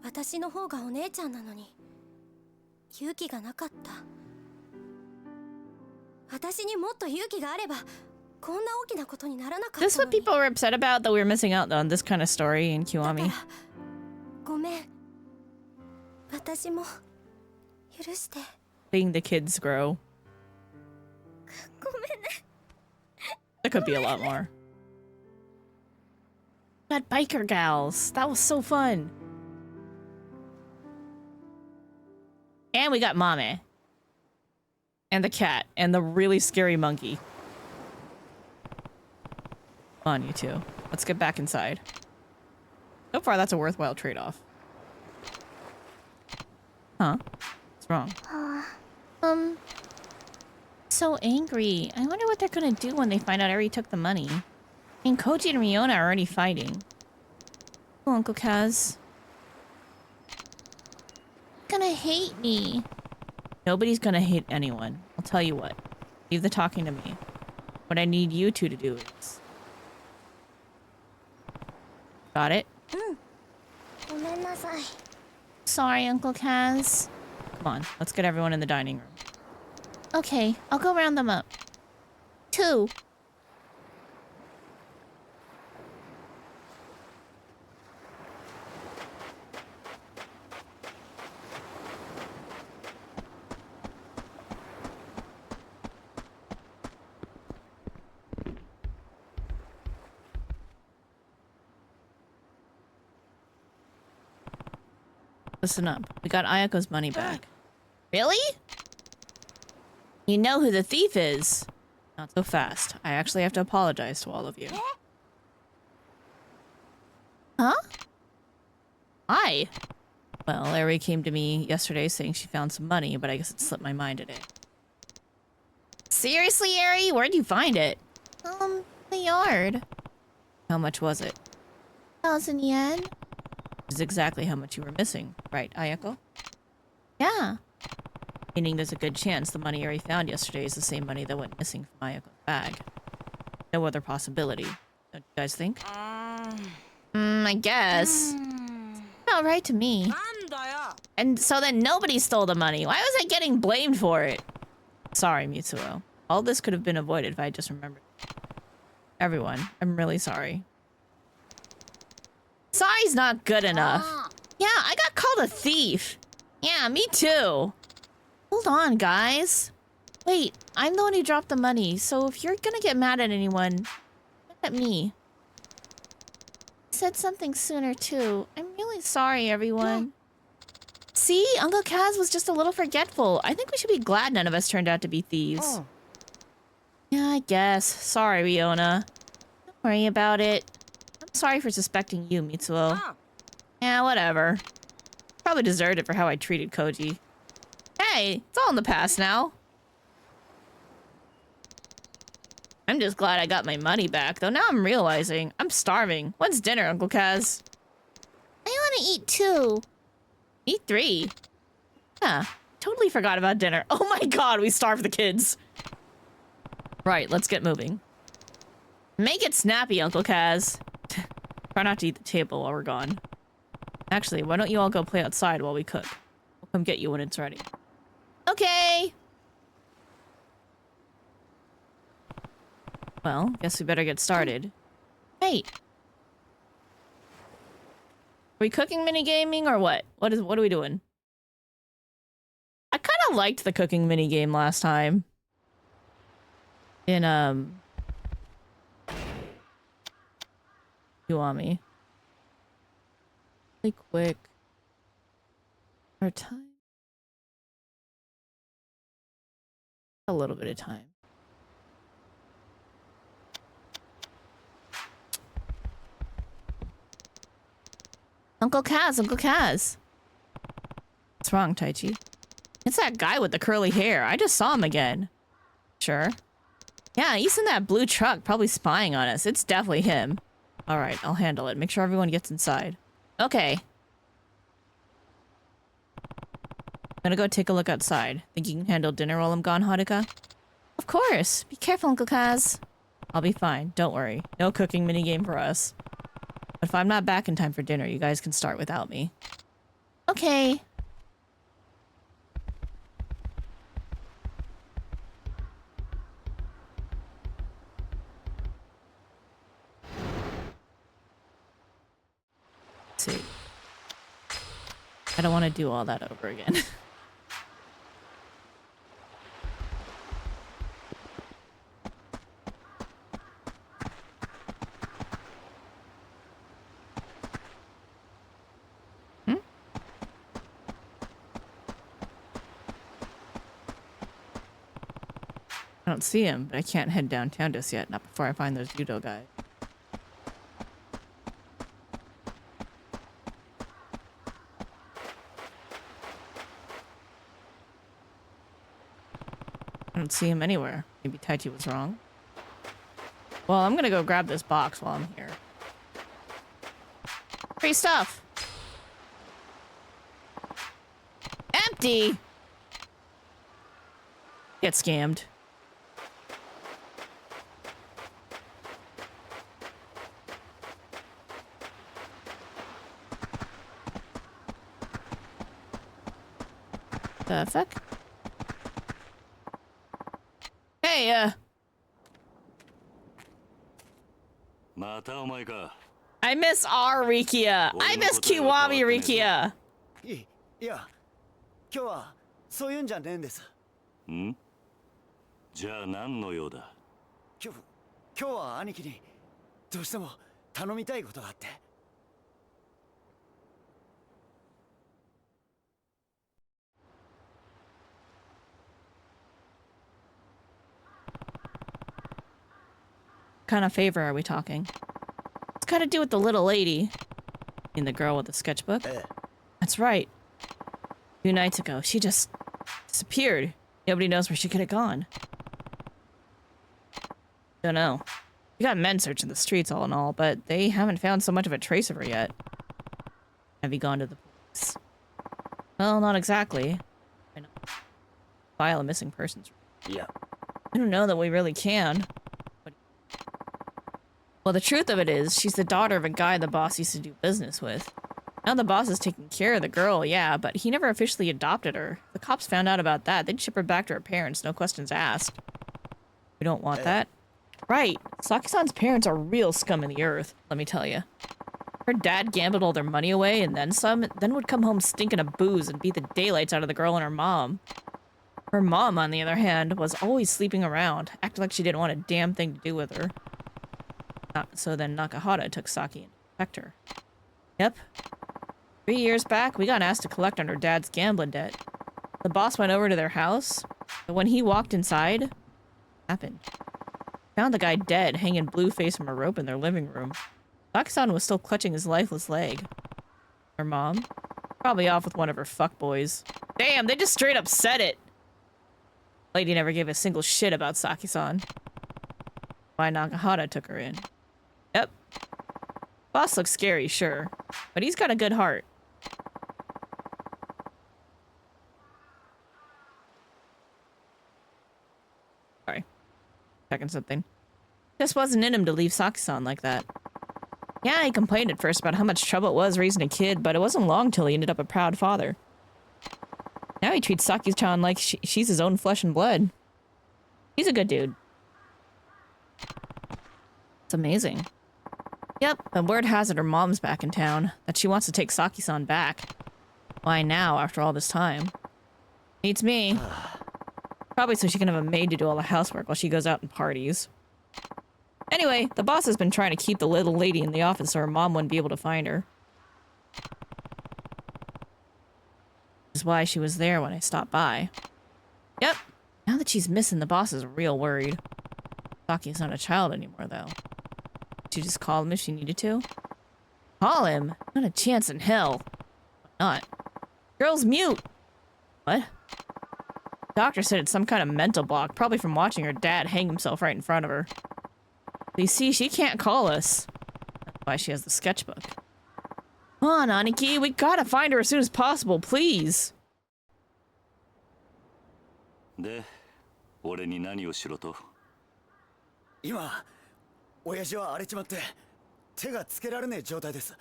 私の方がお姉ちゃんなのに勇気がなかった。私にもっと勇気があればこんな大きなことにならなかった This is の what に people were upset about, that we were missing out on this kind of story in だか Kiwami. らごめん私も許して Seeing the kids grow. ごめんね There could be a lot more. That biker gals. That was so fun. And we got Mame. And the cat. And the really scary monkey. Come on, you two. Let's get back inside. So far, that's a worthwhile trade-off. Huh? What's wrong? So angry. I wonder what they're gonna do when they find out Eri took the money. I mean, Koji and Riona are already fighting. Oh, Uncle Kaz. Gonna hate me. Nobody's gonna hate anyone. I'll tell you what. Leave the talking to me. What I need you two to do is... Got it? ごめんなさい Sorry, Uncle Kaz. Come on, let's get everyone in the dining room. Okay, I'll go round them up. 2. Listen up. We got Ayako's money back. Really? You know who the thief is. Not so fast. I actually have to apologize to all of you. Huh? Why? Well, Eri came to me yesterday saying she found some money, but I guess it slipped my mind today. Seriously, Eri? Where'd you find it? The yard. How much was it? 1,000 yen. Which is exactly how much you were missing, right, Ayako? Yeah. Meaning there's a good chance the money Eri found yesterday is the same money that went missing from Ayako's bag. No other possibility. Don't you guys think? I guess. About right to me. And so then nobody stole the money. Why was I getting blamed for it? Sorry, Mitsuo. All this could have been avoided if I had just remembered. Everyone, I'm really sorry. Sorry's not good enough. Yeah, I got called a thief. Yeah, me too. Hold on, guys. Wait, I'm the one who dropped the money, so if you're gonna get mad at anyone, look at me. I said something sooner too. I'm really sorry, everyone. See, Uncle Kaz was just a little forgetful. I think we should be glad none of us turned out to be thieves. Yeah, I guess. Sorry, Riona. Don't worry about it. I'm sorry for suspecting you, Mitsuo. Yeah, whatever. Probably deserved it for how I treated Koji. Hey, it's all in the past now. I'm just glad I got my money back, though now I'm realizing I'm starving. When's dinner, Uncle Kaz? I want to eat 2. Eat 3? Yeah, totally forgot about dinner. Oh my god, we starved the kids. Right, let's get moving. Make it snappy, Uncle Kaz. Try not to eat the table while we're gone. Actually, why don't you all go play outside while we cook? We'll come get you when it's ready. Okay! Well, guess we better get started. Hey! Are we cooking minigaming or what? What are we doing? I kind of liked the cooking minigame last time. In, Kiwami. Really quick. Our time? A little bit of time. Uncle Kaz, Uncle Kaz. What's wrong, Taichi? It's that guy with the curly hair. I just saw him again. Sure. Yeah, he's in that blue truck, probably spying on us. It's definitely him. Alright, I'll handle it. Make sure everyone gets inside. Okay. I'm gonna go take a look outside. Think you can handle dinner while I'm gone, Haruka? Of course. Be careful, Uncle Kaz. I'll be fine. Don't worry. No cooking minigame for us. But if I'm not back in time for dinner, you guys can start without me. Okay. Let's see. I don't want to do all that over again. I don't see him, but I can't head downtown just yet. Not before I find those judo guys. I don't see him anywhere. Maybe Taichi was wrong. Well, I'm gonna go grab this box while I'm here. Free stuff! Empty! Get scammed. The fuck? Hey, またお前か。 I miss our Rikia. I miss Kiwami Rikia. いや今日はそういうんじゃねえんです。ん？じゃあ何の用だ？今日は兄貴にどうしても頼みたいことがあって。What kind of favor are we talking? It's got to do with the little lady. In the girl with the sketchbook? That's right. 2 nights ago, she just disappeared. Nobody knows where she could have gone. Don't know. We got men searching the streets all in all, but they haven't found so much of a trace of her yet. Have you gone to the police? Well, not exactly. Why not? File a missing persons. Yeah. I don't know that we really can. Well, the truth of it is, she's the daughter of a guy the boss used to do business with. Now the boss is taking care of the girl, yeah, but he never officially adopted her. If the cops found out about that, they'd ship her back to her parents, no questions asked. We don't want that. Right. Saki-san's parents are real scum of the earth, let me tell you. Her dad gambled all their money away and then some, then would come home stinking of booze and beat the daylights out of the girl and her mom. Her mom, on the other hand, was always sleeping around, acting like she didn't want a damn thing to do with her. So then Nakahara took Saki and protect her. Yep. 3 years back, we got asked to collect on her dad's gambling debt. The boss went over to their house, but when he walked inside, what happened? Found the guy dead, hanging blue face from a rope in their living room. Saki-san was still clutching his lifeless leg. Her mom? Probably off with one of her fuckboys. Damn, they just straight up said it! Lady never gave a single shit about Saki-san. Why Nakahara took her in. Yep. Boss looks scary, sure. But he's got a good heart. Sorry. Checking something. Just wasn't in him to leave Saki-san like that. Yeah, he complained at first about how much trouble it was raising a kid, but it wasn't long till he ended up a proud father. Now he treats Saki-chan like she's his own flesh and blood. He's a good dude. It's amazing. Yep, and word has it her mom's back in town, that she wants to take Saki-san back. Why now, after all this time? Beats me. Probably so she can have a maid to do all the housework while she goes out and parties. Anyway, the boss has been trying to keep the little lady in the office so her mom wouldn't be able to find her. Which is why she was there when I stopped by. Yep, now that she's missing, the boss is real worried. Saki's not a child anymore, though. She just call him if she needed to? Call him? Not a chance in hell. Why not? Girl's mute. What? Doctor said it's some kind of mental block, probably from watching her dad hang himself right in front of her. But you see, she can't call us. That's why she has the sketchbook. Come on, Aniki, we gotta find her as soon as possible, please. で、俺に何をしろと？今親父は荒れちまって手がつけられねえ状態です。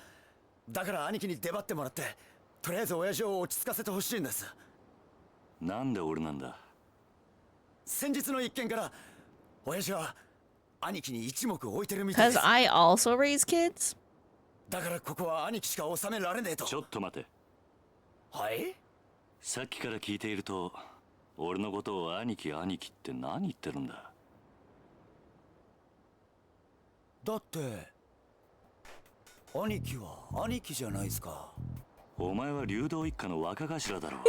だから兄貴に出張ってもらってとりあえず親父を落ち着かせてほしいんです。なんで俺なんだ？先日の一件から親父は兄貴に一目置いてるみたいで Because す。 I also raise kids? だからここは兄貴しか収められねえと。ちょっと待て。はい。さっきから聞いていると、俺のことを兄貴兄貴って何言ってるんだ。だって兄貴は兄貴じゃないですか。お前は流動一家の若頭だろう。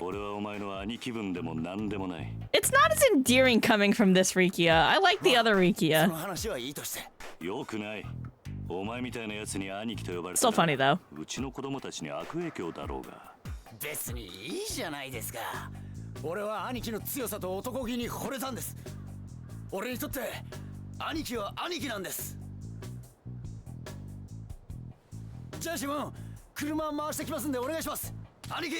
俺はお前の兄貴分でも何でもない。It's not as endearing coming from this Rikia. I like the other そ Rikia. の話はいいとして。よくない。お前みたいなやつに兄貴と呼ばれた Still funny though. うちの子供たちに悪影響だろうが。別にいいじゃないですか。俺は兄貴の強さと男気に惚れたんです。俺にとって兄貴は兄貴なんです。じゃあシモン、車回してきますんでお願いします。兄貴。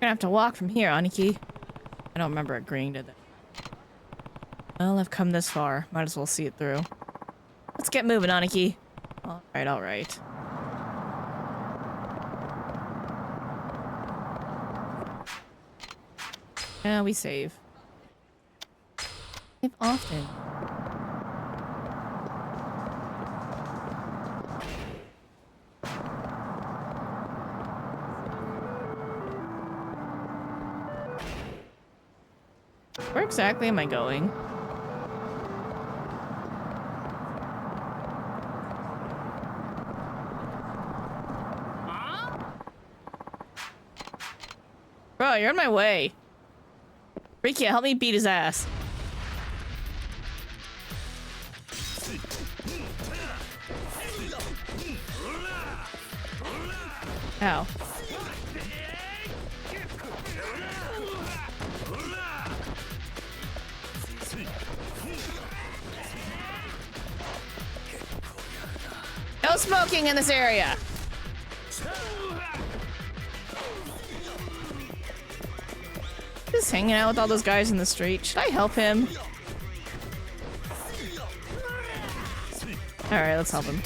Gonna have to walk from here, Aniki. I don't remember agreeing to that. Well, I've come this far. Might as well see it through. Let's get moving, Aniki. Alright, alright. Yeah, we save. Save often. Where exactly am I going? Bro, you're in my way. Rikia, help me beat his ass. Ow. No smoking in this area. Just hanging out with all those guys in the street. Should I help him? Alright, let's help him.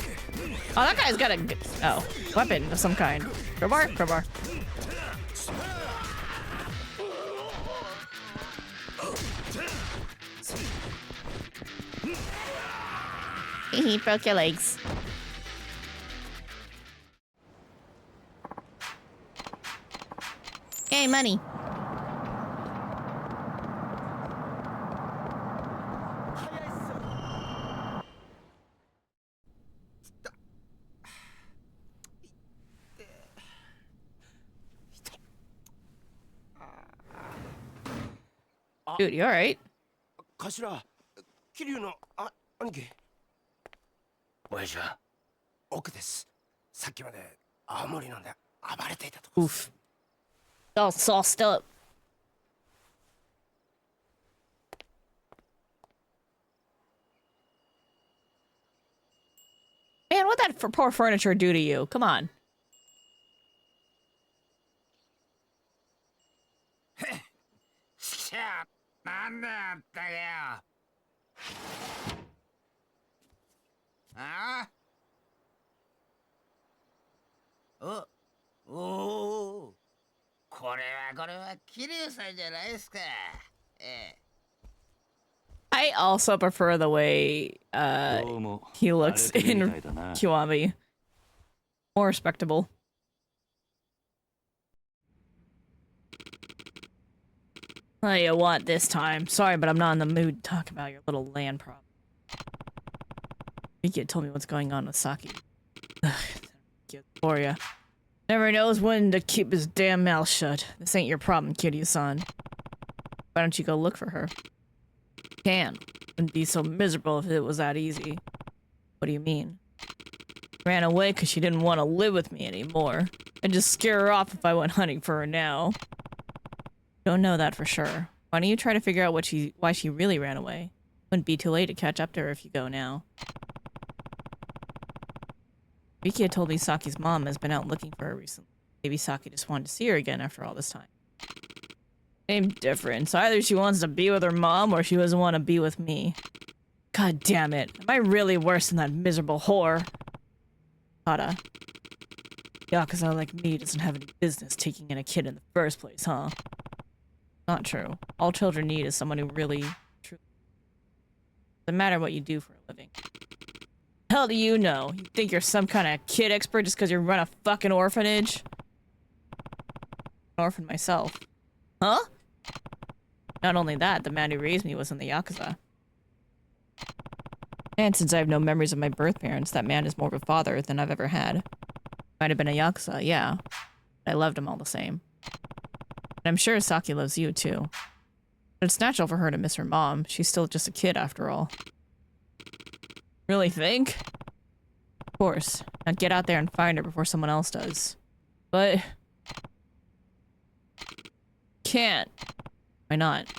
Oh, that guy's got a weapon of some kind. Crowbar? Crowbar. He broke your legs. Hey, money. Dude, you alright? 頭、桐生の兄貴。親父は奥です。さっきまで青森飲んで暴れていたとこ。 Oof. All sauced up. Man, what'd that for poor furniture do to you? Come on. しゃあ、なんだよったけよ。ああ。おお。これは桐生さんじゃないですか。I also prefer the way he looks in Kiwami. More respectable. What do you want this time? Sorry, but I'm not in the mood to talk about your little land problem. Riki told me what's going on with Saki. For ya. Never knows when to keep his damn mouth shut. This ain't your problem, Kiryu-san. Why don't you go look for her? Can. Wouldn't be so miserable if it was that easy. What do you mean? Ran away because she didn't want to live with me anymore. I'd just scare her off if I went hunting for her now. Don't know that for sure. Why don't you try to figure out why she really ran away? Wouldn't be too late to catch up to her if you go now. Riki had told me Saki's mom has been out looking for her recently. Maybe Saki just wanted to see her again after all this time. Same difference. Either she wants to be with her mom or she doesn't want to be with me. God damn it. Am I really worse than that miserable whore? Hada. Yakuza like me doesn't have any business taking in a kid in the first place, huh? Not true. All children need is someone who really... Doesn't matter what you do for a living. Hell do you know? You think you're some kind of kid expert just because you run a fucking orphanage? An orphan myself. Huh? Not only that, the man who raised me was in the Yakuza. And since I have no memories of my birth parents, that man is more of a father than I've ever had. Might have been a Yakuza, yeah. But I loved him all the same. And I'm sure Saki loves you, too. But it's natural for her to miss her mom. She's still just a kid, after all. Really think? Of course. Now get out there and find her before someone else does. But... can't. Why not?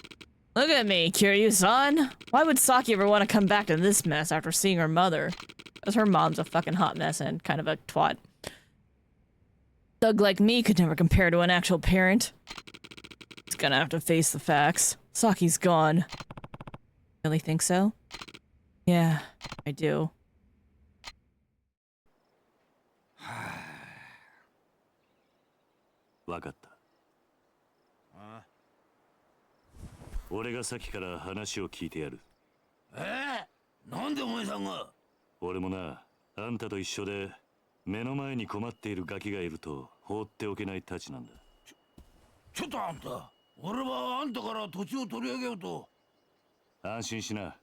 Look at me, Kiryu-san! Why would Saki ever want to come back to this mess after seeing her mother? Because her mom's a fucking hot mess and kind of a twat. Thug like me could never compare to an actual parent. He's gonna have to face the facts. Saki's gone. Really think so? Yeah, I do. わかった。俺がさっきから話を聞いてやる。なんでお前さんが？俺もな、あんたと一緒で目の前に困っているガキがいると放っておけないたちなんだ。ちょっとあんた、俺はあんたから土地を取り上げようと。安心しな。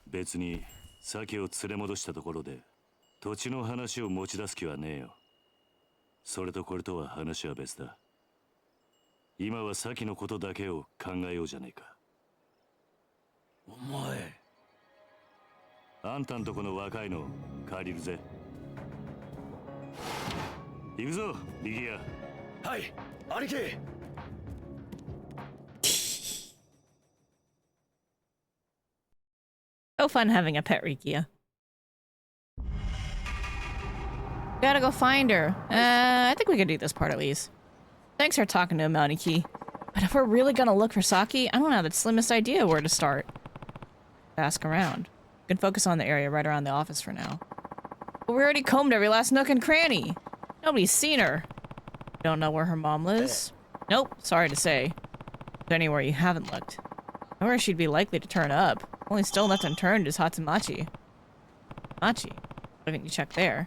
別に鮭を連れ戻したところで土地の話を持ち出す気はねえよ。それとこれとは話は別だ。今は鮭のことだけを考えようじゃねえか。お前、あんたんとこの若いの借りるぜ。行くぞ、リギア。はい、兄貴。So fun having a pet Rikia. Gotta go find her. I think we can do this part at least. Thanks for talking to him, Aniki. But if we're really gonna look for Saki, I don't have the slimmest idea where to start. Ask around. We can focus on the area right around the office for now. But we already combed every last nook and cranny. Nobody's seen her. Don't know where her mom lives? Nope, sorry to say. Is there anywhere you haven't looked? Nowhere she'd be likely to turn up. Only still left unturned is Hatsumachi. Machi? Why didn't you check there?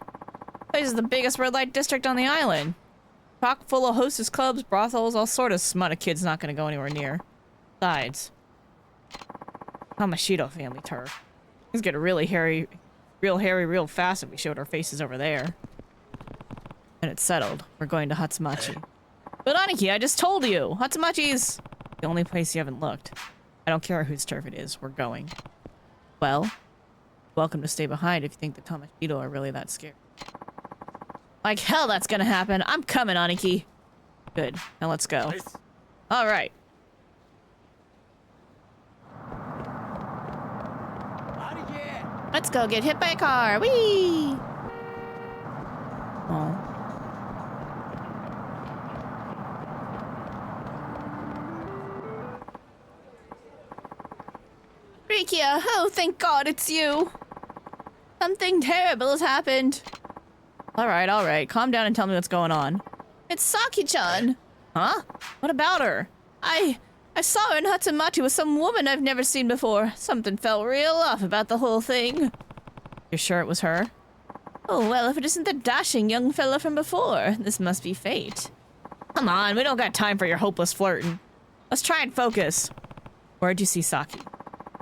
Place is the biggest red light district on the island. Chock full of hostess clubs, brothels, all sort of smut a kid's not gonna go anywhere near. Besides, Kamashido family turf. Things get really hairy, real fast if we showed our faces over there. And it's settled. We're going to Hatsumachi. But Aniki, I just told you! Hatsumachi's the only place you haven't looked. I don't care whose turf it is, we're going. Well, welcome to stay behind if you think the Kamashido are really that scared. Like hell that's gonna happen. I'm coming, Aniki. Good. Now let's go. Nice. Alright. Let's go get hit by a car. Whee! Oh. Rikia, oh thank God it's you. Something terrible has happened. Alright, calm down and tell me what's going on. It's Saki-chan! Huh? What about her? I saw her in Hatsumachi with some woman I've never seen before. Something felt real off about the whole thing. You're sure it was her? Oh, well, if it isn't the dashing young fella from before, this must be fate. Come on, we don't got time for your hopeless flirting. Let's try and focus. Where'd you see Saki?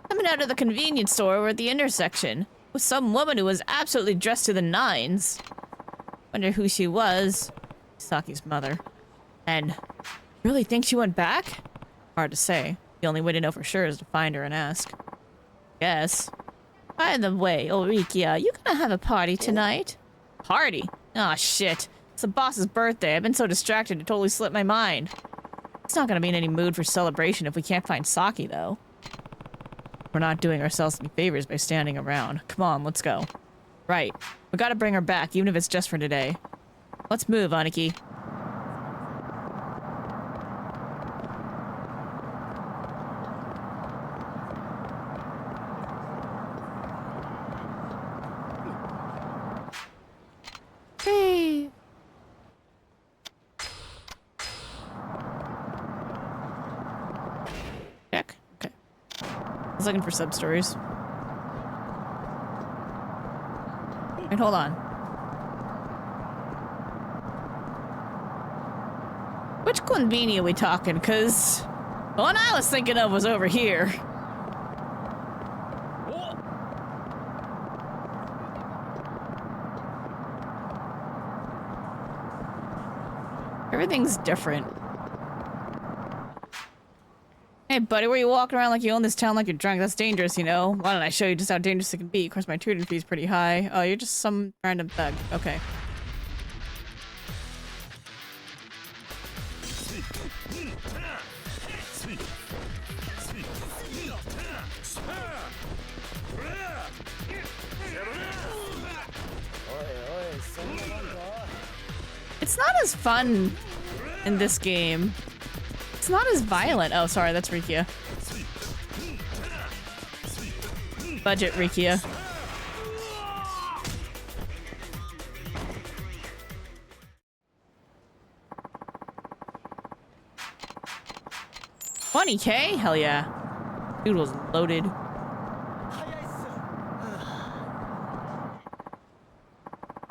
Coming out of the convenience store or at the intersection, with some woman who was absolutely dressed to the nines. Wonder who she was. Saki's mother. And really think she went back? Hard to say. The only way to know for sure is to find her and ask. Guess. By the way, Orikia, you gonna have a party tonight? Party? Aw, shit. It's the boss's birthday. I've been so distracted it totally slipped my mind. It's not gonna be in any mood for celebration if we can't find Saki, though. We're not doing ourselves any favors by standing around. Come on, let's go. Right. We gotta bring her back, even if it's just for today. Let's move, Aniki. was looking for sub-stories. Wait, hold on. Which convenience are we talking? Because the one I was thinking of was over here. Everything's different. Hey, buddy, where you walking around like you own this town like you're drunk? That's dangerous, you know? Why don't I show you just how dangerous it can be? Of course, my tuition fee's pretty high. Oh, you're just some random thug. Okay. It's not as fun in this game. It's not as violent. Oh, sorry, that's Rikia. Budget Rikia. $20K? Hell yeah. Dude was loaded.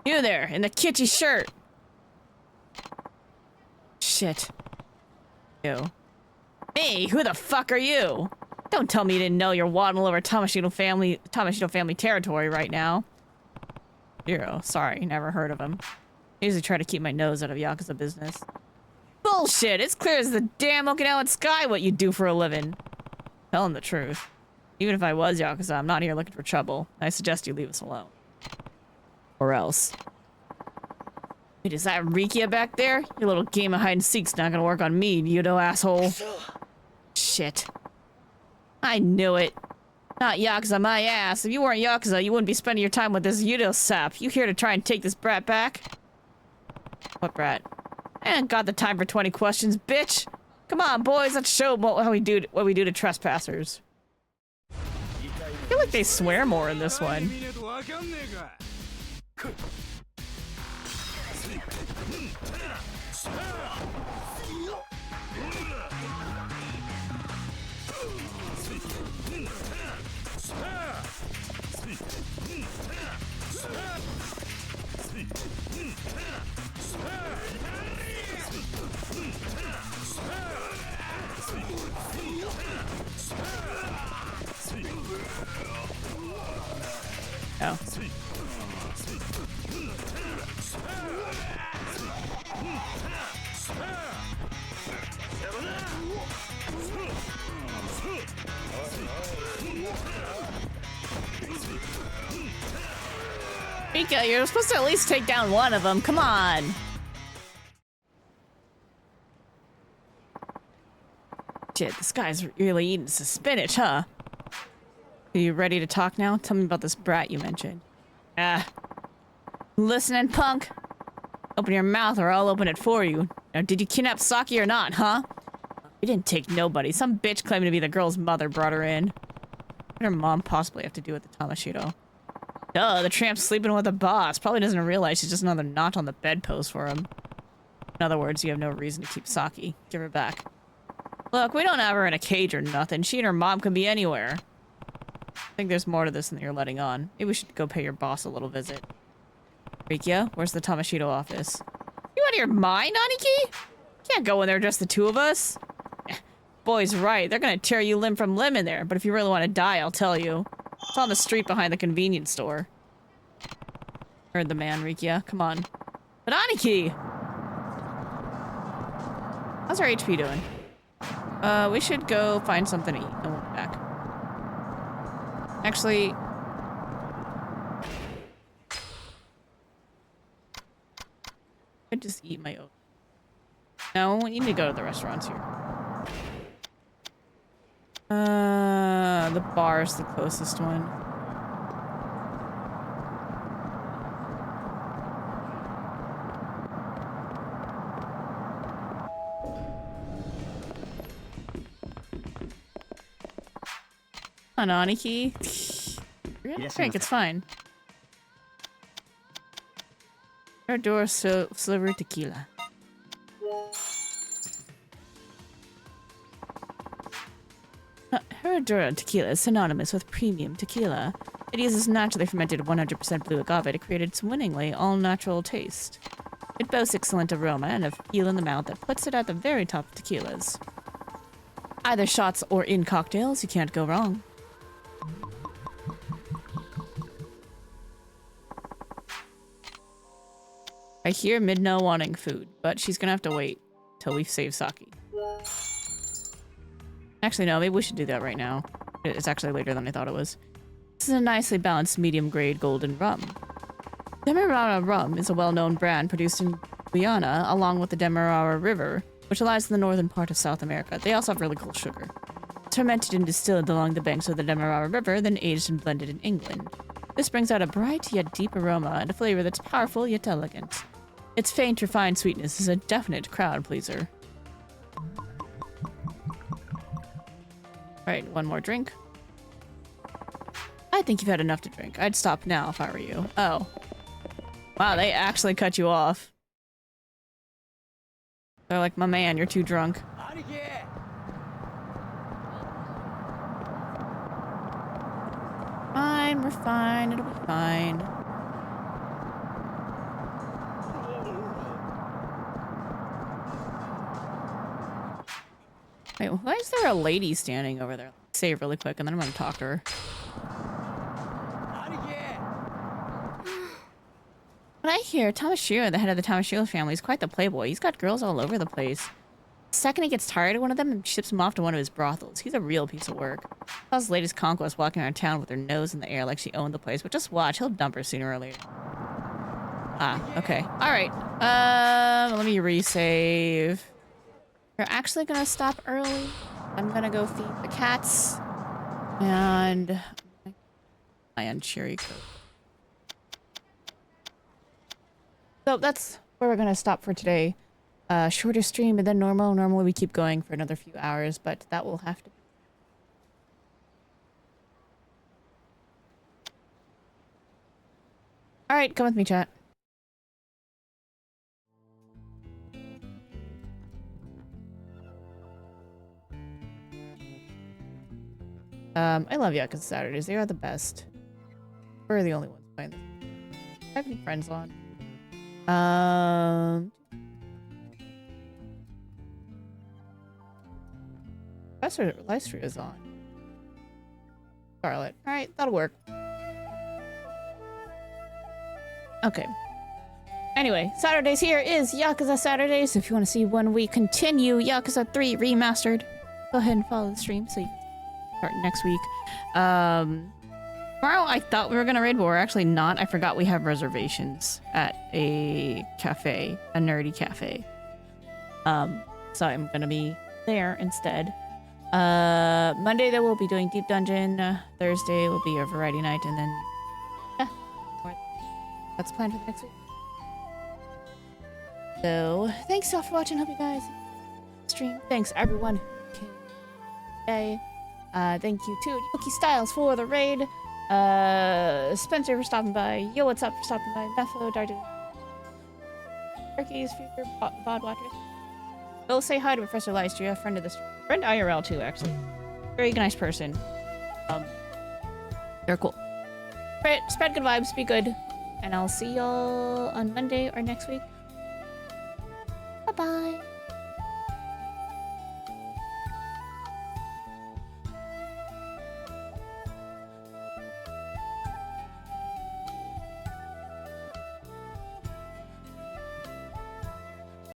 You there, in the kitschy shirt. Shit. You. Me? Who the fuck are you? Don't tell me you didn't know you're waddling over Tamashito family territory right now. Zero. Sorry, never heard of him. I usually try to keep my nose out of Yakuza business. Bullshit! It's clear as the damn Okinawan sky what you do for a living. Telling the truth. Even if I was Yakuza, I'm not here looking for trouble. I suggest you leave us alone. Or else. Wait, is that Rikia back there? Your little game of hide and seek's not gonna work on me, Yudo asshole. Shit. I knew it. Not Yakuza, my ass. If you weren't Yakuza, you wouldn't be spending your time with this Yudo sap. You here to try and take this brat back? What brat? I ain't got the time for 20 questions, bitch. Come on, boys, let's show them what we do to trespassers. I feel like they swear more in this one. Oh. Mika, you're supposed to at least take down one of them. Come on. Shit, this guy's really eating some spinach, huh? Are you ready to talk now? Tell me about this brat you mentioned. Listening, punk? Open your mouth or I'll open it for you. Now, did you kidnap Saki or not, huh? You didn't take nobody. Some bitch claiming to be the girl's mother brought her in. What did her mom possibly have to do with the Tamashito? Duh, the tramp's sleeping with the boss. Probably doesn't realize she's just another notch on the bedpost for him. In other words, you have no reason to keep Saki. Give her back. Look, we don't have her in a cage or nothing. She and her mom could be anywhere. I think there's more to this than you're letting on. Maybe we should go pay your boss a little visit. Rikia, where's the Tamashito office? You out of your mind, Aniki? Can't go in there just the two of us. Boy's right. They're gonna tear you limb from limb in there. But if you really want to die, I'll tell you. It's on the street behind the convenience store. Heard the man, Rikia. Come on. But Aniki! How's our HP doing? We should go find something to eat and we'll be back. Actually... I could just eat my oat. No, we need to go to the restaurants here. The bar's the closest one. On Aniki. We're gonna drink, it's fine. Door silver tequila. Herradura tequila is synonymous with premium tequila. It uses naturally fermented 100% blue agave to create its winningly all-natural taste. It boasts excellent aroma and a feel in the mouth that puts it at the very top of tequilas. Either shots or in cocktails, you can't go wrong. I hear Midna wanting food, but she's gonna have to wait till we save sake. Actually, no, maybe we should do that right now. It's actually later than I thought it was. This is a nicely balanced medium-grade golden rum. Demerara rum is a well-known brand produced in Guyana along with the Demerara River, which lies in the northern part of South America. They also have really cool sugar. It's fermented and distilled along the banks of the Demerara River, then aged and blended in England. This brings out a bright yet deep aroma and a flavor that's powerful yet elegant. Its faint, refined sweetness is a definite crowd pleaser. Alright, one more drink. I think you've had enough to drink. I'd stop now if I were you. Oh. Wow, they actually cut you off. They're like, my man, you're too drunk. Fine, we're fine. It'll be fine. Wait, why is there a lady standing over there? Say it really quick and then I'm gonna talk to her. What I hear, Tamashiro, the head of the Tamashiro family, is quite the playboy. He's got girls all over the place. The second he gets tired of one of them and ships him off to one of his brothels. He's a real piece of work. How's his latest conquest walking around town with her nose in the air like she owned the place, but just watch, he'll dump her sooner or later. Ah, okay. Alright. Let me resave. We're actually gonna stop early. I'm gonna go feed the cats. And I on cherry coat. So that's where we're gonna stop for today. Shorter stream and then normal. Normally we keep going for another few hours, but that will have to be. Alright, come with me, chat. I love Yakuza Saturdays. They are the best. We're the only ones playing this. Do I have any friends on? Professor Lystra is on. Scarlet. Alright, that'll work. Okay. Anyway, Saturdays here is Yakuza Saturdays. If you want to see when we continue Yakuza 3 Remastered, go ahead and follow the stream so you can start next week. Tomorrow I thought we were gonna raid, but we're actually not. I forgot we have reservations at a cafe, a nerdy cafe. So I'm gonna be there instead. Monday though we'll be doing Deep Dungeon. Thursday will be a variety night, and then yeah, that's planned for the next week. So thanks all for watching. Hope you guys stream. Thanks everyone who came today. Thank you to Yuki Styles for the raid. Spencer for stopping by. Yo, what's up for stopping by. Mepho, Dardu. Turkeys, future VoD watchers. Go say hi to Professor Lystria, friend of the stream. Friend IRL too, actually. Very nice person. They're cool. Spread good vibes, be good. And I'll see y'all on Monday or next week. Bye-bye.